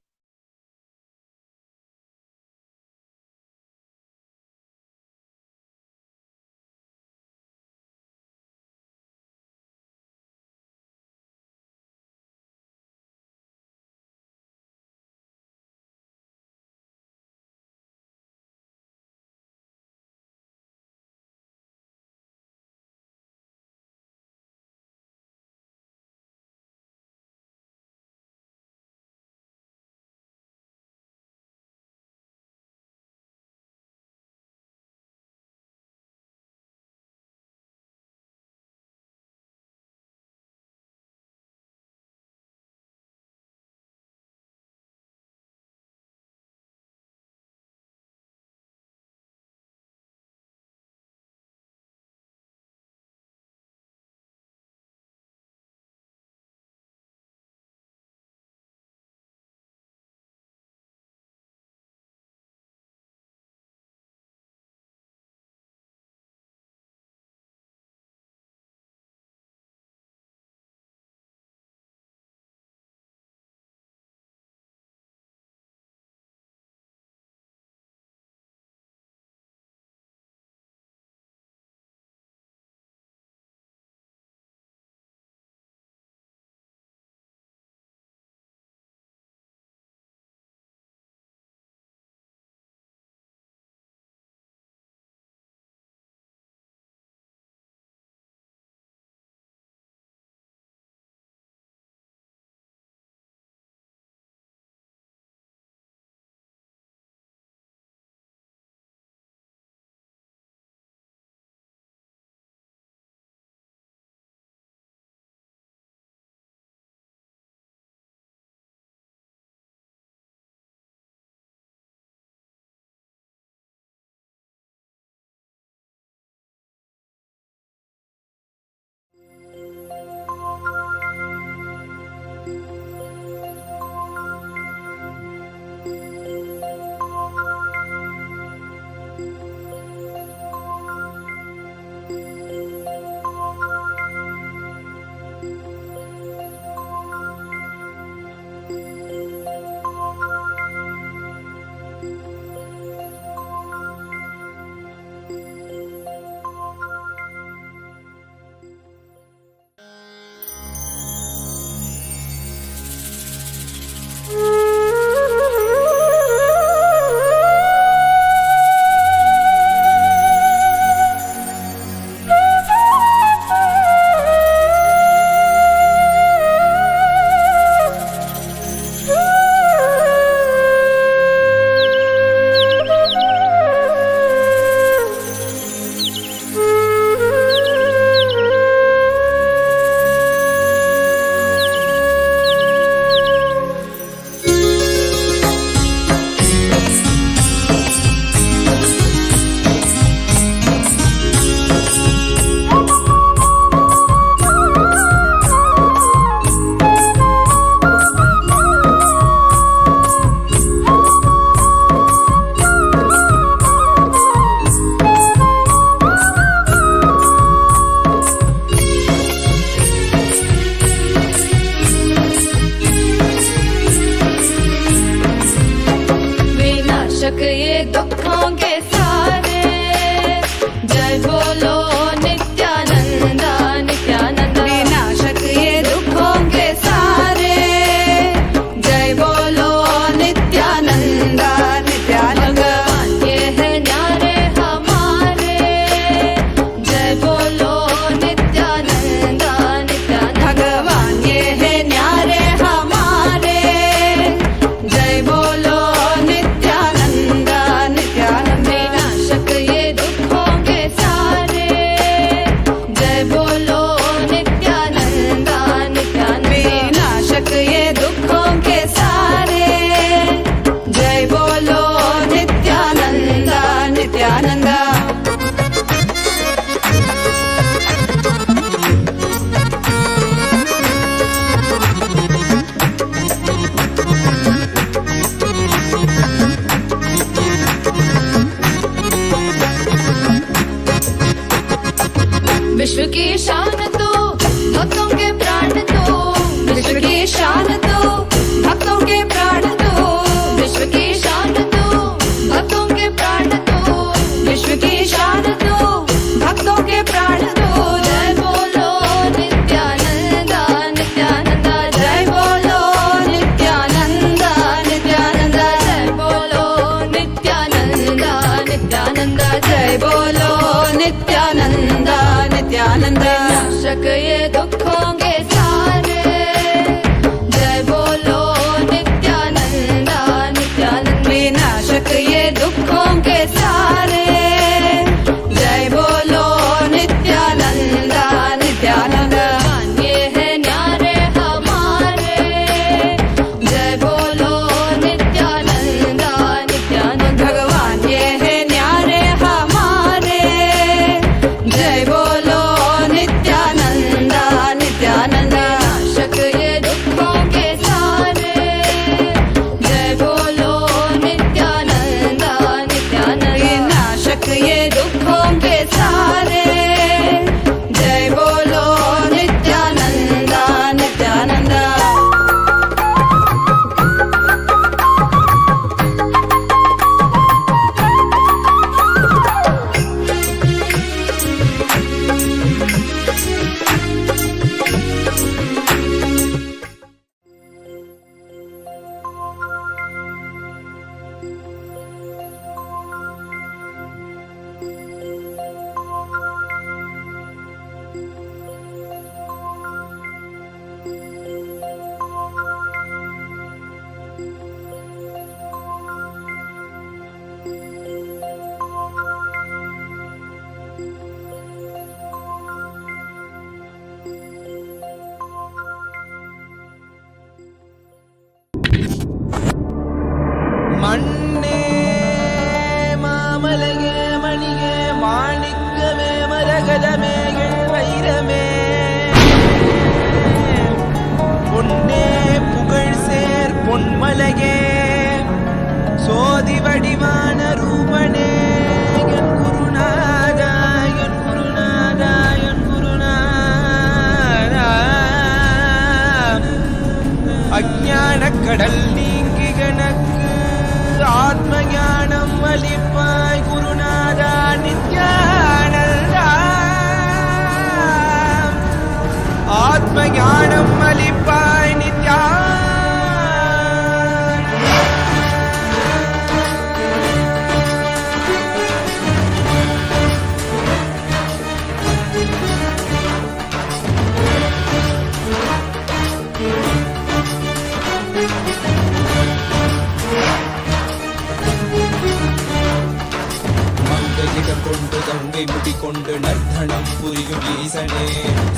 Speaker 6: विश्व की शान तो भक्तों के प्राण तो, विश्व की शान तो भक्तों के प्राण तो, विश्व की शान तो भक्तों के प्राण तो, विश्व की शान तो भक्तों के प्राण तो। जय बोलो नित्यानंदा नित्यानंदा, जय बोलो नित्यानंदा नित्यानंदा, जय बोलो नित्यानंदा नित्यानंदा, जय बोलो नित्यानंदा नित्यानंदा। नाशक ये दुखों के सारे, जय बोलो नित्यानंदा नित्यानंद। विनाशक ये दुखों के सारे, जय बोलो नित्यानंदा नित्यानंदा। ये है न्यारे हमारे, जय बोलो नित्यानंदा नित्यानंद। भगवान ये है न्यारे हमारे, जय बोलो नित्यानंदा नित्यानंदा। नाशक ये दुखों के सारे, जय बोलो नित्यानंदा नित्यानंद। नाशक ये दुखों के सारे, जय बोलो नित्यानंदा नित्यानंदा।
Speaker 5: மண்ணே மாமலையே மணியே மாணிக்கமே மரகதமே என் வைரமே, பொன்னே புகழ் சேர் பொன்மலையே சோதி வடிவான ரூபனே, என் குருநாதா என் குருநாதா என் குருநாதா. அஞ்ஞானக் கடல் நீங்கி எனக்கு ஆத்ம ஞானம் அளிப்பாய் குருநாதா நித்யானந்தா. ஆத்ம ஞானம் அளிப்பாய் நித்யா. கொண்டு கங்கை முடிக்கொண்டு நர்த்தனம் புரியும் ஈசனே,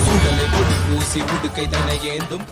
Speaker 5: சுடலை பூசி உடுக்கை தன ஏந்தும்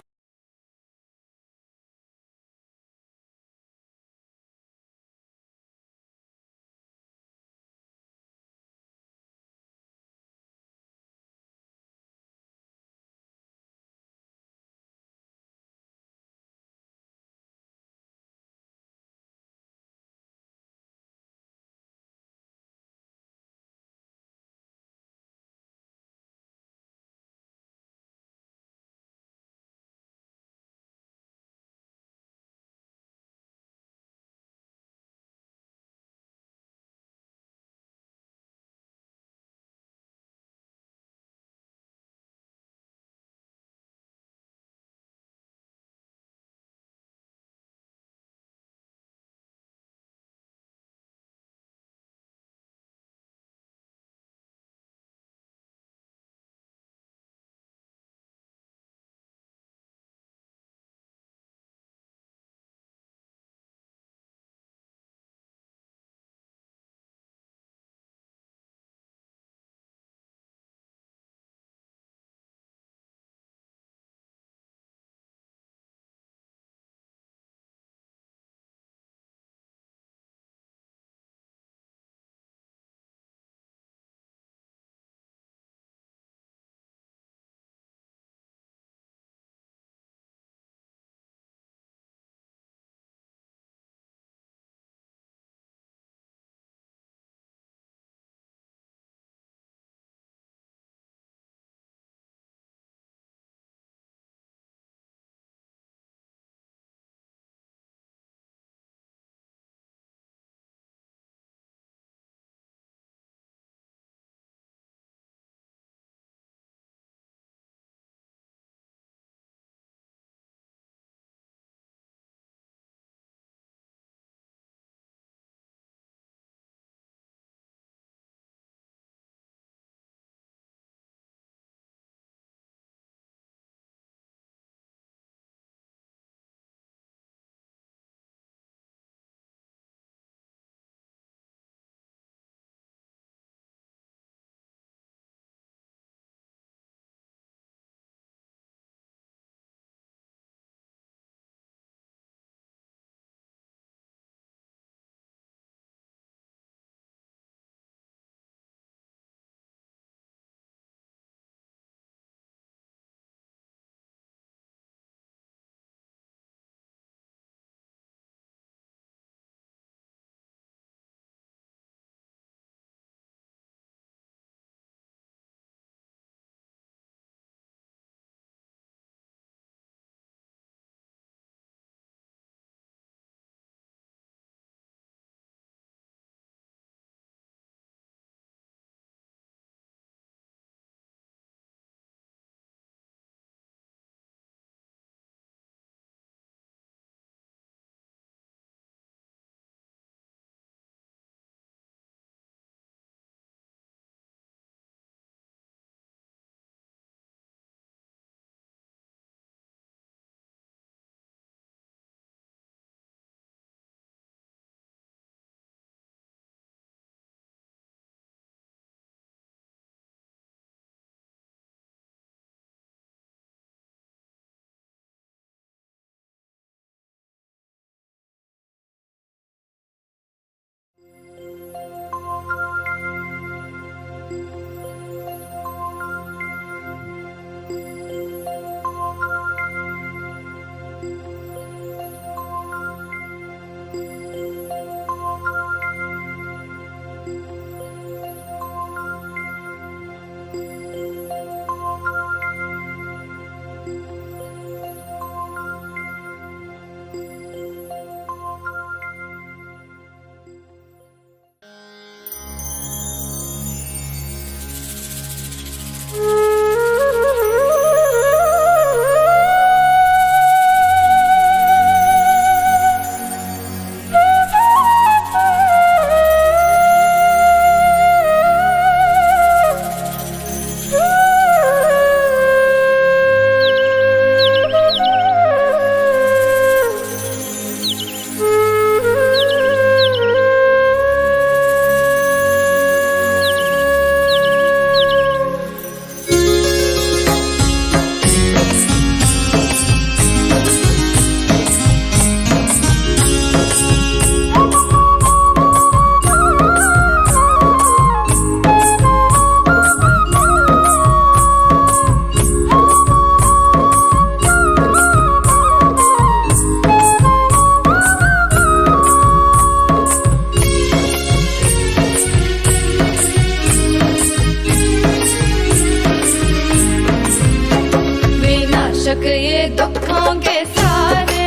Speaker 6: विनाशक ये दुखों के सारे।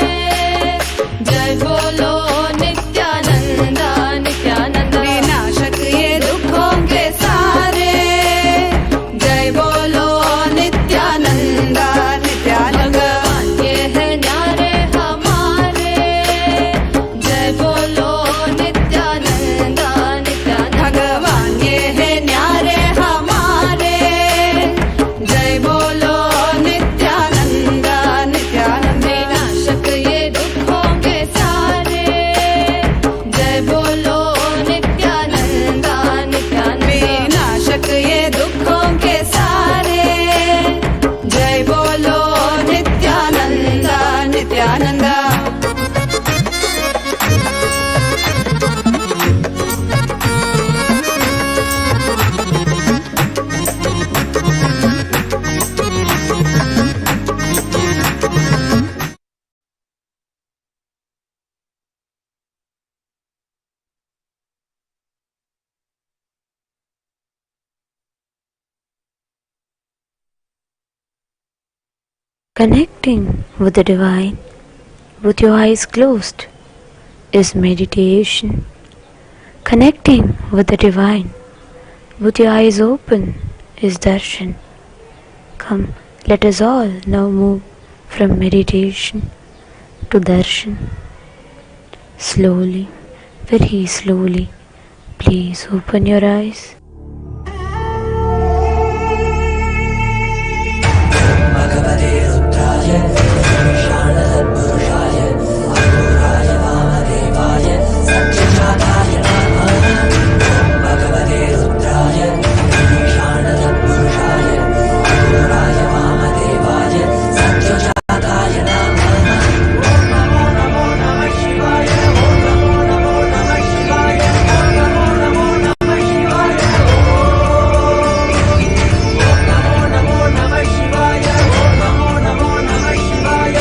Speaker 6: जय बोलो नित्यानंदा नित्यानंदा। विनाशक ये दुखों के सारे। जय बोलो नित्यानंदा नित्यानंदा। भगवान ये है न्यारे हमारे। जय बोलो नित्यानंदा नित्यानंदा। भगवान ये है न्यारे हमारे। जय बोलो नित्यानंदा नित्यानंदा। विनाशक ये दुखों के सारे। जय बोलो नित्यानंदा नित्यानंदा। विनाशक ये दुखों के सारे। जय बोलो Nityananda Nityananda.
Speaker 8: Connecting with the divine with your eyes closed is meditation. Connecting with the divine with your eyes open is darshan. Come, let us all now move from meditation to darshan. Slowly, very slowly, please open your eyes.
Speaker 4: भगवते रुद्राय शारदपुरुषाय अघोराय वामदेवाय सत्यजाताय नमः। भगवते रुद्राय शारदपुरुषाय अघोराय वामदेवाय सत्यजाताय नमः। ओम नमो नमः शिवाय। ओम नमो नमः शिवाय। ओम नमो नमः शिवाय। ओम नमो नमः शिवाय।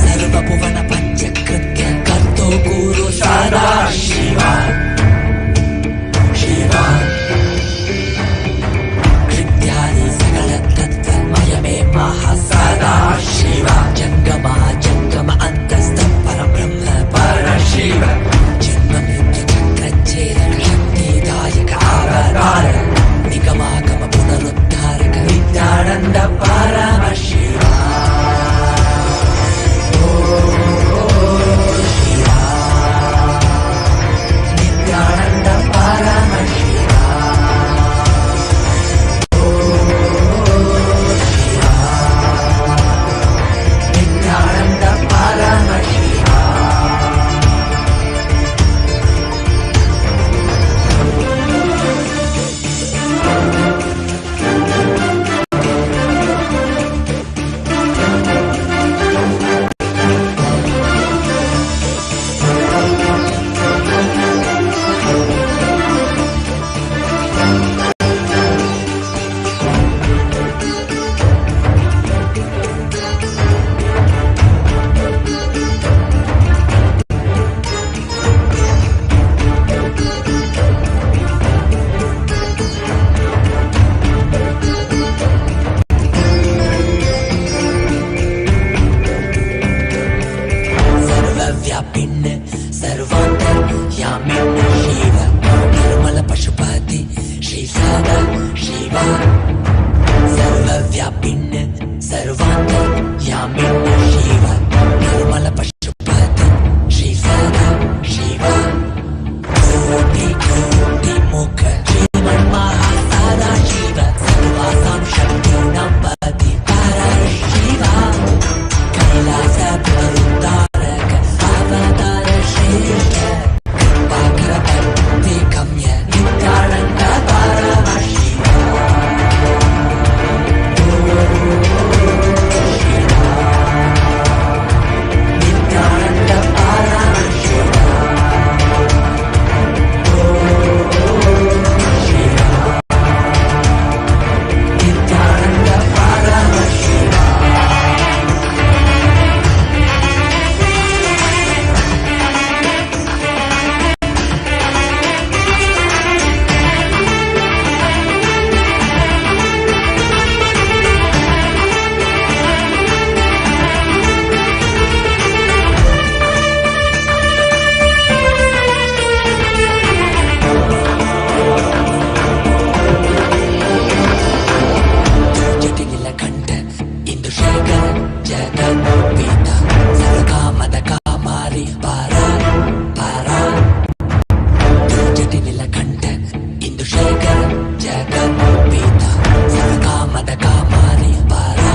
Speaker 4: सर्वभुवन पंचकृत्य कर्तो गुरु सदा शिवा शिवा। कृत्यानि सकल तत्त्वमयमे महासदा शिवा। जंगम अंतस्थ परब्रह्म परशिव। जन्म मृत्यु चक्रच्छेदक शक्तिदायक अवतार। निगमागम पुनरुद्धारक नित्यानंद परमशिवा। नित्यानंद परमशिवा। नित्यानंद परमशिवा। सर्वव्यापिन् सर्वान्तर्यामिन् शिव। निर्मल पशुपति श्री सदा शिवा। सर्वव्यापिन् सर्वान्तर्यामिन् शिव। निर्मल पशुपति श्री सदा शिवा। कोटि कोटि मुख श्रीमन्महासदा शिव। सर्वासां शक्तीनां पति परशिवा। कैलास पुनरुद्धारक अवतार श्रेष्ठ। कृपाकर भक्ति गम्य नित्यानंद परमशिवा। जगद्पिता सर्वकामद कामारि पारा पारा जटिनिलकण्ठ इन्दुशेखर जगद्पिता सर्वकामद कामारि पारा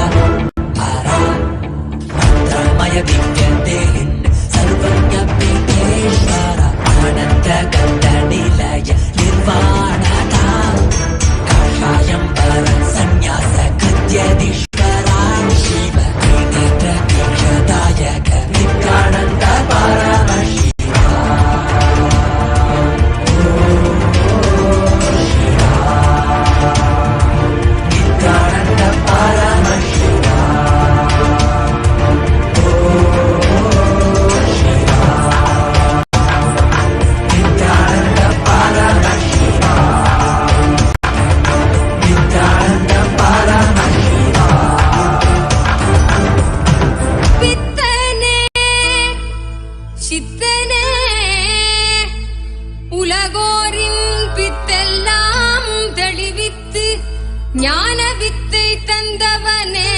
Speaker 4: पारा मन्त्रमय विद्यदेहिन् सर्वज्ञ पीठेश्वर आनन्द गन्ध निलय निर्वाणता काषायं पर सन्न्यास कृत्यधीश्वरा शिव त्रिनेत्र दीक्षदायक नित्यानन्द परमशिवा नित्यानन्द परमशिवा नित्यानन्द परमशिवा नित्यानन्द परमशिवा
Speaker 6: பித்தனே சித்தனே உலகோரின் பித்தெல்லாம் தெளிவித்து ஞான வித்தை தந்தவனே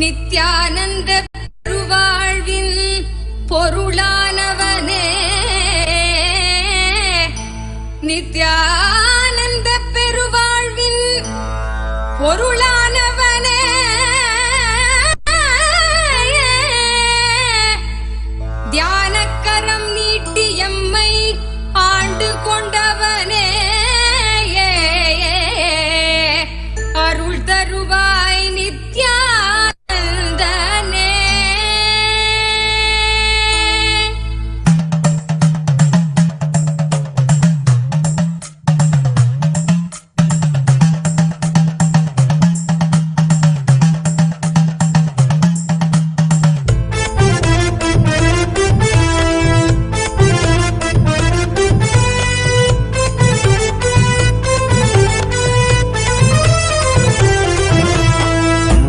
Speaker 6: நித்யானந்த பெருவாழ்வின் பொருளானவனே நித்யானந்த பெருவாழ்வின் பொருளானவனே தியானக்கரம் நீட்டி எம்மை ஆண்டு கொண்டவனே அருள் தருவாய் நித்யானந்தனே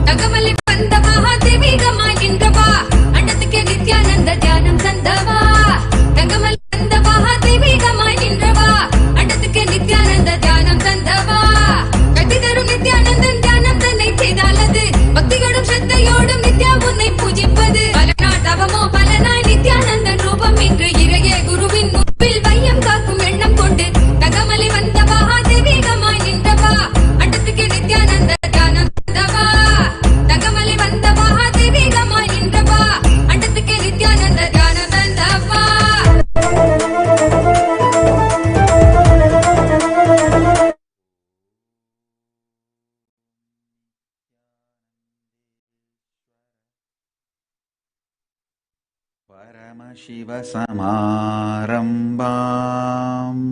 Speaker 6: தகமலி வந்த மகாதேவிகமாய் நின்றவா அண்டத்துக்கே நித்யானந்த தியானம் தந்தவா தகமலி வந்த மகாதேவிகமாய் நின்றவா அண்டத்துக்கே நித்யானந்த தியானம் தந்தவா கட்டி தரும் நித்யானந்தன் தியானம் தன்னை செய்தாலது பக்தியோடும் ஸ்ரத்தையோடும் நித்யா உன்னை பூஜிப்பது பல நாட்டவமோ பலனாய் நித்யானந்தன் ரூபம் இன்று இறையே குருவின் முன்பில் வையம் காக்கும் எண்ணம் கொண்டு தகமலி வந்த மகாதேவிகமாய் நின்றவா அண்டத்துக்கே நித்யானந்த தியானம் தந்தவா தகமலி வந்த மகாதேவிகமாய் நின்றவா அண்டத்துக்கே நித்யானந்த தியானம் தந்தவா
Speaker 1: परमशिवसमारम्भाम्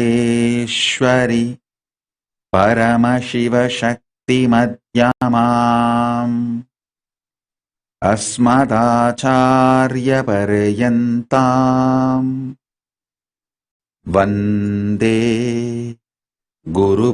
Speaker 1: नित्यानन्देश्वरि परमशिवशक्तिमध्यमाम् अस्मदाचार्यपर्यन्ताम् वन्दे गुरुपरम्पराम्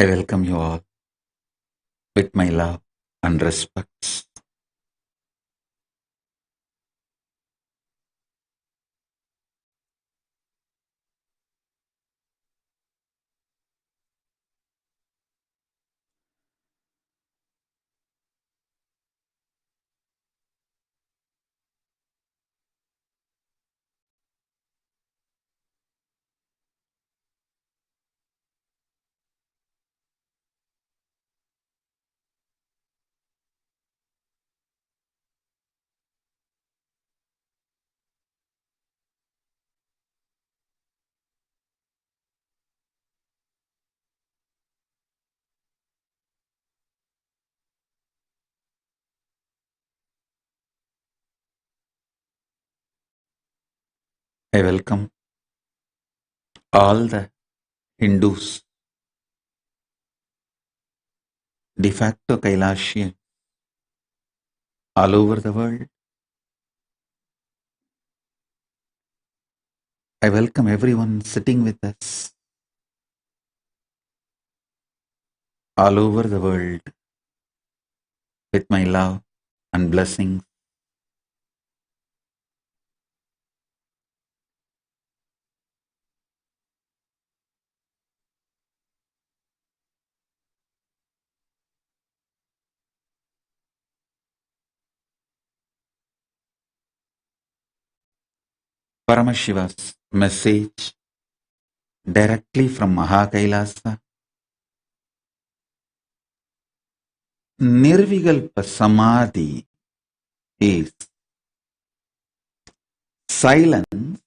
Speaker 1: I welcome you all with my love and respects. I welcome all the Hindus, de facto Kailashians all over the world. I welcome everyone sitting with us all over the world with my love and blessings. Paramashiva's message directly from Mahakailasa. Nirvikalpa Samadhi is silence,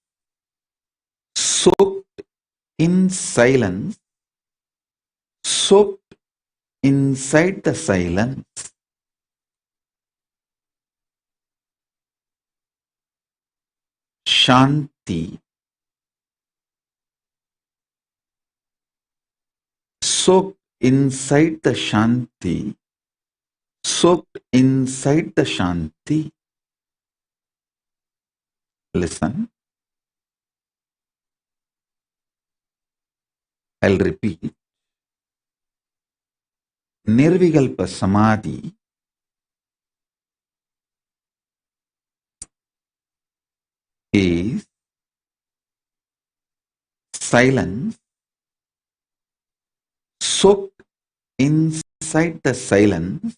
Speaker 1: soaked in silence, soaked inside the silence. Shanti, soaked inside the Shanti, soaked inside the Shanti. Listen, I'll repeat. Nirvikalpa Samadhi is silence, soaked inside the silence,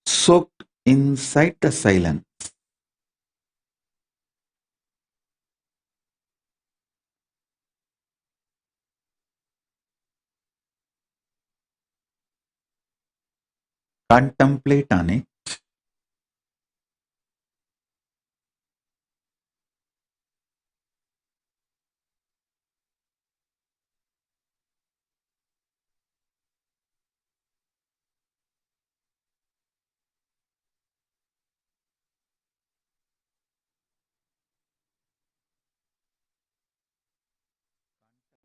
Speaker 1: soaked inside the silence. Contemplate on it.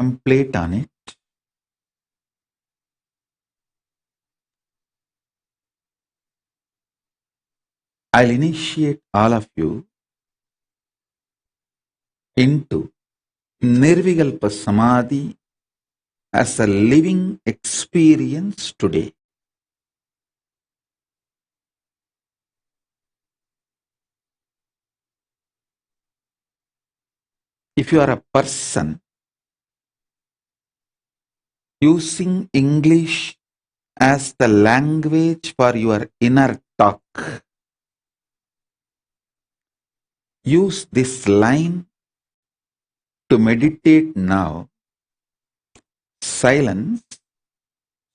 Speaker 1: Contemplate on it. I'll initiate all of you into Nirvikalpa Samadhi as a living experience today. If you are a person using English as the language for your inner talk, use this line to meditate now. Silence,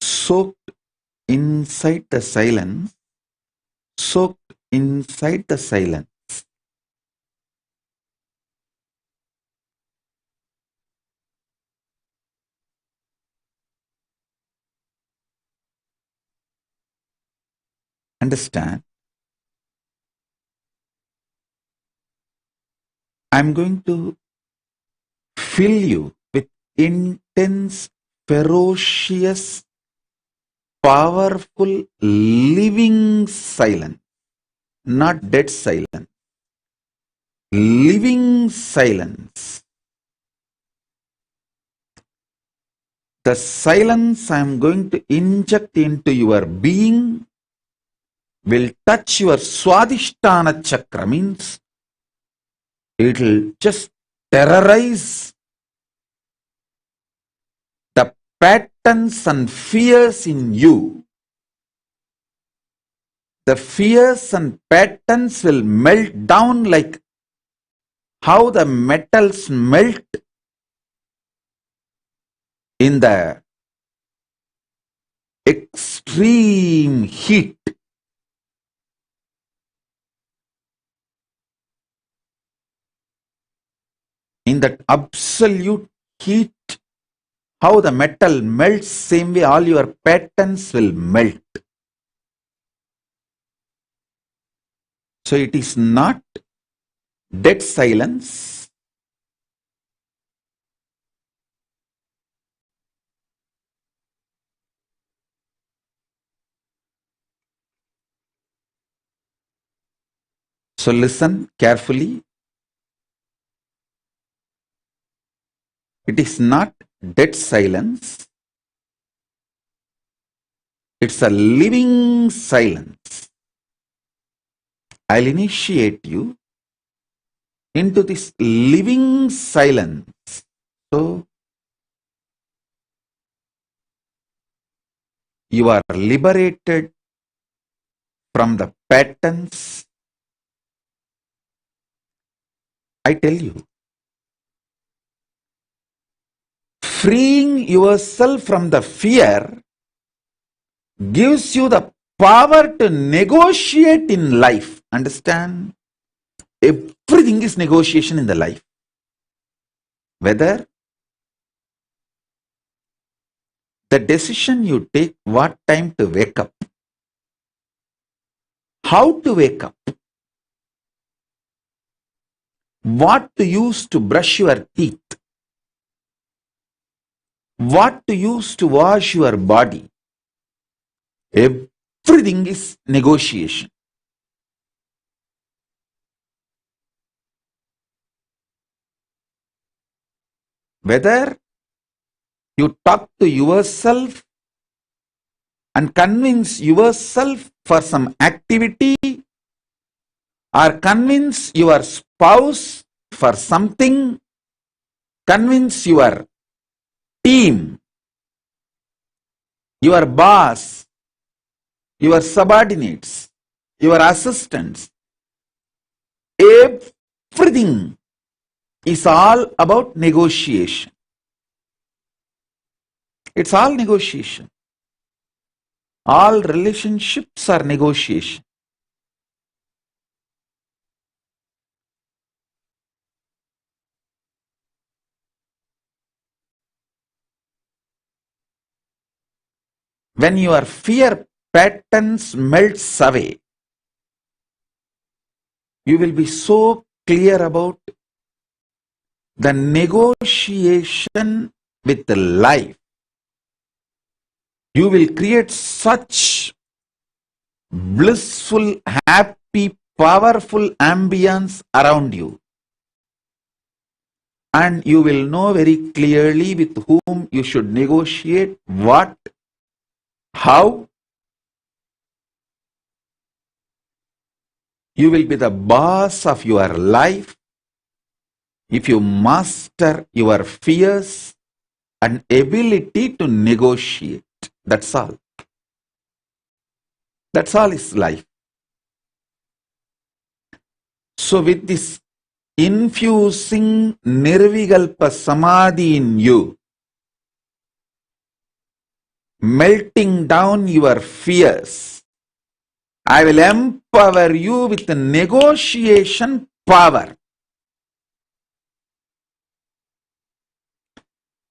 Speaker 1: soaked inside the silence, soaked inside the silence. Understand? I'm going to fill you with intense, ferocious, powerful, living silence, not dead silence, living silence. The silence I am going to inject into your being will touch your Svadhishthana Chakra, means it will just terrorize the patterns and fears in you. The fears and patterns will melt down like how the metals melt in the extreme heat. In that absolute heat, how the metal melts, same way all your patterns will melt. So it is not dead silence. So listen carefully. It is not dead silence. It's a living silence. I'll initiate you into this living silence. So you are liberated from the patterns. I tell you, freeing yourself from the fear gives you the power to negotiate in life. Understand? Everything is negotiation in the life. Whether the decision you take, what time to wake up, how to wake up, what to use to brush your teeth, what to use to wash your body, everything is negotiation. Whether you talk to yourself and convince yourself for some activity, or convince your spouse for something, convince your team, your boss, your subordinates, your assistants, everything is all about negotiation. It's all negotiation. All relationships are negotiation. When your fear patterns melts away, you will be so clear about the negotiation with the life. You will create such blissful, happy, powerful ambience around you. And you will know very clearly with whom you should negotiate, what, how. You will be the boss of your life if you master your fears and ability to negotiate. That's all. That's all is life. So with this infusing Nirvikalpa Samadhi in you, melting down your fears, I will empower you with the negotiation power.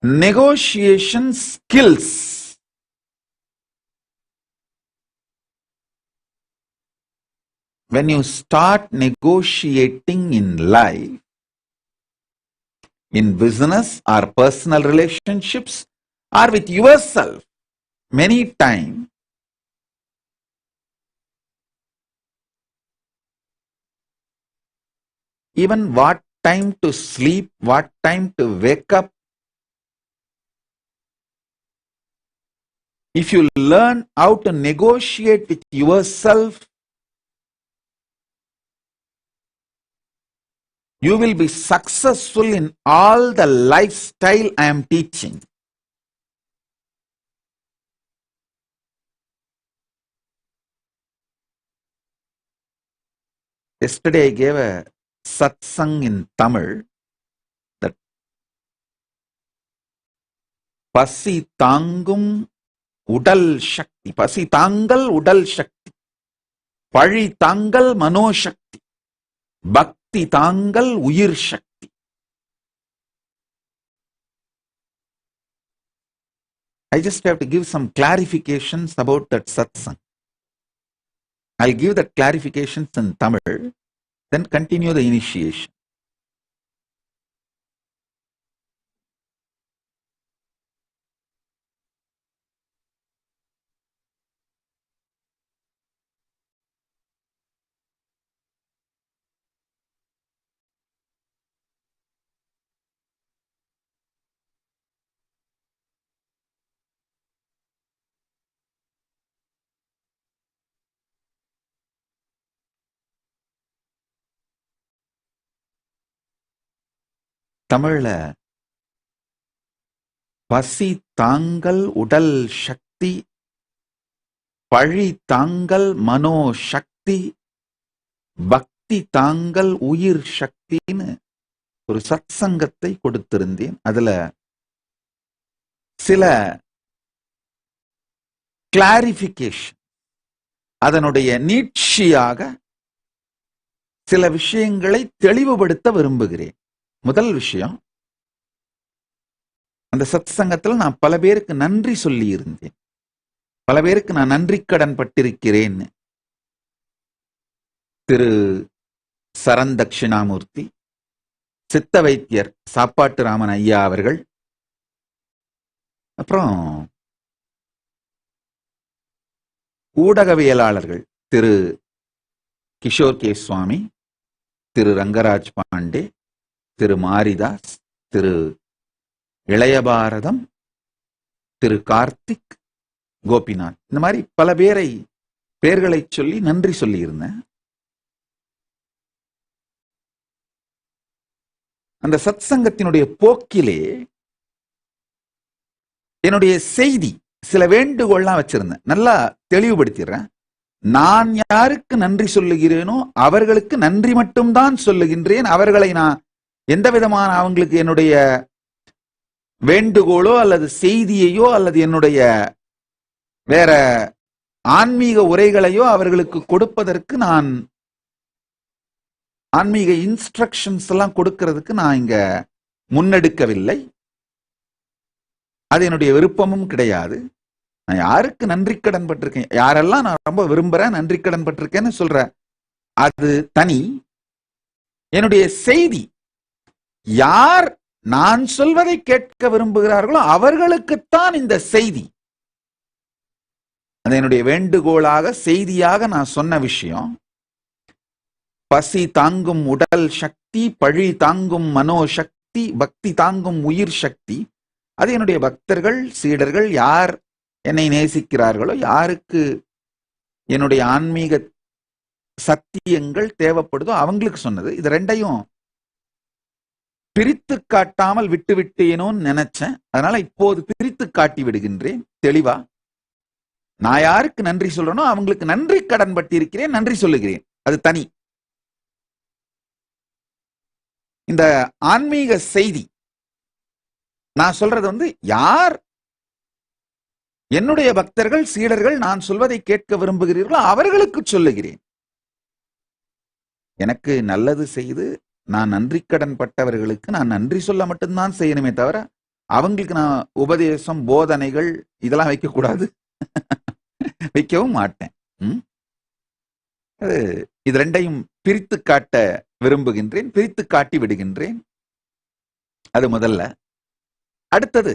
Speaker 1: Negotiation skills. When you start negotiating in life, in business or personal relationships or with yourself, many times, even what time to sleep, what time to wake up, if you learn how to negotiate with yourself, you will be successful in all the lifestyle I am teaching. Yesterday I gave a satsang in Tamil that பசி தாங்கும் உடல் சக்தி, பசி தாங்கல் உடல் சக்தி, பழி தாங்கல் மனோசக்தி, பக்தி தாங்கல் உயிர் சக்தி. I just have to give some clarifications about that satsang. I'll give that clarifications in Tamil, then continue the initiation. தமிழ்ல பசி தாங்கல் உடல் சக்தி, பழி தாங்கல் மனோ சக்தி, பக்தி தாங்கல் உயிர் சக்தின்னு ஒரு சத்சங்கத்தை கொடுத்திருந்தேன். அதுல சில கிளாரிபிகேஷன், அதனுடைய நீட்சியாக சில விஷயங்களை தெளிவுபடுத்த விரும்புகிறேன். முதல் விஷயம், அந்த சத்சங்கத்தில் நான் பல பேருக்கு நன்றி சொல்லி இருந்தேன். பல பேருக்கு நான் நன்றி கடன் பட்டிருக்கிறேன். திரு சரண் தட்சிணாமூர்த்தி, சித்த வைத்தியர் சாப்பாட்டு ராமன் ஐயா அவர்கள், அப்புறம் ஊடகவியலாளர்கள் திரு கிஷோர் கே சுவாமி, திரு ரங்கராஜ் பாண்டே, திரு மாரிதாஸ், திரு இளையபாரதம், திரு கார்த்திக், கோபிநாத், இந்த மாதிரி பல பேர்களை சொல்லி நன்றி சொல்லி இருந்தேன். அந்த சத்சங்கத்தினுடைய போக்கிலே என்னுடைய செய்தி சில வேண்டுகோள்லாம் வச்சிருந்தேன். நல்லா தெளிவுபடுத்திடுறேன். நான் யாருக்கு நன்றி சொல்லுகிறேனோ அவர்களுக்கு நன்றி மட்டும்தான் சொல்லுகின்றேன். அவர்களை நான் எந்த விதமான அவங்களுக்கு என்னுடைய வேண்டுகோளோ அல்லது செய்தியையோ அல்லது என்னுடைய வேற ஆன்மீக உரைகளையோ அவர்களுக்கு கொடுப்பதற்கு, நான் ஆன்மீக இன்ஸ்ட்ரக்ஷன்ஸ் எல்லாம் கொடுக்கிறதுக்கு நான் இங்க முன்னெடுக்கவில்லை. அது என்னுடைய விருப்பமும் கிடையாது. நான் யாருக்கு நன்றி கடன் பட்டிருக்கேன், யாரெல்லாம் நான் ரொம்ப விரும்புறேன், நன்றி கடன் பட்டிருக்கேன்னு சொல்றேன், அது தனி. என்னுடைய செய்தி யார் நான் சொல்வதை கேட்க விரும்புகிறார்களோ அவர்களுக்குத்தான் இந்த செய்தி. அது என்னுடைய வேண்டுகோளாக செய்தியாக நான் சொன்ன விஷயம். பசி தாங்கும் உடல் சக்தி, பழி தாங்கும் மனோசக்தி, பக்தி தாங்கும் உயிர் சக்தி. அது என்னுடைய பக்தர்கள் சீடர்கள் யார் என்னை நேசிக்கிறார்களோ, யாருக்கு என்னுடைய ஆன்மீக சத்தியங்கள் தேவைப்படுதோ அவங்களுக்கு சொன்னது. இது ரெண்டையும் பிரித்து காட்டாமல் விட்டு விட்டேனோன்னு நினைச்சேன். அதனால இப்போது பிரித்து காட்டி விடுகின்றேன் தெளிவா. நான் யாருக்கு நன்றி சொல்றேனோ அவங்களுக்கு நன்றி கடன் பட்டி இருக்கிறேன், நன்றி சொல்லுகிறேன். அது தனி. இந்த ஆன்மீக செய்தி நான் சொல்றது யார் என்னுடைய பக்தர்கள் சீடர்கள் நான் சொல்வதை கேட்க விரும்புகிறீர்களோ அவர்களுக்கு சொல்லுகிறேன். எனக்கு நல்லது செய்து நான் நன்றி கடன் பட்டவர்களுக்கு நான் நன்றி சொல்ல மட்டும்தான் செய்யணுமே தவிர அவங்களுக்கு நான் உபதேசம் போதனைகள் இதெல்லாம் வைக்கக்கூடாது, வைக்கவும் மாட்டேன். இது ரெண்டையும் பிரித்து காட்ட விரும்புகின்றேன், பிரித்து காட்டி விடுகின்றேன். அது முதல்ல. அடுத்தது,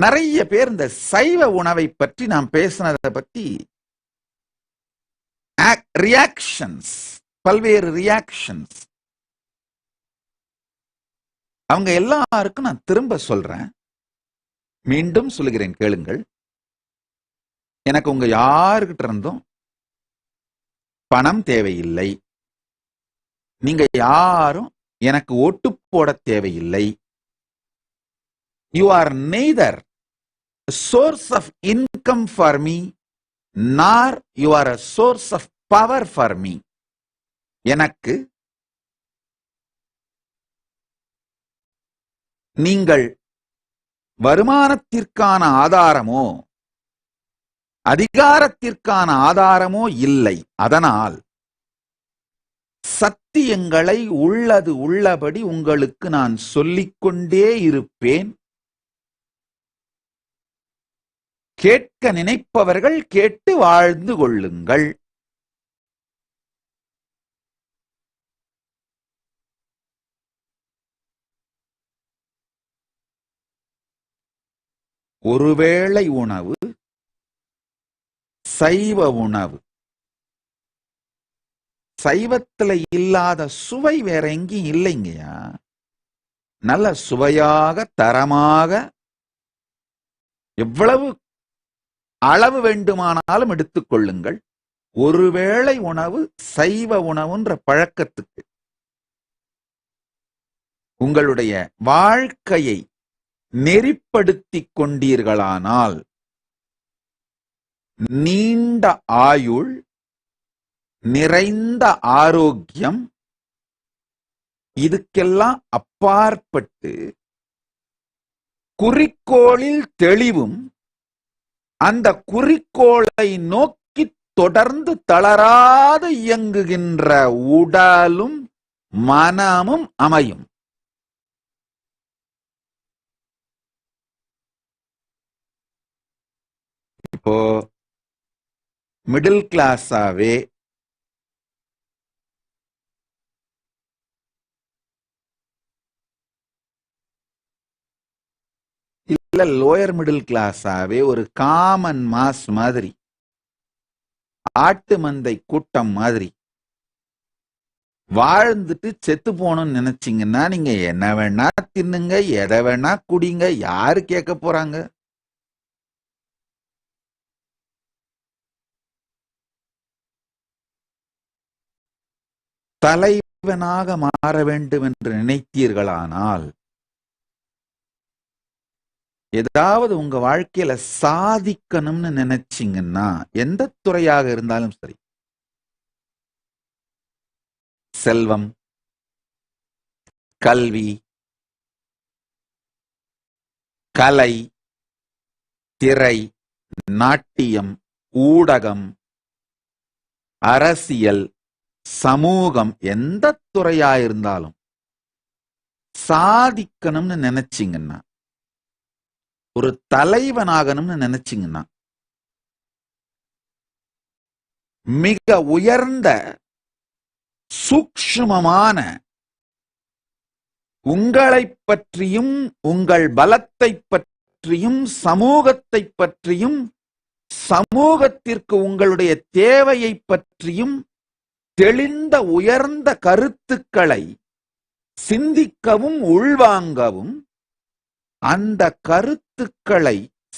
Speaker 1: நிறைய பேர் இந்த சைவ உணவை பற்றி நாம் பேசினதை பற்றி ரியாக்ஷன்ஸ், பல்வேறு ரியாக்ஷன்ஸ். அவங்க எல்லாருக்கும் நான் திரும்ப சொல்றேன், மீண்டும் சொல்லுகிறேன், கேளுங்கள். எனக்கு உங்க யாருக்கிட்ட இருந்தும் பணம் தேவையில்லை. நீங்க யாரும் எனக்கு ஓட்டு போட தேவையில்லை. You are neither source of income for me nor you are a source of power for me. எனக்கு நீங்கள் வருமானத்திற்கான ஆதாரமோ அதிகாரத்திற்கான ஆதாரமோ இல்லை. அதனால் சத்தியங்களை உள்ளது உள்ளபடி உங்களுக்கு நான் சொல்லிக்கொண்டே இருப்பேன். கேட்க நினைப்பவர்கள் கேட்டு வாழ்ந்து கொள்ளுங்கள். ஒருவேளை உணவு சைவ உணவு. சைவத்துல இல்லாத சுவை வேற எங்கேயும் இல்லைங்கய்யா. நல்ல சுவையாக தரமாக எவ்வளவு அளவு வேண்டுமானாலும் எடுத்துக்கொள்ளுங்கள். ஒருவேளை உணவு சைவ உணவுன்ற பழக்கத்துக்கு உங்களுடைய வாழ்க்கையை நெறிப்படுத்திக் கொண்டீர்களானால் நீண்ட ஆயுள், நிறைந்த ஆரோக்கியம், இதுக்கெல்லாம் அப்பாற்பட்டு குறிக்கோளில் தெளிவும் அந்த குறிக்கோளை நோக்கி தொடர்ந்து தளராது இயங்குகின்ற உடலும் மனமும் அமையும். இப்போ மிடில் கிளாஸாவே இல்ல லோயர் மிடில் கிளாஸாவே ஒரு காமன் மாஸ் மாதிரி, ஆட்டு மந்தை கூட்டம் மாதிரி வாழ்ந்துட்டு செத்து போகணும்னு நினைச்சீங்கன்னா நீங்க என்ன வேணா தின்னுங்க, எதை வேணா குடிங்க, யாரு கேட்க போறாங்க? தலைவனாக மாற வேண்டும் என்று நினைத்தீர்களானால், ஏதாவது உங்க வாழ்க்கையில சாதிக்கணும்னு நினைச்சீங்கன்னா, எந்த துறையாக இருந்தாலும் சரி, செல்வம், கல்வி, கலை, திரை, நாட்டியம், ஊடகம், அரசியல், சமூகம், எந்த துறையாயிருந்தாலும் சாதிக்கணும்னு நினைச்சீங்கன்னா, ஒரு தலைவனாகணும்னு நினைச்சீங்கன்னா, மிக உயர்ந்த சூக்ஷ்மமான உங்களை பற்றியும் உங்கள் பலத்தை பற்றியும் சமூகத்தை பற்றியும் சமூகத்திற்கு உங்களுடைய தேவையை பற்றியும் தெளிந்த உயர்ந்த கருத்துக்களை சிந்திக்கவும் உள்வாங்கவும், அந்த கருத்துக்களை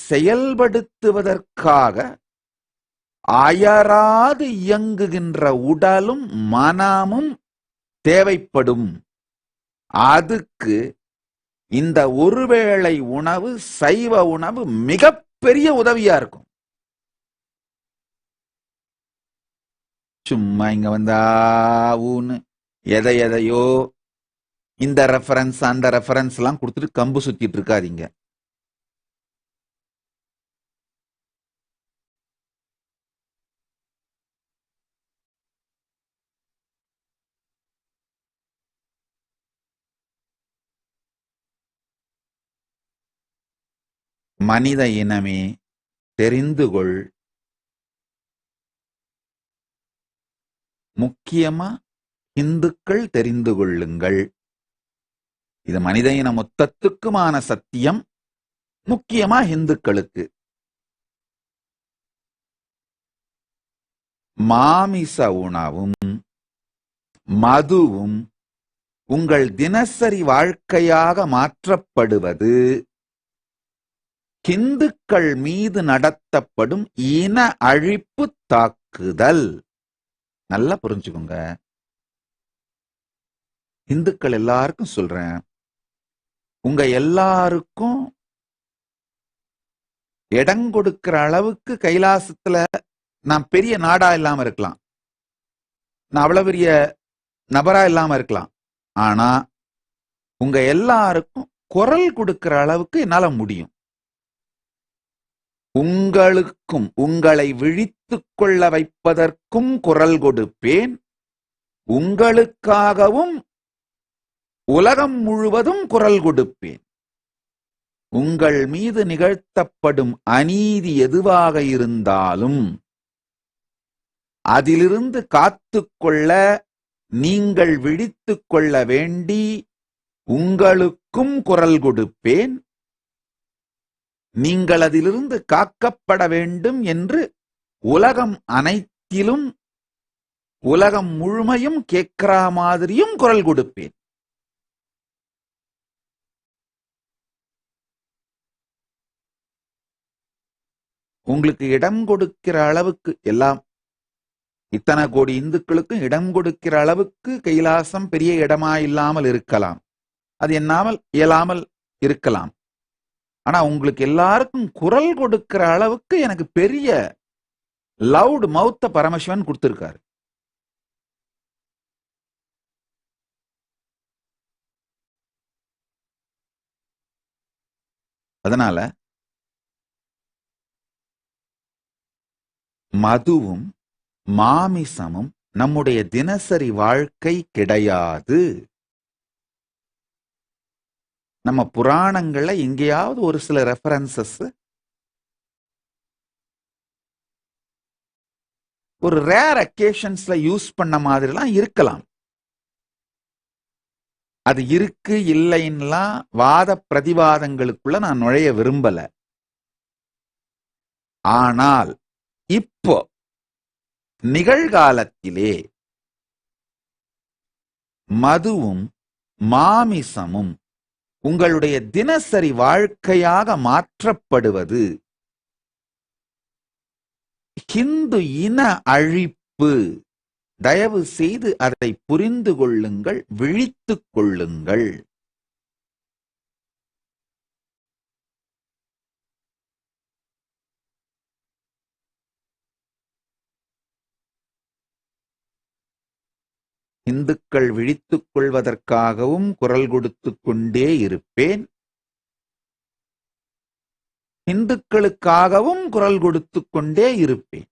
Speaker 1: செயல்படுத்துவதற்காக அயராது இயங்குகின்ற உடலும் மனமும் தேவைப்படும். அதுக்கு இந்த ஒருவேளை உணவு சைவ உணவு மிகப்பெரிய உதவியா இருக்கும். சும்மா இங்க வந்தா ஊன்னு எதையோ இந்த ரெஃபரன்ஸ் அந்த ரெஃபரன்ஸ் எல்லாம் கொடுத்துட்டு கம்பு சுத்திட்டு இருக்காதீங்க. மனித இனமே தெரிந்து கொள், முக்கியமா இந்துக்கள் தெரிந்து கொள்ளுங்கள். இது மனித இன மொத்தத்துக்குமான சத்தியம், முக்கியமா இந்துக்களுக்கு. மாமிச உணவும் மதுவும் உங்கள் தினசரி வாழ்க்கையாக மாற்றப்படுவது ஹிந்துக்கள் மீது நடத்தப்படும் இன அழிப்பு தாக்குதல். நல்லா புரிஞ்சுக்கோங்க. இந்துக்கள் எல்லாருக்கும் சொல்றேன், உங்க எல்லாருக்கும் இடம் கொடுக்கிற அளவுக்கு கைலாசத்துல நான் பெரிய நாடா இல்லாம இருக்கலாம், நான் அவ்வளவு பெரிய நபரா இல்லாம இருக்கலாம், ஆனா உங்க எல்லாருக்கும் குரல் கொடுக்கிற அளவுக்கு என்னால முடியும். உங்களுக்கும் உங்களை விழித்துக் கொள்ள வைப்பதற்கும் குரல் கொடுப்பேன், உங்களுக்காகவும் உலகம் முழுவதும் குரல் கொடுப்பேன். உங்கள் மீது நிகழ்த்தப்படும் அநீதி எதுவாக இருந்தாலும் அதிலிருந்து காத்துக்கொள்ள நீங்கள் விழித்துக் கொள்ள வேண்டி உங்களுக்கும் குரல் கொடுப்பேன். நீங்கள் அதிலிருந்து காக்கப்பட வேண்டும் என்று உலகம் அனைத்திலும் உலகம் முழுமையும் கேட்கிற மாதிரியும் குரல் கொடுப்பேன். உங்களுக்கு இடம் கொடுக்கிற அளவுக்கு எல்லாம் இத்தனை கோடி இந்துக்களுக்கும் இடம் கொடுக்கிற அளவுக்கு கைலாசம் பெரிய இடமா இல்லாமல் இருக்கலாம், அது என்னாமல் இயலாமல் இருக்கலாம். ஆனா உங்களுக்கு எல்லாருக்கும் குரல் கொடுக்கிற அளவுக்கு எனக்கு பெரிய லவுட் மவுத்த பரமசிவன் கொடுத்திருக்காரு. அதனால மதுவும் மாமிசமும் நம்முடைய தினசரி வாழ்க்கை கிடையாது. நம்ம புராணங்கள்ல எங்கேயாவது ஒரு சில ரெஃபரன்சஸ் ஒரு ரேர் அக்கேஷன்ஸ்ல யூஸ் பண்ண மாதிரிலாம் இருக்கலாம். அது இருக்கு இல்லைன்னுலாம் வாத பிரதிவாதங்களுக்குள்ள நான் நுழைய விரும்பல. ஆனால் இப்போ நிகழ்காலத்திலே மதுவும் மாமிசமும் உங்களுடைய தினசரி வாழ்க்கையாக மாற்றப்படுவது ஹிந்து இன அழிப்பு. தயவு செய்து அதை புரிந்து கொள்ளுங்கள், விழித்துக் கொள்ளுங்கள். இந்துக்கள் விழித்துக் கொள்வதற்காகவும் குரல் கொடுத்துக் கொண்டே இருப்பேன், இந்துக்களுக்காகவும் குரல் கொடுத்துக் கொண்டே இருப்பேன்.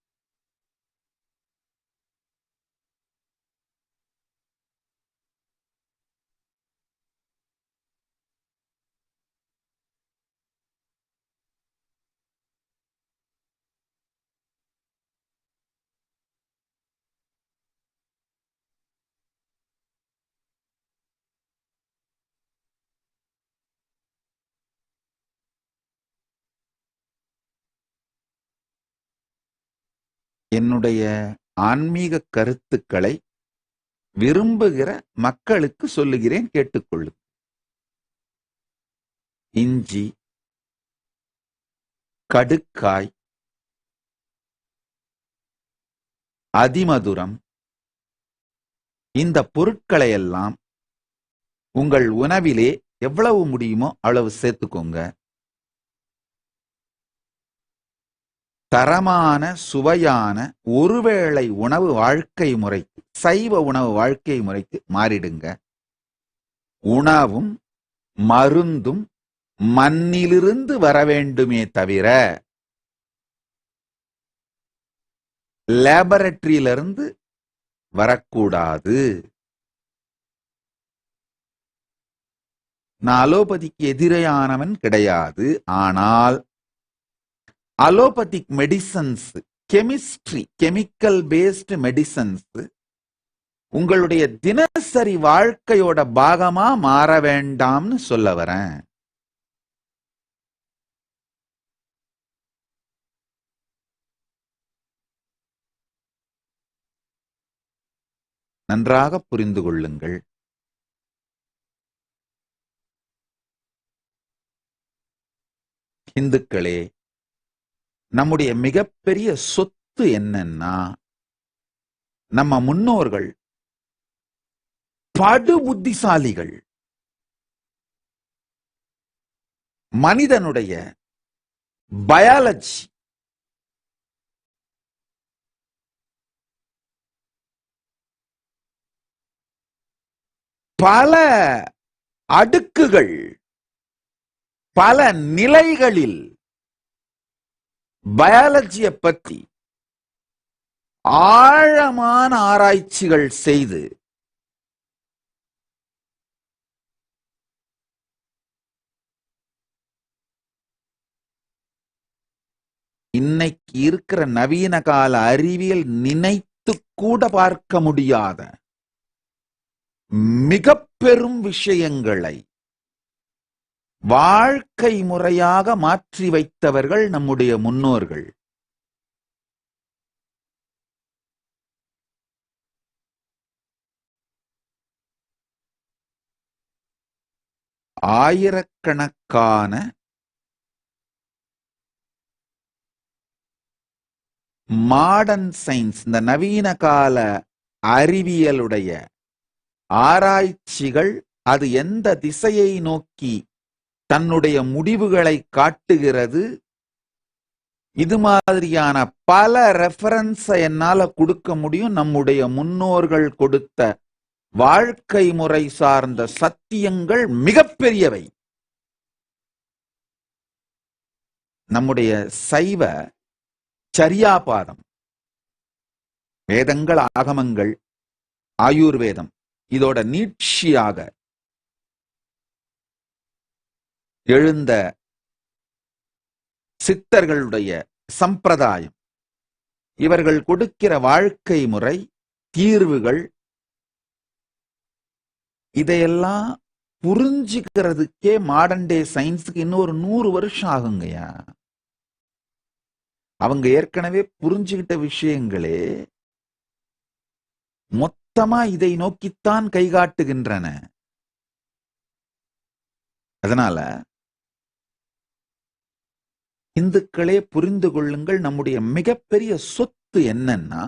Speaker 1: என்னுடைய ஆன்மீக கருத்துக்களை விரும்புகிற மக்களுக்கு சொல்லுகிறேன், கேட்டுக்கொள்ளு. இஞ்சி, கடுக்காய், அதிமதுரம், இந்த பொருட்களை எல்லாம் உங்கள் உணவிலே எவ்வளவு முடியுமோ அவ்வளவு சேர்த்துக்கோங்க. தரமான சுவையான ஒருவேளை உணவு வாழ்க்கை முறைக்கு, சைவ உணவு வாழ்க்கை முறைக்கு மாறிடுங்க. உணவும் மருந்தும் மண்ணிலிருந்து வர வேண்டுமே தவிர லேபரட்டரியிலிருந்து வரக்கூடாது. நான் அலோபதிக்கு எதிரானவன் கிடையாது. ஆனால் allopathic medicines, chemistry, chemical based medicines உங்களுடைய தினசரி வாழ்க்கையோட பாகமா மாற வேண்டாம்னு சொல்ல வரேன். நன்றாக புரிந்து கொள்ளுங்கள். இந்துக்களே, நம்முடைய மிகப்பெரிய சொத்து என்னன்னா, நம்ம முன்னோர்கள் படு புத்திசாலிகள். மனிதனுடைய பயாலஜி, பல அடுக்குகள், பல நிலைகளில் பயாலஜியை பற்றி ஆழமான ஆராய்ச்சிகள் செய்து இன்னைக்கு இருக்கிற நவீன கால அறிவியல் நினைத்து கூட பார்க்க முடியாத மிக பெரும் விஷயங்களை வாழ்க்கை முறையாக மாற்றி வைத்தவர்கள் நம்முடைய முன்னோர்கள். ஆயிரக்கணக்கான மாடர்ன் சயின்ஸ், இந்த நவீன கால அறிவியலுடைய ஆராய்ச்சிகள் அது எந்த திசையை நோக்கி தன்னுடைய முடிவுகளை காட்டுகிறது, இது மாதிரியான பல ரெஃபரன்ஸ் என்னால கொடுக்க முடியும். நம்முடைய முன்னோர்கள் கொடுத்த வாழ்க்கை முறை சார்ந்த சத்தியங்கள் மிகப்பெரியவை. நம்முடைய சைவ சரியாபாதம், வேதங்கள், ஆகமங்கள், ஆயுர்வேதம், இதோட நீட்சியாக எழுந்த சித்தர்களுடைய சம்பிரதாயம், இவர்கள் கொடுக்கிற வாழ்க்கை முறை, தீர்வுகள், இதையெல்லாம் புரிஞ்சுக்கிறதுக்கே மாடர்ன் டே சயின்ஸுக்கு இன்னொரு 100 வருஷம் ஆகுங்கய்யா. அவங்க ஏற்கனவே புரிஞ்சுகிட்ட விஷயங்களே மொத்தமா இதை நோக்கித்தான் கைகாட்டுகின்றன. அதனால இந்துக்களே புரிந்து கொள்ளுங்கள், நம்முடைய மிகப்பெரிய சொத்து என்னன்னா,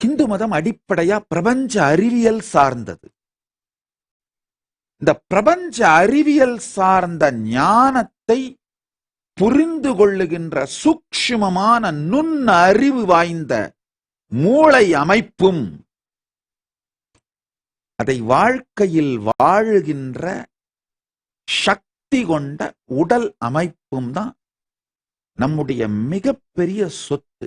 Speaker 1: இந்து மதம் அடிப்படையா பிரபஞ்ச அறிவியல் சார்ந்தது. இந்த பிரபஞ்ச அறிவியல் சார்ந்த ஞானத்தை புரிந்து கொள்ளுகின்ற சூக்ஷ்மமான நுண் அறிவு வாய்ந்த மூளை அமைப்பும், அதை வாழ்க்கையில் வாழுகின்ற சக்தி கொண்ட உடல் அமைப்பும் தான் நம்முடைய மிகப்பெரிய சொத்து.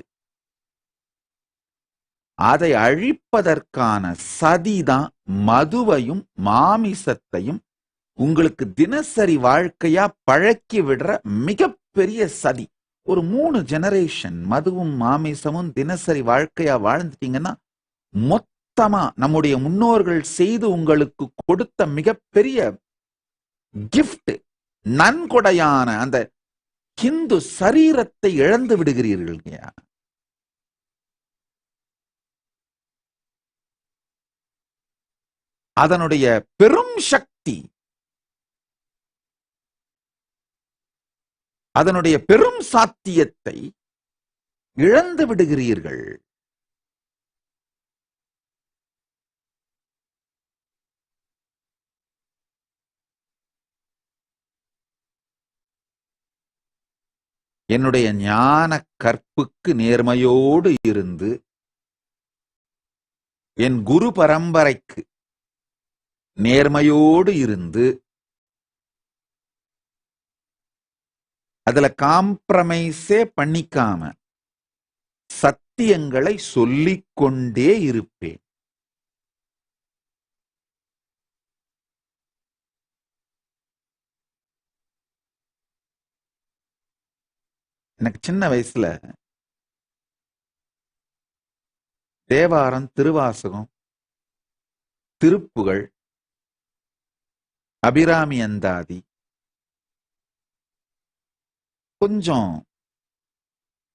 Speaker 1: அதை அழிப்பதற்கான சதிதான் மதுவையும் மாமிசத்தையும் உங்களுக்கு தினசரி வாழ்க்கையா பழக்கி விடுற மிகப்பெரிய சதி. ஒரு 3 ஜெனரேஷன் மதுவும் மாமிசமும் தினசரி வாழ்க்கையா வாழ்ந்துட்டீங்கன்னா, மொத்தமா நம்முடைய முன்னோர்கள் செய்து உங்களுக்கு கொடுத்த மிகப்பெரிய கிஃப்ட், நன்கொடையான அந்த ஹிந்து சரீரத்தை இழந்து விடுகிறீர்கள். அதனுடைய பெரும் சக்தி, அதனுடைய பெரும் சாத்தியத்தை இழந்து விடுகிறீர்கள். என்னுடைய ஞான கற்புக்கு நேர்மையோடு இருந்து, என் குரு பரம்பரைக்கு நேர்மையோடு இருந்து, அதுல காம்ப்ரமைஸே பண்ணிக்காம சத்தியங்களை சொல்லிக் கொண்டே இருப்பேன். எனக்கு சின்ன வயசுல தேவாரம், திருவாசகம், திருப்புகழ், அபிராமி அந்தாதி, கொஞ்சம்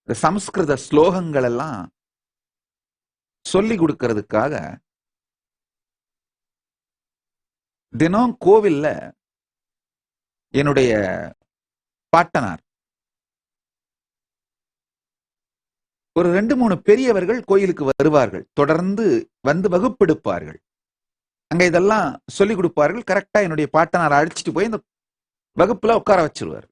Speaker 1: சமஸ்கிருத ஸ்லோகங்கள் எல்லாம் சொல்லி கொடுக்கிறதுக்காக தினம் கோவில்ல என்னுடைய பாட்டனார் ஒரு 2-3 பெரியவர்கள் கோயிலுக்கு வருவார்கள், தொடர்ந்து வந்து வகுப்பெடுப்பார்கள். அங்க இதெல்லாம் சொல்லிக் கொடுப்பார்கள். கரெக்டா என்னுடைய பாட்டனார் அழைச்சிட்டு போய் இந்த வகுப்புல உட்கார வச்சிருவார்.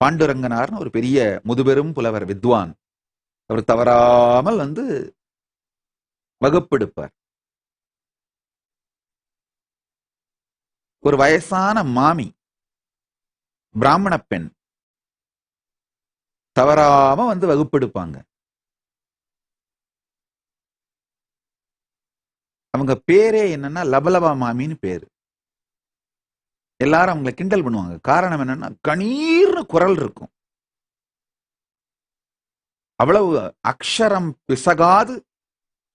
Speaker 1: பாண்டுரங்கனார்னு ஒரு பெரிய முதுபெரும் புலவர், வித்வான். அவர் தவறாமல் வந்து வகுப்பெடுப்பார். ஒரு வயசான மாமி, பிராமண பெண், தவறாம வந்து வகுப்பெடுப்பாங்க. அவங்க பேரே என்னன்னா லபலபா மாமின்னு பேரு. எல்லாரும் அவங்களை கிண்டல் பண்ணுவாங்க. காரணம் என்னன்னா கணீர்னு குரல் இருக்கும். அவ்வளவு அக்ஷரம் பிசகாது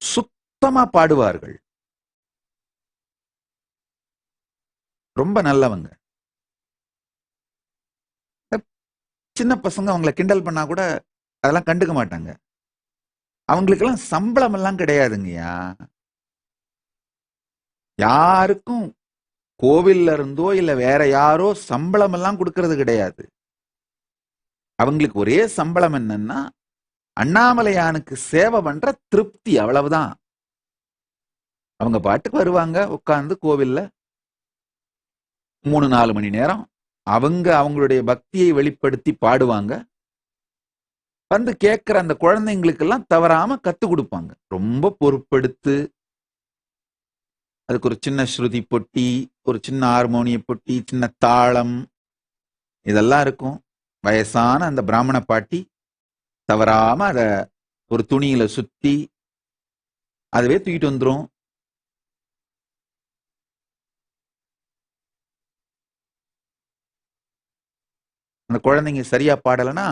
Speaker 1: சுத்தமா பாடுவார்கள். ரொம்ப நல்லவங்க. சின்ன பசங்க அவங்களை கிண்டல் பண்ணா கூட அதெல்லாம் கண்டுக்க மாட்டாங்க. அவங்களுக்கெல்லாம் சம்பளம் எல்லாம் கிடையாதுங்கய்யா. யாருக்கும் கோவில்ல இருந்தோ இல்ல வேற யாரோ சம்பளம் எல்லாம் கொடுக்கறது கிடையாது. அவங்களுக்கு ஒரே சம்பளம் என்னன்னா அண்ணாமலையானுக்கு சேவை பண்ற திருப்தி, அவ்வளவுதான். அவங்க பாட்டுக்கு வருவாங்க, உட்கார்ந்து கோவில்ல 3-4 மணி நேரம் அவங்களுடைய பக்தியை வெளிப்படுத்தி பாடுவாங்க. வந்து கேட்கிற அந்த குழந்தைங்களுக்கு எல்லாம் தவறாம கத்து கொடுப்பாங்க. ரொம்ப பொறுப்பெடுத்து அதுக்கு ஒரு சின்ன ஸ்ருதி பொட்டி, ஒரு சின்ன ஹார்மோனிய பொட்டி, சின்ன தாளம், இதெல்லாம் இருக்கும். வயசான அந்த பிராமண பாட்டி தவறாம அத ஒரு துணியில சுத்தி அதுவே தூக்கிட்டு வந்துரும். அந்த குழந்தைங்க சரியா பாடலைன்னா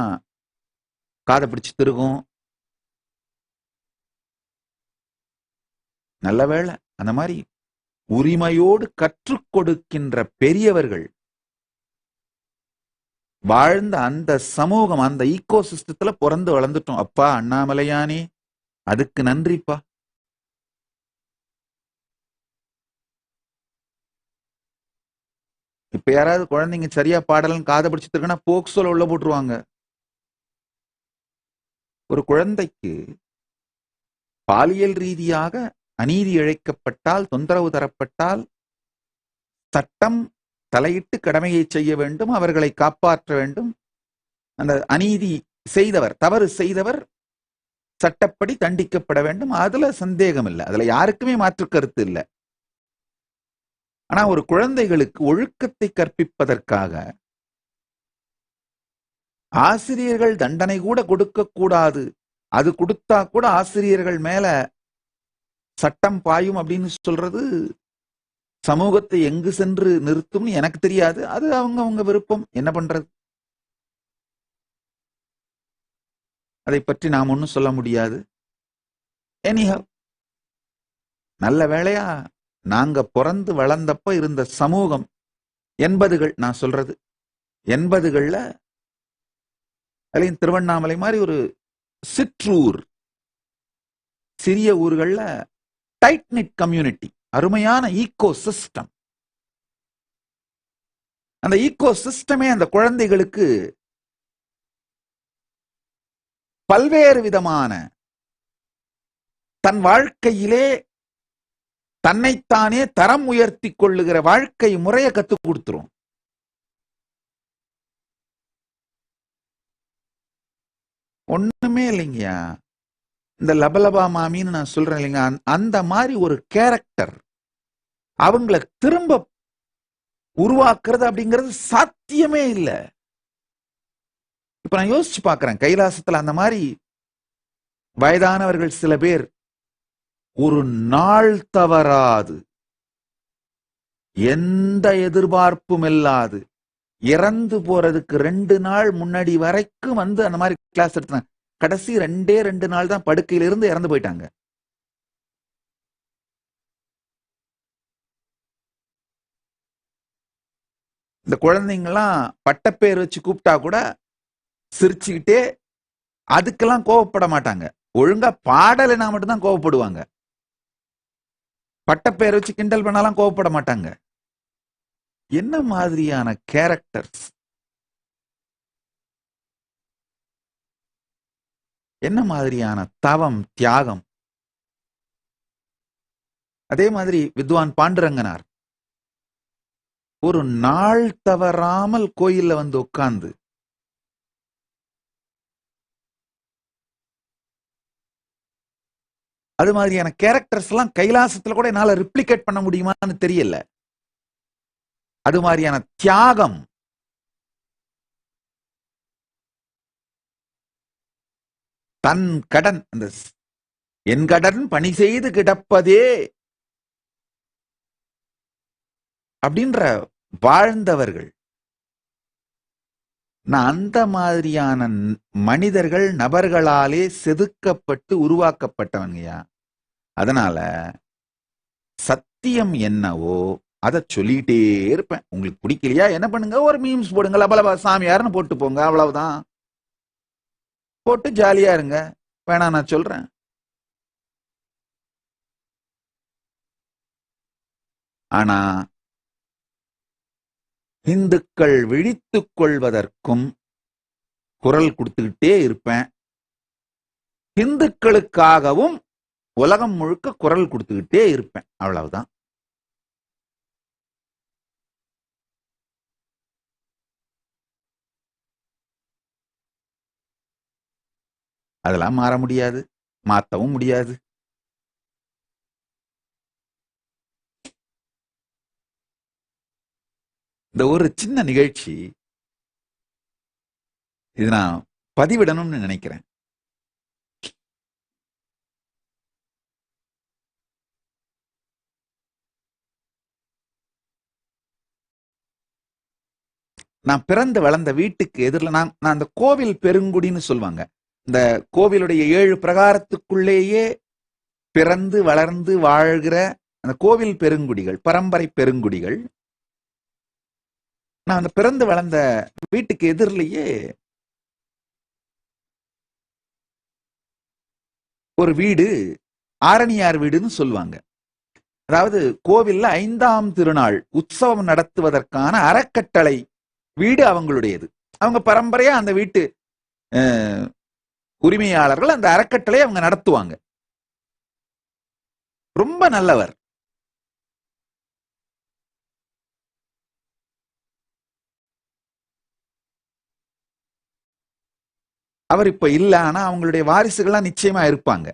Speaker 1: காதை பிடிச்சு திருகும். நல்ல வேளை அந்த மாதிரி உரிமையோடு கற்றுக் கொடுக்கின்ற பெரியவர்கள் வாழ்ந்த அந்த சமூகம், அந்த ஈகோ சிஸ்டத்துல பிறந்து வளர்ந்துட்டோம். அப்பா அண்ணாமலையானே, அதுக்கு நன்றிப்பா. இப்ப யாராவது குழந்தைங்க சரியா பாடலன்னு காதை பிடிச்சிட்டு இருக்குன்னா போக்சோல உள்ள போட்டுருவாங்க. ஒரு குழந்தைக்கு பாலியல் ரீதியாக அநீதி இழைக்கப்பட்டால், தொந்தரவு தரப்பட்டால் சட்டம் தலையிட்டு கடமையை செய்ய வேண்டும், அவர்களை காப்பாற்ற வேண்டும். அந்த அநீதி செய்தவர், தவறு செய்தவர் சட்டப்படி தண்டிக்கப்பட வேண்டும். அதுல சந்தேகம் இல்லை, அதுல யாருக்குமே மாற்று கருத்து இல்லை. ஆனா ஒரு குழந்தைகளுக்கு ஒழுக்கத்தை கற்பிப்பதற்காக ஆசிரியர்கள் தண்டனை கூட கொடுக்க கூடாது, அது கொடுத்தா கூட ஆசிரியர்கள் மேல சட்டம் பாயும் அப்படின்னு சொல்றது சமூகத்தை எங்கு சென்று நிறுத்தும்னு எனக்கு தெரியாது. அது அவங்க விருப்பம், என்ன பண்றது, அதை பற்றி நாம் ஒன்னும் சொல்ல முடியாது. எனிஹவ், நல்ல வேளையா நாங்க பிறந்து வளர்ந்தப்ப இருந்த சமூகம் 80கள், நான் சொல்றது 80கள்ல, அதுலயும் திருவண்ணாமலை மாதிரி ஒரு சிற்றூர், சிறிய ஊர்கள்ல டைட் நிட் கம்யூனிட்டி, அருமையான ஈகோ சிஸ்டம். அந்த ஈகோ சிஸ்டமே அந்த குழந்தைகளுக்கு பல்வேறு விதமான தன் வாழ்க்கையிலே தன்னைத்தானே தரம் உயர்த்தி கொள்ளுகிற வாழ்க்கை முறையை கத்துக் கொடுத்துரும். ஒண்ணுமே இல்லைங்கயா, இந்த லபலபா மாமின்னு நான் சொல்றேன் இல்லைங்க, அந்த மாதிரி ஒரு கேரக்டர் அவங்கள திரும்ப உருவாக்குறது அப்படிங்கிறது சாத்தியமே இல்லை. இப்ப நான் யோசிச்சு பாக்குறேன், கைலாசத்துல அந்த மாதிரி வயதானவர்கள் சில பேர் ஒரு நாள் தவறாது, எந்த எதிர்பார்ப்பும் இல்லாது, இறந்து போறதுக்கு 2 நாள் முன்னாடி வரைக்கும் வந்து அந்த மாதிரி கிளாஸ் எடுத்தாங்க. கடைசி 2 நாள் தான் படுக்கையில இருந்து இறந்து போயிட்டாங்க. இந்த குழந்தைங்கலாம் பட்டப்பேர் வச்சு கூப்பிட்டா கூட சிரிச்சுக்கிட்டே, அதுக்கெல்லாம் கோவப்பட மாட்டாங்க. ஒழுங்கா பாடலைனா மட்டும்தான் கோவப்படுவாங்க. பட்டப்பேர் வச்சு கிண்டல் பண்ணாலாம் கோவப்பட மாட்டாங்க. என்ன மாதிரியான கேரக்டர்ஸ், என்ன மாதிரியான தவம், தியாகம். அதே மாதிரி வித்வான் பாண்டுரங்கனார் ஒரு நாள் தவறாமல் கோயில்ல வந்து உட்கார்ந்து அது மாதிரியான கேரக்டர்ஸ் எல்லாம் கைலாசத்துல கூட என்னால ரிப்ளிகேட் பண்ண முடியுமான்னு தெரியல. அது மாதிரியான தியாகம், தன் கடன், அந்த என் கடன் பணி செய்து கிடப்பதே அப்படின்ற வாழ்ந்தவர்கள். அந்த மாதிரியான மனிதர்கள் நபர்களாலே செதுக்கப்பட்டு உருவாக்கப்பட்டவங்கயா. அதனால சத்தியம் என்னவோ அதை சொல்லிட்டே இருப்பேன். உங்களுக்கு பிடிக்கலையா என்ன பண்ணுங்க, ஒரு மீம்ஸ் போடுங்க, லபலபா சாமியார்னு போட்டு போங்க, அவ்வளவுதான். போட்டு ஜாலியா இருங்க. வேணா நான் சொல்றேன், ஆனா இந்துக்கள் விழித்துக் கொள்வதற்கும் குரல் கொடுத்துக்கிட்டே இருப்பேன். இந்துக்களுக்காகவும் உலகம் முழுக்க குரல் கொடுத்துக்கிட்டே இருப்பேன், அவ்வளவுதான். அதெல்லாம் மாற முடியாது, மாத்தவும் முடியாது. இந்த ஒரு சின்ன நிகழ்ச்சி இது நான் பதிவிடணும்னு நினைக்கிறேன். நான் பிறந்து வளர்ந்த வீட்டுக்கு எதிரில் நான் அந்த கோவில் பெருங்குடின்னு சொல்லுவாங்க. இந்த கோவிலுடைய 7 பிரகாரத்துக்குள்ளேயே பிறந்து வளர்ந்து வாழ்கிற அந்த கோவில் பெருங்குடிகள், பரம்பரை பெருங்குடிகள். நான் அந்த பிறந்து வளர்ந்த வீட்டுக்கு எதிரிலேயே ஒரு வீடு, ஆரணியார் வீடுன்னு சொல்லுவாங்க. அதாவது கோவில்ல 5ஆம் திருநாள் உற்சவம் நடத்துவதற்கான அறக்கட்டளை வீடு அவங்களுடையது. அவங்க பரம்பரையா அந்த வீட்டு உரிமையாளர்கள் அந்த அறக்கட்டளை அவங்க நடத்துவாங்க. ரொம்ப நல்லவர். அவர் இப்ப இல்ல, ஆனா அவங்களுடைய வாரிசுகள்லாம் நிச்சயமா இருப்பாங்க.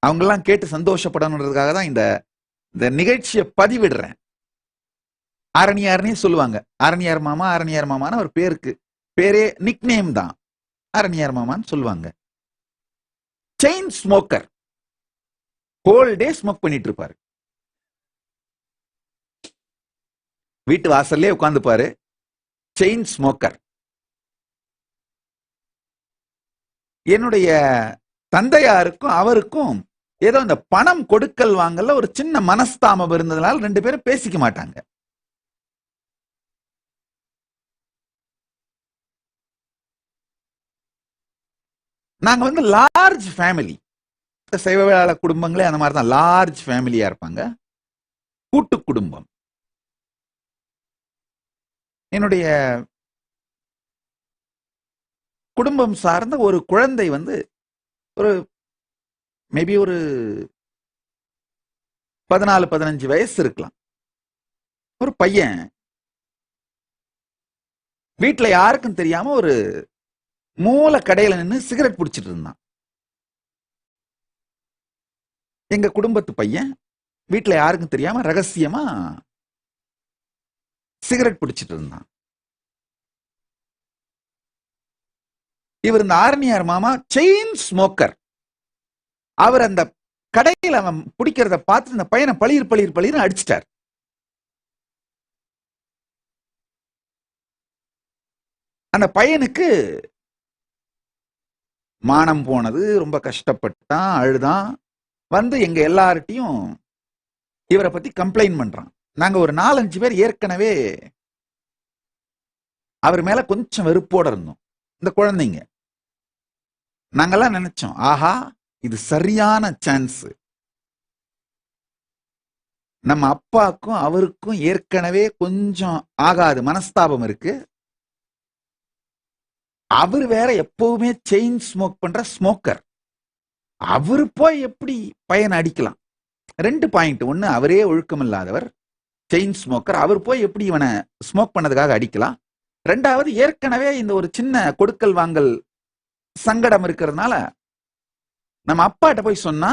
Speaker 1: அவங்கெல்லாம் கேட்டு சந்தோஷப்படணுன்றதுக்காக தான் இந்த நிகழ்ச்சியை பதிவிடுறேன். ஆரணியார்னே சொல்லுவாங்க. ஆரணியார் மாமா, ஆரணியார் மாமான்னு ஒரு பேரே நிக் நேம் தான், ஆரணியார் மாமான்னு சொல்லுவாங்க. Chain smoker, whole day smoke பண்ணிட்டு இருப்பாரு. வீட்டு வாசல்லே உட்கார்ந்துப்பாரு. Chain smoker. என்னுடைய தந்தையாருக்கும் அவருக்கும் ஏதோ இந்த பணம் கொடுக்கல் வாங்கல ஒரு சின்ன மனஸ்தாபம் இருந்ததுனால 2 பேரும் பேசிக்க மாட்டாங்க. நாங்க வந்து லார்ஜ் ஃபேமிலி, சைவ வேளாள குடும்பங்களே அந்த மாதிரி தான் லார்ஜ் ஃபேமிலியா இருப்பாங்க, கூட்டு குடும்பம். என்னுடைய குடும்பம் சார்ந்த ஒரு குழந்தை வந்து ஒரு மேபி ஒரு 14-15 வயசு இருக்கலாம். ஒரு பையன் வீட்டுல யாருக்கும் தெரியாம ஒரு மூல கடையில நின்று சிகரெட் பிடிச்சிட்டு இருந்தான். எங்க குடும்பத்து பையன் வீட்டுல யாருக்கும் தெரியாம ரகசியமா சிகரெட் பிடிச்சிட்டு இருந்தான். இவர் இந்த ஆரணியார் மாமா செயின் ஸ்மோக்கர். அவர் அந்த கடையில் அவன் பிடிக்கிறத பார்த்து இந்த பையனை பளிர் அடிச்சிட்டார். அந்த பையனுக்கு மானம் போனது, ரொம்ப கஷ்டப்பட்டான், அழுதான். வந்து எங்க எல்லார்ட்டையும் இவரை பத்தி கம்ப்ளைண்ட் பண்றான். நாங்க ஒரு 4-5 பேர் ஏற்கனவே அவர் மேல கொஞ்சம் வெறுப்போட இருந்தோம். இந்த குழந்தைங்க நாங்கெல்லாம் நினைச்சோம், ஆஹா இது சரியான சான்ஸ், நம்ம அப்பாக்கும் அவருக்கும் ஏற்கனவே கொஞ்சம் ஆகாது, மனஸ்தாபம் இருக்கு. அவர் வேற எப்பவுமே செயின் ஸ்மோக் பண்ற ஸ்மோக்கர். அவரு போய் எப்படி பையனை அடிக்கலாம்? 2 பாயிண்ட். ஒன்னு, அவரே ஒழுக்கம் இல்லாதவர், செயின் ஸ்மோக்கர். அவர் போய் எப்படி இவனை ஸ்மோக் பண்ணதுக்காக அடிக்கலாம்? 2வது, ஏற்கனவே இந்த ஒரு சின்ன கொடுக்கல் வாங்கல் சங்கடம் இருக்கிறதுனால நம்ம அப்பாட்ட போய் சொன்னா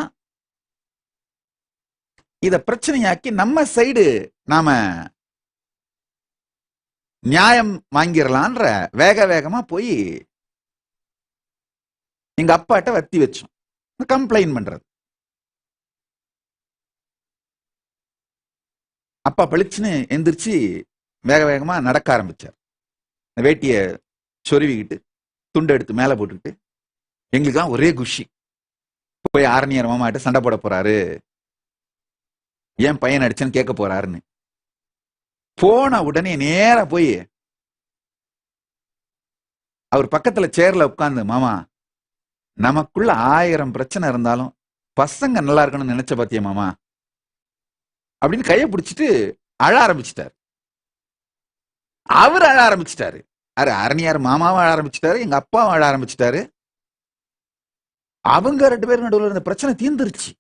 Speaker 1: இத பிரச்சனையாக்கி நம்ம சைடு நாம நியாயம் வாங்கிடலான்ற வேகமா போய் எங்க அப்பாட்ட வத்தி வச்சோம். கம்ப்ளைண்ட் பண்றது. அப்பா பளிச்சுன்னு எந்திரிச்சு வேகமா நடக்க ஆரம்பிச்சார். வேட்டிய சொருவிக்கிட்டு துண்டை எடுத்து மேல போட்டுக்கிட்டு. எங்களுக்குலாம் ஒரே குஷி. போய் ஆரணியார் மாமாட்ட சண்டை போட போறாரு, ஏன் பையன் அடிச்சேன்னு கேட்க போறாருன்னு. போன உடனே நேரா போய் அவர் பக்கத்துல சேர்ல உட்கார்ந்து, மாமா நமக்குள்ள 1000 பிரச்சனை இருந்தாலும் பசங்க நல்லா இருக்கணும்னு நினைச்ச பாத்தியா மாமா அப்படின்னு கையை பிடிச்சிட்டு அழ ஆரம்பிச்சிட்டாரு. அவர் அழ ஆரம்பிச்சிட்டாரு. அரணியார் மாமாவும் அழ ஆரம்பிச்சிட்டாரு, எங்க அப்பாவும் அழ ஆரம்பிச்சிட்டாரு. அவங்க 2 பேரும் நடுவில் இருந்த பிரச்சனை தீர்ந்துருச்சு.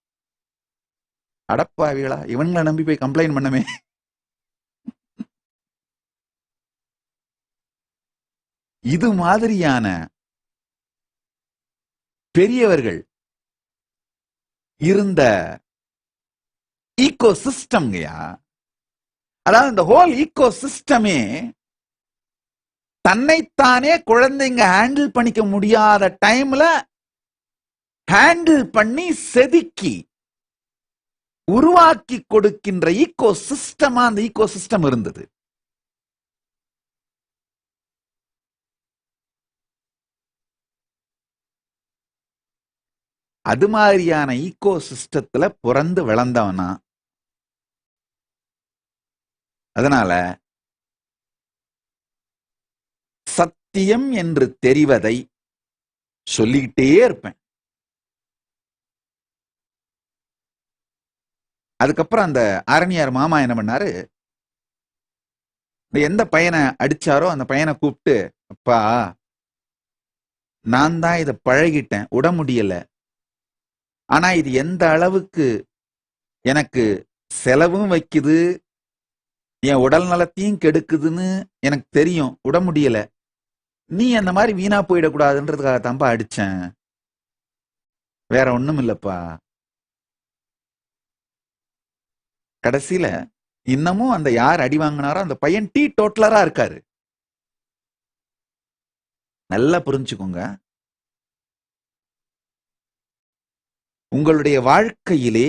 Speaker 1: அடப்பாவிகளா, இவங்களை நம்பி போய் கம்ப்ளைண்ட் பண்ணமே. இது மாதிரியான பெரியவர்கள் இருந்த ஈகோ சிஸ்டம்ங்கயா. அதாவது இந்த ஹோல் ஈகோ சிஸ்டமே தன்னைத்தானே குழந்தைங்க ஹேண்டில் பண்ணிக்க முடியாத டைம்ல ஹேண்டில் பண்ணி செதுக்கி உருவாக்கி கொடுக்கின்ற ஈகோ சிஸ்டமா அந்த ஈகோ சிஸ்டம் இருந்தது. அது மாதிரியான ஈகோ சிஸ்டத்துல பிறந்து வளர்ந்தவனா. அதனால சத்தியம் என்று தெரிவதை சொல்லிக்கிட்டே இருப்பேன். அதுக்கப்புறம் அந்த அரணியார் மாமா என்ன பண்ணாரு, எந்த பையனை அடிச்சாரோ அந்த பையனை கூப்பிட்டு, அப்பா நான் தான் இதை பழகிட்டேன், உட முடியல, ஆனா இது எந்த அளவுக்கு எனக்கு செலவும் வைக்குது, என் உடல் நலத்தையும் கெடுக்குதுன்னு எனக்கு தெரியும், உட முடியல, நீ அந்த மாதிரி வீணா போயிடக்கூடாதுன்றதுக்காக தான்ப்பா அடிச்சேன், வேற ஒண்ணும் இல்லப்பா. கடைசியில இன்னமும் அந்த யார் அடி வாங்கினாரோ அந்த பையன் டீ டோட்டலரா இருக்காரு. நல்லா புரிஞ்சுக்கோங்க. உங்களுடைய வாழ்க்கையிலே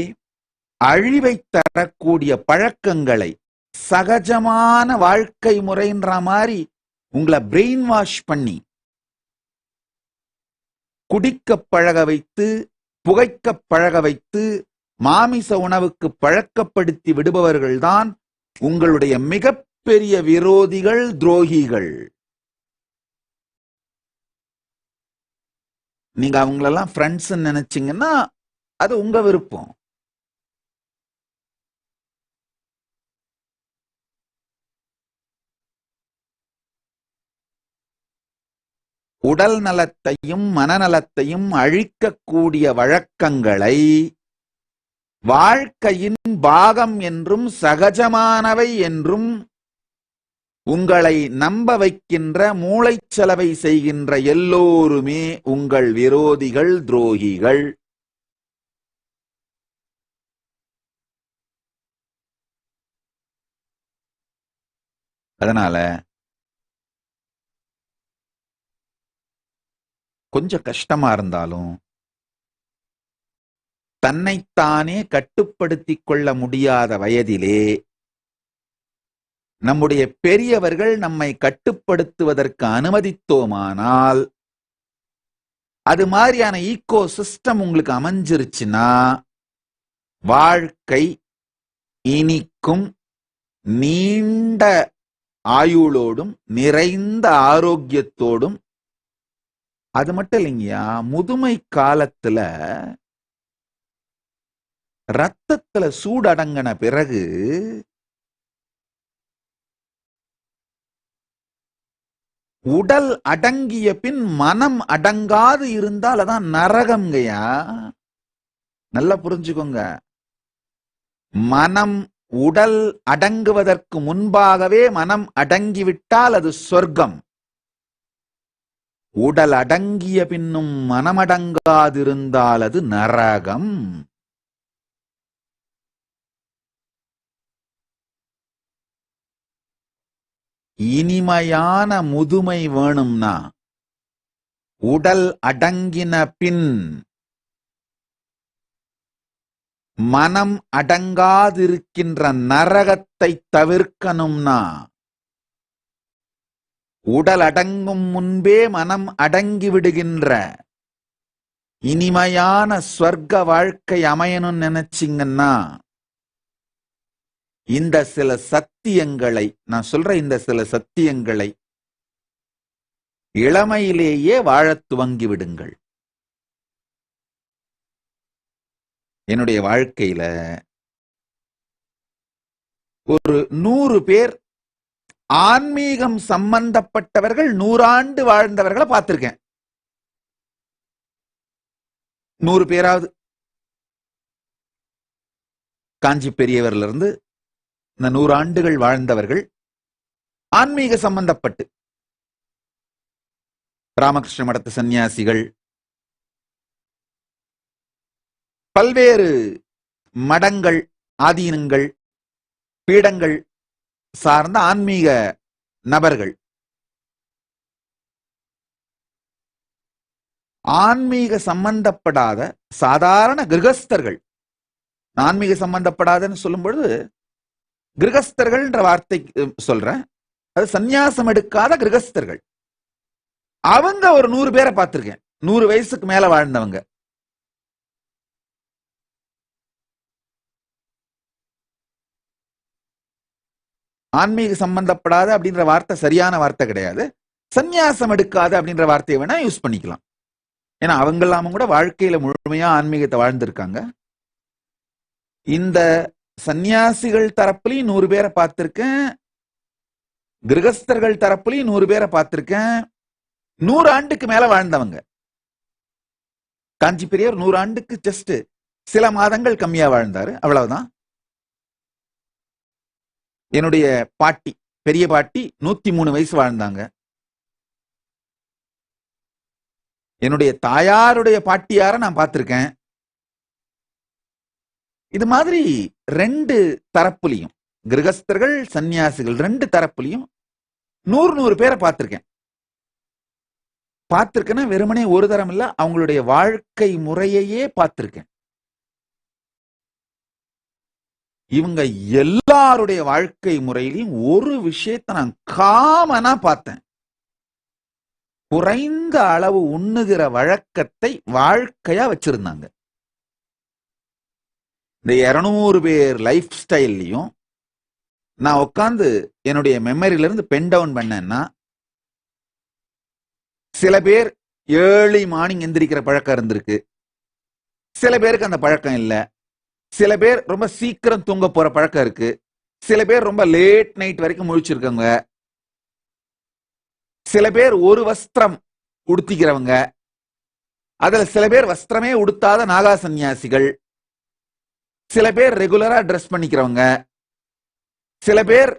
Speaker 1: அழிவை தரக்கூடிய பழக்கங்களை சகஜமான வாழ்க்கை முறைன்ற மாதிரி உங்களை பிரெயின் வாஷ் பண்ணி குடிக்க பழக வைத்து, புகைக்க பழக வைத்து, மாமிச உணவுக்கு பழக்கப்படுத்தி விடுபவர்கள் தான் உங்களுடைய மிகப்பெரிய விரோதிகள், துரோகிகள். நீங்க அவங்களெல்லாம் ஃப்ரெண்ட்ஸ் நினைச்சீங்கன்னா அது உங்க விருப்பம். உடல் நலத்தையும் மனநலத்தையும் அழிக்கக்கூடிய வழக்கங்களை வாழ்க்கையின் பாகம் என்றும் சகஜமானவை என்றும் உங்களை நம்ப வைக்கின்ற, மூளைச்சலவை செய்கின்ற எல்லோருமே உங்கள் விரோதிகள், துரோகிகள். அதனால கொஞ்சம் கஷ்டமா இருந்தாலும் தன்னைத்தானே கட்டுப்படுத்திக் கொள்ள முடியாத வயதிலே நம்முடைய பெரியவர்கள் நம்மை கட்டுப்படுத்துவதற்கு அனுமதித்தோமானால், அது மாதிரியான ஈகோ சிஸ்டம் உங்களுக்கு அமைஞ்சிருச்சுன்னா வாழ்க்கை இனிக்கும், நீண்ட ஆயுளோடும் நிறைந்த ஆரோக்கியத்தோடும். அது மட்டும் இல்லைங்கயா, முதுமை காலத்துல ரத்தத்துல சூடடங்கின பிறகு உடல் அடங்கிய பின் மனம் அடங்காது இருந்தால் அதான் நரகம்ங்கயா. நல்லா புரிஞ்சுக்கோங்க. மனம் உடல் அடங்குவதற்கு முன்பாகவே மனம் அடங்கிவிட்டால் அது சொர்க்கம். உடல் அடங்கிய பின்னும் மனமடங்காதிருந்தால் அது நரகம். இனிமையான முதுமை வேணும்னா உடல் அடங்கின பின் மனம் அடங்காதிருக்கின்ற நரகத்தை தவிர்க்கணும்னா உடல் அடங்கும் முன்பே மனம் அடங்கி விடுகின்ற இனிமையான ஸ்வர்க்க வாழ்க்கை அமையணும்னு நினைச்சிங்கன்னா இந்த சில சத்தியங்களை நான் சொல்ற இந்த சில சத்தியங்களை இளமையிலேயே வாழத் துவங்கி விடுங்கள். என்னுடைய வாழ்க்கையில ஒரு 100 பேர் ஆன்மீகம் சம்பந்தப்பட்டவர்கள் 100 ஆண்டு வாழ்ந்தவர்களை பார்த்திருக்கேன். 100 பேராவது காஞ்சி பெரியவர்ல இருந்து இந்த 100 ஆண்டுகள் வாழ்ந்தவர்கள் ஆன்மீக சம்பந்தப்பட்டு ராமகிருஷ்ண மடத்து சன்னியாசிகள், பல்வேறு மடங்கள், ஆதீனங்கள், பீடங்கள் சார்ந்த ஆன்மீக நபர்கள், ஆன்மீக சம்பந்தப்படாத சாதாரண கிரகஸ்தர்கள். ஆன்மீக சம்பந்தப்படாதன்னு சொல்லும் பொழுது கிரகஸ்தர்கள் என்ற வார்த்தை சொல்றேன். அது சந்நியாசம் எடுக்காத கிரகஸ்தர்கள். அவங்க ஒரு 100 பேரை பார்த்திருக்கேன். 100 வயசுக்கு மேல வாழ்ந்தவங்க. ஆன்மீக சம்பந்தப்படாத அப்படின்ற வார்த்தை சரியான வார்த்தை கிடையாது. சந்நியாசம் எடுக்காத அப்படின்ற வார்த்தையை வேணா யூஸ் பண்ணிக்கலாம். ஏன்னா அவங்க எல்லாமும் கூட வாழ்க்கையில முழுமையா ஆன்மீகத்தை வாழ்ந்திருக்காங்க. இந்த சந்நியாசிகள் தரப்புலையும் 100 பேரை பார்த்திருக்கேன். கிரகஸ்தர்கள் தரப்புலையும் 100 பேரை பார்த்திருக்கேன். 100 ஆண்டுக்கு மேல வாழ்ந்தவங்க. காஞ்சி பெரியவர் 100 ஆண்டுக்கு ஜஸ்ட் சில மாதங்கள் கம்மியா வாழ்ந்தாரு, அவ்வளவுதான். என்னுடைய பாட்டி, பெரிய பாட்டி 103 வயசு வாழ்ந்தாங்க. என்னுடைய தாயாருடைய பாட்டியார நான் பார்த்திருக்கேன். இது மாதிரி 2 தரப்புலையும் கிரகஸ்தர்கள், சன்னியாசிகள் 2 தரப்புலையும் 100 பேரை பார்த்திருக்கேன். பார்த்திருக்கேன்னா வெறுமனே ஒரு தரம் இல்ல, அவங்களுடைய வாழ்க்கை முறையையே பார்த்திருக்கேன். இவங்க எல்லாருடைய வாழ்க்கை முறையிலையும் ஒரு விஷயத்தை நான் காமனா பார்த்தேன். குறைந்த அளவு உண்ணுகிற வழக்கத்தை வாழ்க்கையா வச்சிருந்தாங்க. இந்த 200 பேர் லைஃப் ஸ்டைல்லையும் நான் உட்கார்ந்து என்னுடைய மெமரியில இருந்து பென் டவுன் பண்ணேன்னா, சில பேர் ஏர்லி மார்னிங் எந்திரிக்கிற பழக்கம் இருந்திருக்கு, சில பேருக்கு அந்த பழக்கம் இல்லை. சில பேர் ரொம்ப சீக்கிரம் தூங்க போற பழக்கம் இருக்கு, சில பேர் ரொம்ப லேட் நைட் வரைக்கும் முழிச்சிருக்காங்க, சில பேர் ஒரு வஸ்திரம் உடுத்திக்கிறவங்க, அதுல சில பேர் வஸ்திரமே உடுத்தாத நாகா சன்னியாசிகள், சில பேர் ரெகுலரா ட்ரெஸ் பண்ணிக்கிறவங்க, சில பேர்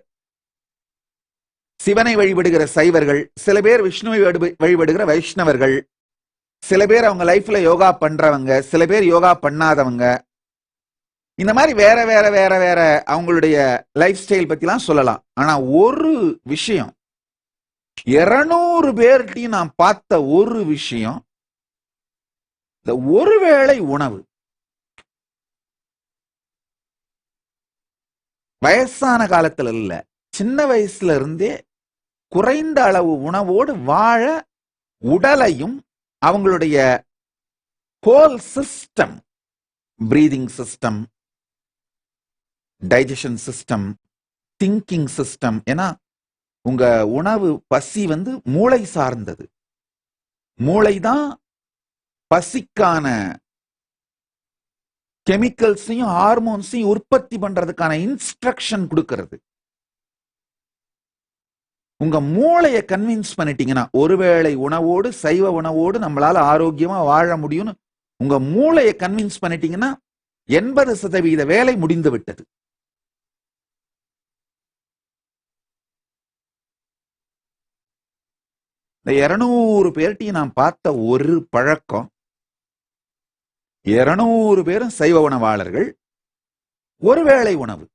Speaker 1: சிவனை வழிபடுகிற சைவர்கள், சில பேர் விஷ்ணுவை வழிபடுகிற வைஷ்ணவர்கள், சில பேர் அவங்க லைஃப்ல யோகா பண்றவங்க, சில பேர் யோகா பண்ணாதவங்க. இந்த மாதிரி வேற வேற வேற வேற அவங்களுடைய லைஃப் ஸ்டைல் பத்திலாம் சொல்லலாம். ஆனா ஒரு விஷயம், 200 பேர்கிட்டையும் நான் பார்த்த ஒரு விஷயம், இந்த ஒருவேளை உணவு. வயசான காலத்துல இல்ல, சின்ன வயசுல இருந்தே குறைந்த அளவு உணவோடு வாழ உடலையும் அவங்களுடைய whole system, breathing system, digestion system, thinking system. ஏன்னா உங்க உணவு பசி மூளை சார்ந்தது. மூளைதான் பசிக்கான கெமிக்கல்ஸையும் ஹார்மோன்ஸையும் உற்பத்தி பண்றதுக்கான இன்ஸ்ட்ரக்ஷன் கொடுக்கிறது. உங்க மூளையை கன்வின்ஸ் பண்ணிட்டீங்கன்னா, ஒருவேளை உணவோடு சைவ உணவோடு நம்மளால ஆரோக்கியமா வாழ முடியும்னு உங்க மூளையை கன்வின்ஸ் பண்ணிட்டீங்கன்னா 80% வேலை முடிந்து விட்டது. இந்த 200 பேர்ட்டையும் நான் பார்த்த ஒரு பழக்கம், 200 பேரும் சைவ உணவாளர்கள், ஒருவேளை உணவு,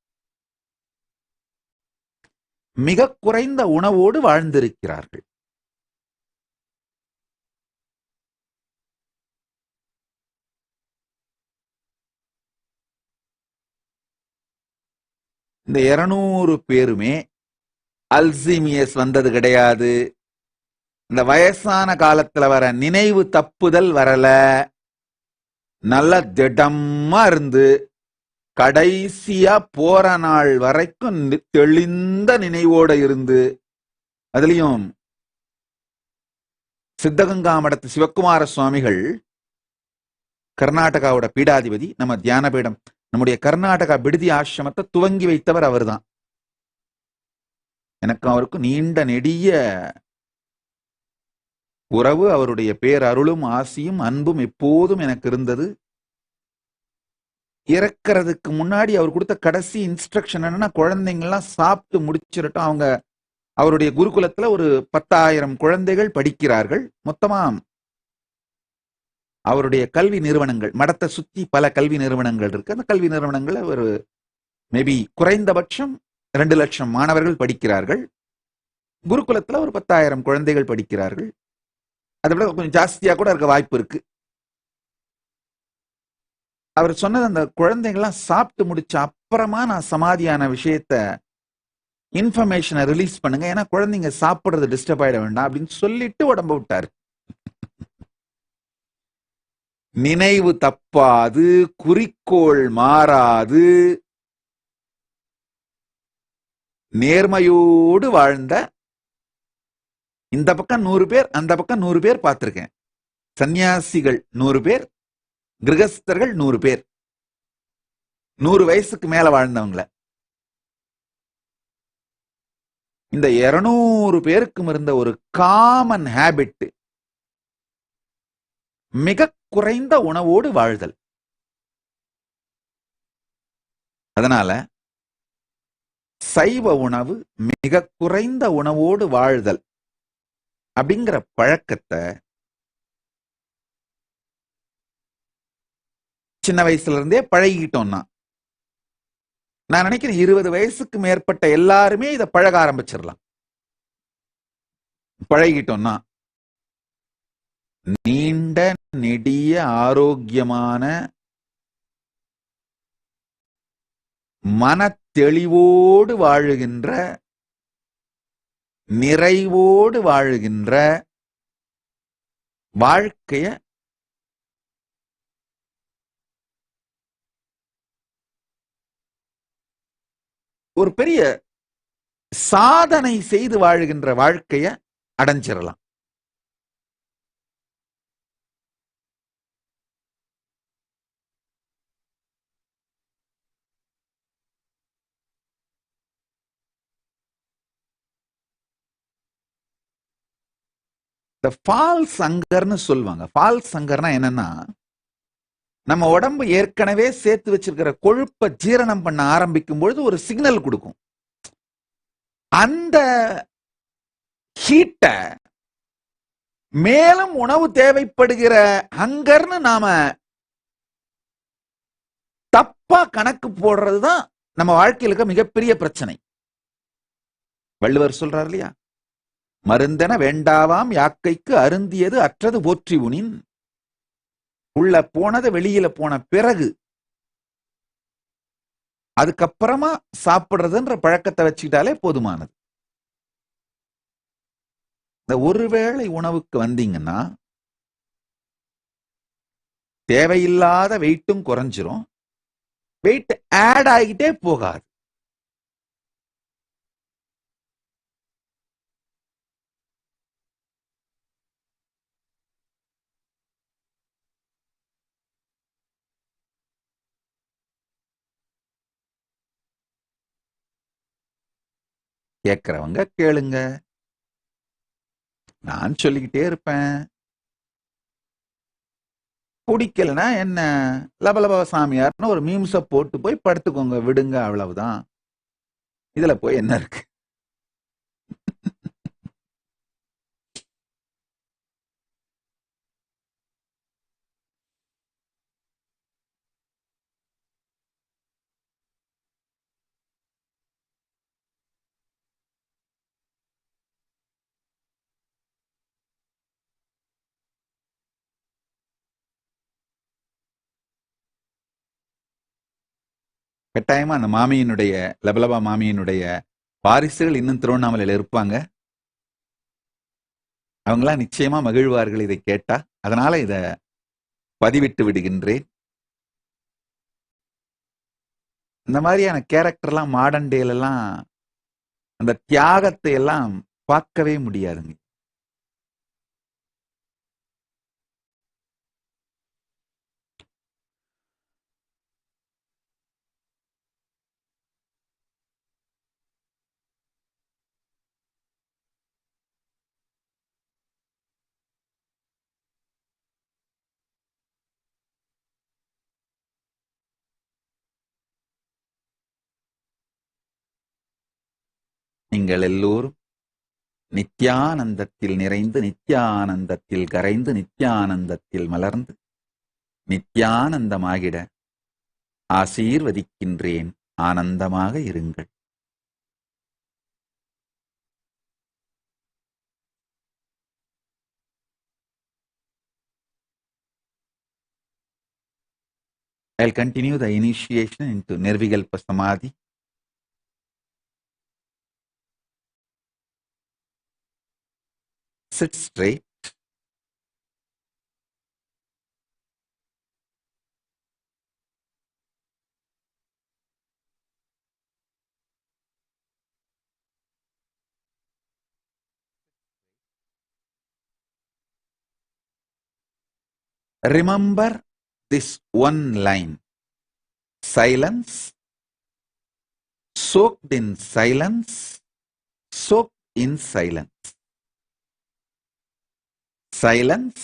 Speaker 1: மிக குறைந்த உணவோடு வாழ்ந்திருக்கிறார்கள். இந்த 200 பேருமே அல்சீமியஸ் வந்தது கிடையாது. இந்த வயசான காலத்துல வர நினைவு தப்புதல் வரல. நல்ல திடமா இருந்து கடைசியா போற நாள் வரைக்கும் தெளிந்த நினைவோட இருந்து, அதுலயும் சித்தகங்கா மடத்து சிவகுமார சுவாமிகள் கர்நாடகாவோட பீடாதிபதி, நம்ம தியான பீடம், நம்முடைய கர்நாடகா விடுதி ஆசிரமத்தை துவங்கி வைத்தவர் அவர்தான். எனக்கு அவருக்கும் நீண்ட நெடிய உறவு, அவருடைய பேரருளும் ஆசியும் அன்பும் எப்போதும் எனக்கு இருந்தது. இறக்கிறதுக்கு முன்னாடி அவர் கொடுத்த கடைசி இன்ஸ்ட்ரக்ஷன் என்னன்னா, குழந்தைங்கள்லாம் சாப்பிட்டு முடிச்சிடட்டும். அவங்க அவருடைய குருகுலத்துல ஒரு 10,000 குழந்தைகள் படிக்கிறார்கள். மொத்தமா அவருடைய கல்வி நிறுவனங்கள், மடத்தை சுத்தி பல கல்வி நிறுவனங்கள் இருக்கு. அந்த கல்வி நிறுவனங்கள் ஒரு மேபி குறைந்தபட்சம் 2 லட்சம் மாணவர்கள் படிக்கிறார்கள். குருகுலத்துல ஒரு 10,000 குழந்தைகள் படிக்கிறார்கள். அதை விட கொஞ்சம் ஜாஸ்தியா கூட இருக்க வாய்ப்பு இருக்கு. அவர் சொன்னது, அந்த குழந்தைங்கள்லாம் சாப்பிட்டு முடிச்ச அப்புறமா நான் சமாதியான விஷயத்த இன்ஃபர்மேஷனை ரிலீஸ் பண்ணுங்க, ஏன்னா குழந்தைங்க சாப்பிடுறது டிஸ்டர்ப் ஆயிட வேண்டாம் அப்படின்னு சொல்லிட்டு உடம்ப விட்டாரு. நினைவு தப்பாது, குறிக்கோள் மாறாது, நேர்மையோடு வாழ்ந்த, இந்த பக்கம் 100 பேர் அந்த பக்கம் 100 பேர் பார்த்திருக்கேன். சன்னியாசிகள் 100 பேர், கிரகஸ்தர்கள் 100 பேர், 100 வயசுக்கு மேல வாழ்ந்தவங்கள. இந்த 200 பேருக்கும் இருந்த ஒரு காமன் ஹேபிட், மிக குறைந்த உணவோடு வாழ்தல். அதனால சைவ உணவு, மிக குறைந்த உணவோடு வாழ்தல் அப்படிங்கிற பழக்கத்தை சின்ன வயசுல இருந்தே பழகிட்டோம்னா, நான் நினைக்கிறேன் 20 வயசுக்கு மேற்பட்ட எல்லாருமே இதை பழக ஆரம்பிச்சிடலாம். பழகிட்டோம்னா நீண்ட நெடிய ஆரோக்கியமான மன தெளிவோடு வாழுகின்ற, நிறைவோடு வாழுகின்ற வாழ்க்கைய ஒரு பெரிய சாதனை செய்து வாழுகின்ற வாழ்க்கைய அடைஞ்சிடலாம். இந்த ஃபால்ஸ் ஹங்கர்னு சொல்லுவாங்க. ஃபால்ஸ் ஹங்கர்னா என்னன்னா, நம்ம உடம்பு ஏற்கனவே சேர்த்து வச்சிருக்கிற கொழுப்பை ஜீரணம் பண்ண ஆரம்பிக்கும் பொழுது ஒரு சிக்னல் கொடுக்கும். அந்த ஹீட்ட மேலும் உணவு தேவைப்படுகிற ஹங்கர்னு நாம தப்பா கணக்கு போடுறதுதான் நம்ம வாழ்க்கையில் இருக்க மிகப்பெரிய பிரச்சனை. வள்ளுவர் சொல்றார் இல்லையா, மருந்தென வேண்டாவாம் யாக்கைக்கு அருந்தியது அற்றது போற்றி உனின். உள்ள போனது வெளியில போன பிறகு அதுக்கப்புறமா சாப்பிடுறதுன்ற பழக்கத்தை வச்சுக்கிட்டாலே போதுமானது. இந்த ஒருவேளை உணவுக்கு வந்தீங்கன்னா தேவையில்லாத வெயிட்டும் குறைஞ்சிரும், வெயிட் ஆட் ஆகிட்டே போகாது. கேட்கறவங்க கேளுங்க, நான் சொல்லிக்கிட்டே இருப்பேன். பிடிக்கலனா என்ன, லபலப சாமியார்னு ஒரு மீம்ஸ போட்டு போய் படுத்துக்கோங்க, விடுங்க, அவ்வளவுதான். இதுல போய் என்ன இருக்கு? கட்டாயமா அந்த மாமியினுடைய, லபலபா மாமியினுடைய வாரிசுகள் இன்னும் திருவண்ணாமலையில இருப்பாங்க. அவங்களாம் நிச்சயமா மகிழ்வார்கள் இதை கேட்டா. அதனால இத பதிவிட்டு விடுகின்றேன். இந்த மாதிரியான கேரக்டர்லாம் மாடர்ன் டேல எல்லாம் அந்த தியாகத்தை எல்லாம் பார்க்கவே முடியாதுங்க. நீங்கள் எல்லோரும் நித்யானந்தத்தில் நிறைந்து, நித்யானந்தத்தில் கரைந்து, நித்யானந்தத்தில் மலர்ந்து, நித்யானந்தமாகிட ஆசீர்வதிக்கின்றேன். ஆனந்தமாக இருங்கள். I'll continue the initiation into Nirvikalpa Samadhi. Sit straight. Remember this one line. Silence, soaked in silence, soaked in silence. Silence,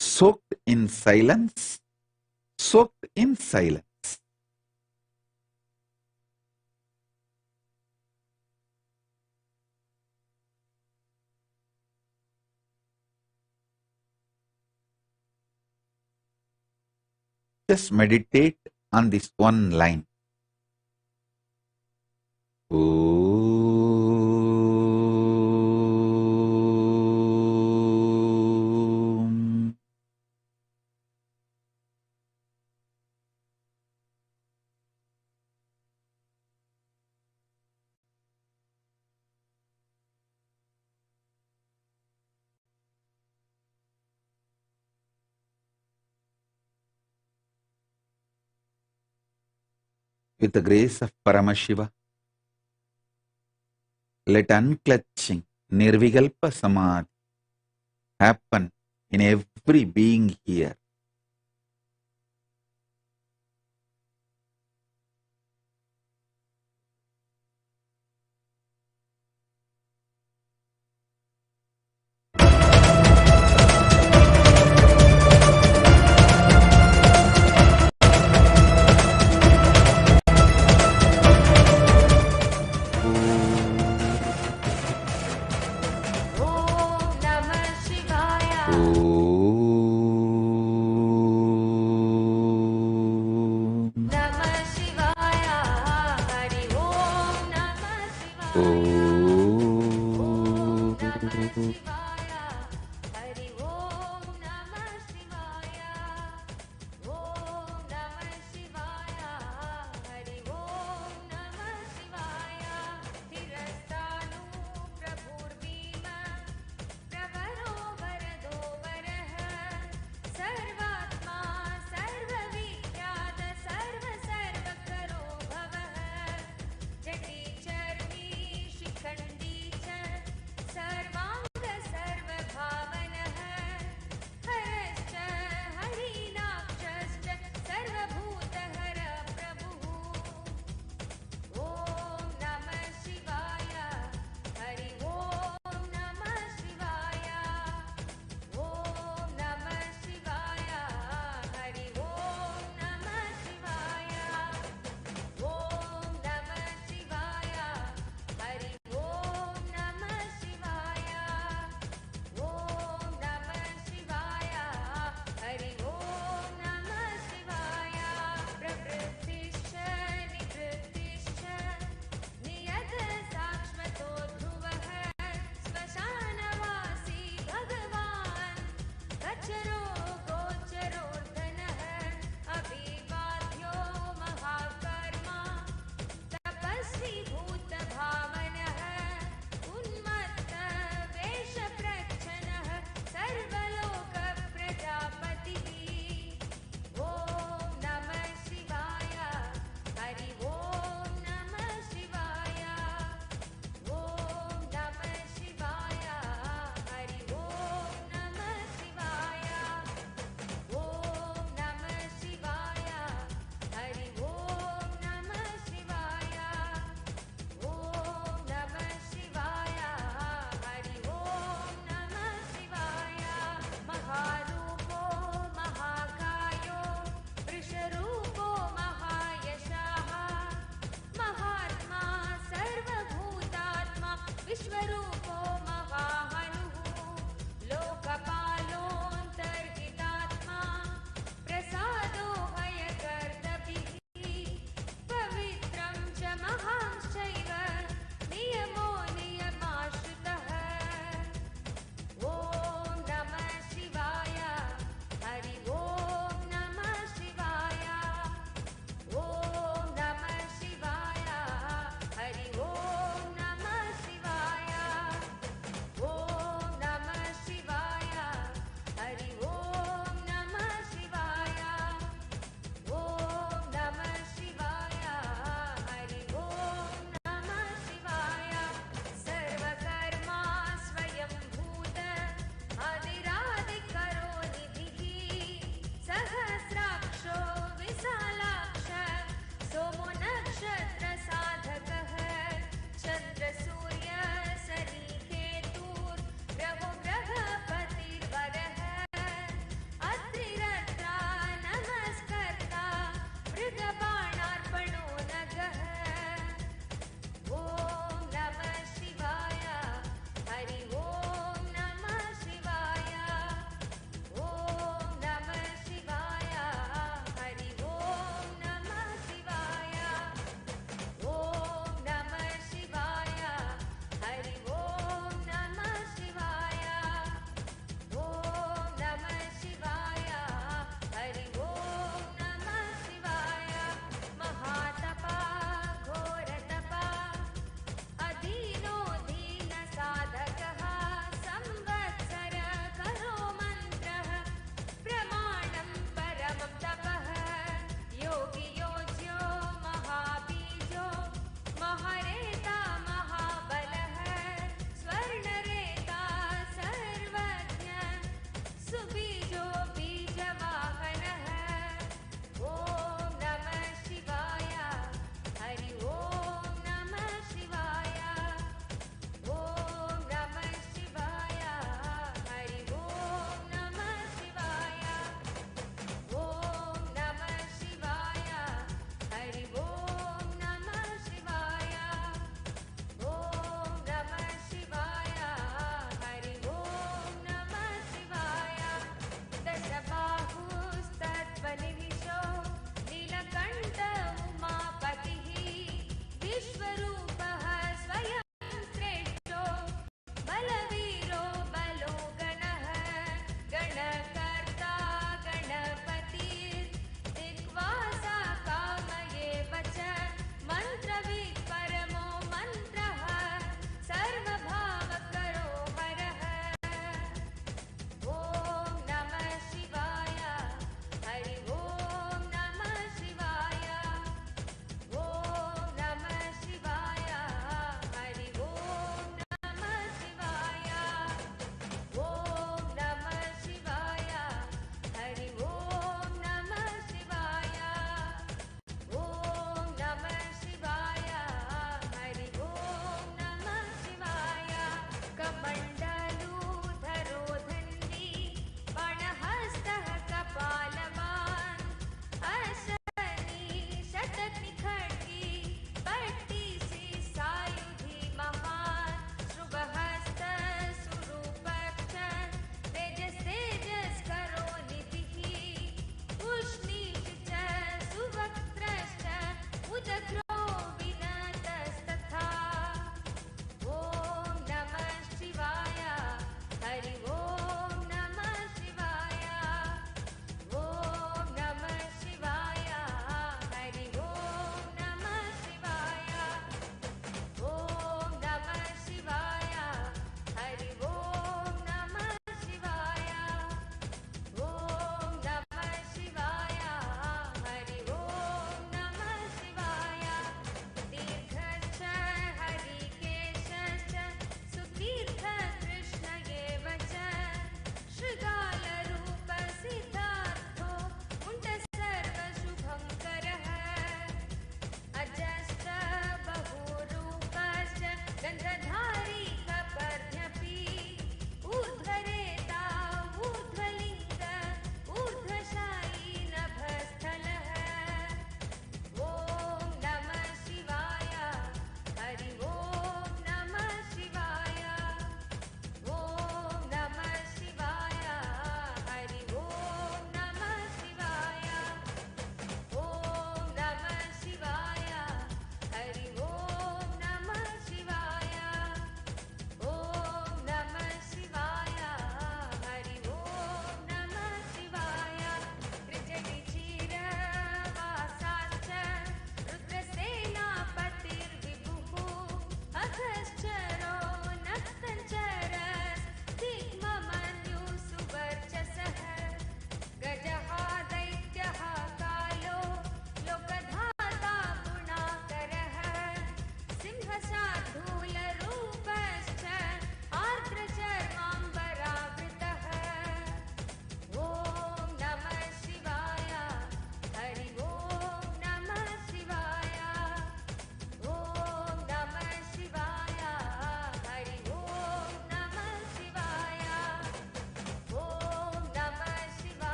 Speaker 1: soaked in silence, soaked in silence. Just meditate on this one line. Om. With the grace of Paramashiva, let unclutching Nirvikalpa Samadhi happen in every being here.
Speaker 6: Om Namah Shivaya.
Speaker 1: Om.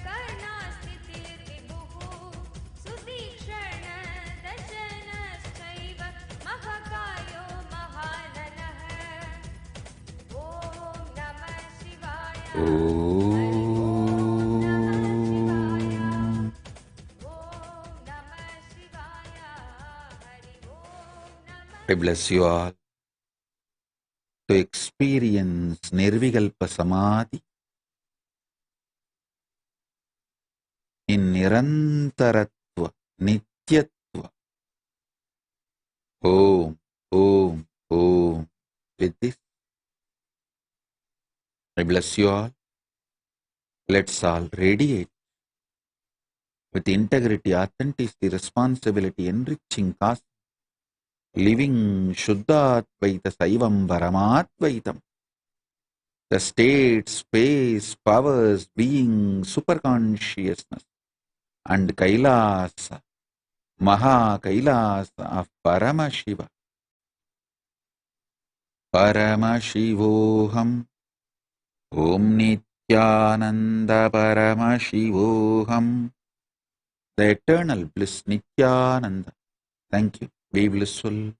Speaker 6: कर्णास्तिर्विभुः सुतीक्ष्णदशनश्चैव महकायो महाननः ॐ नमः शिवाय ॐ नमः शिवाय हरि ॐ नमः
Speaker 1: I bless you all to experience Nirvikalpa Samadhi in Nirantaratva, Nityatva. Om, Om, Om. With this, I bless you all. Let's all radiate with integrity, authenticity, responsibility, enriching cause, living Shuddhadvaita Saivam Paramadvaitam. The state, space, powers, being, superconsciousness, and Kailasa, Maha Kailasa of Paramashiva. Paramashivoham Om Nithyananda Paramashivoham. The eternal bliss Nithyananda. Thank you. Be blissful.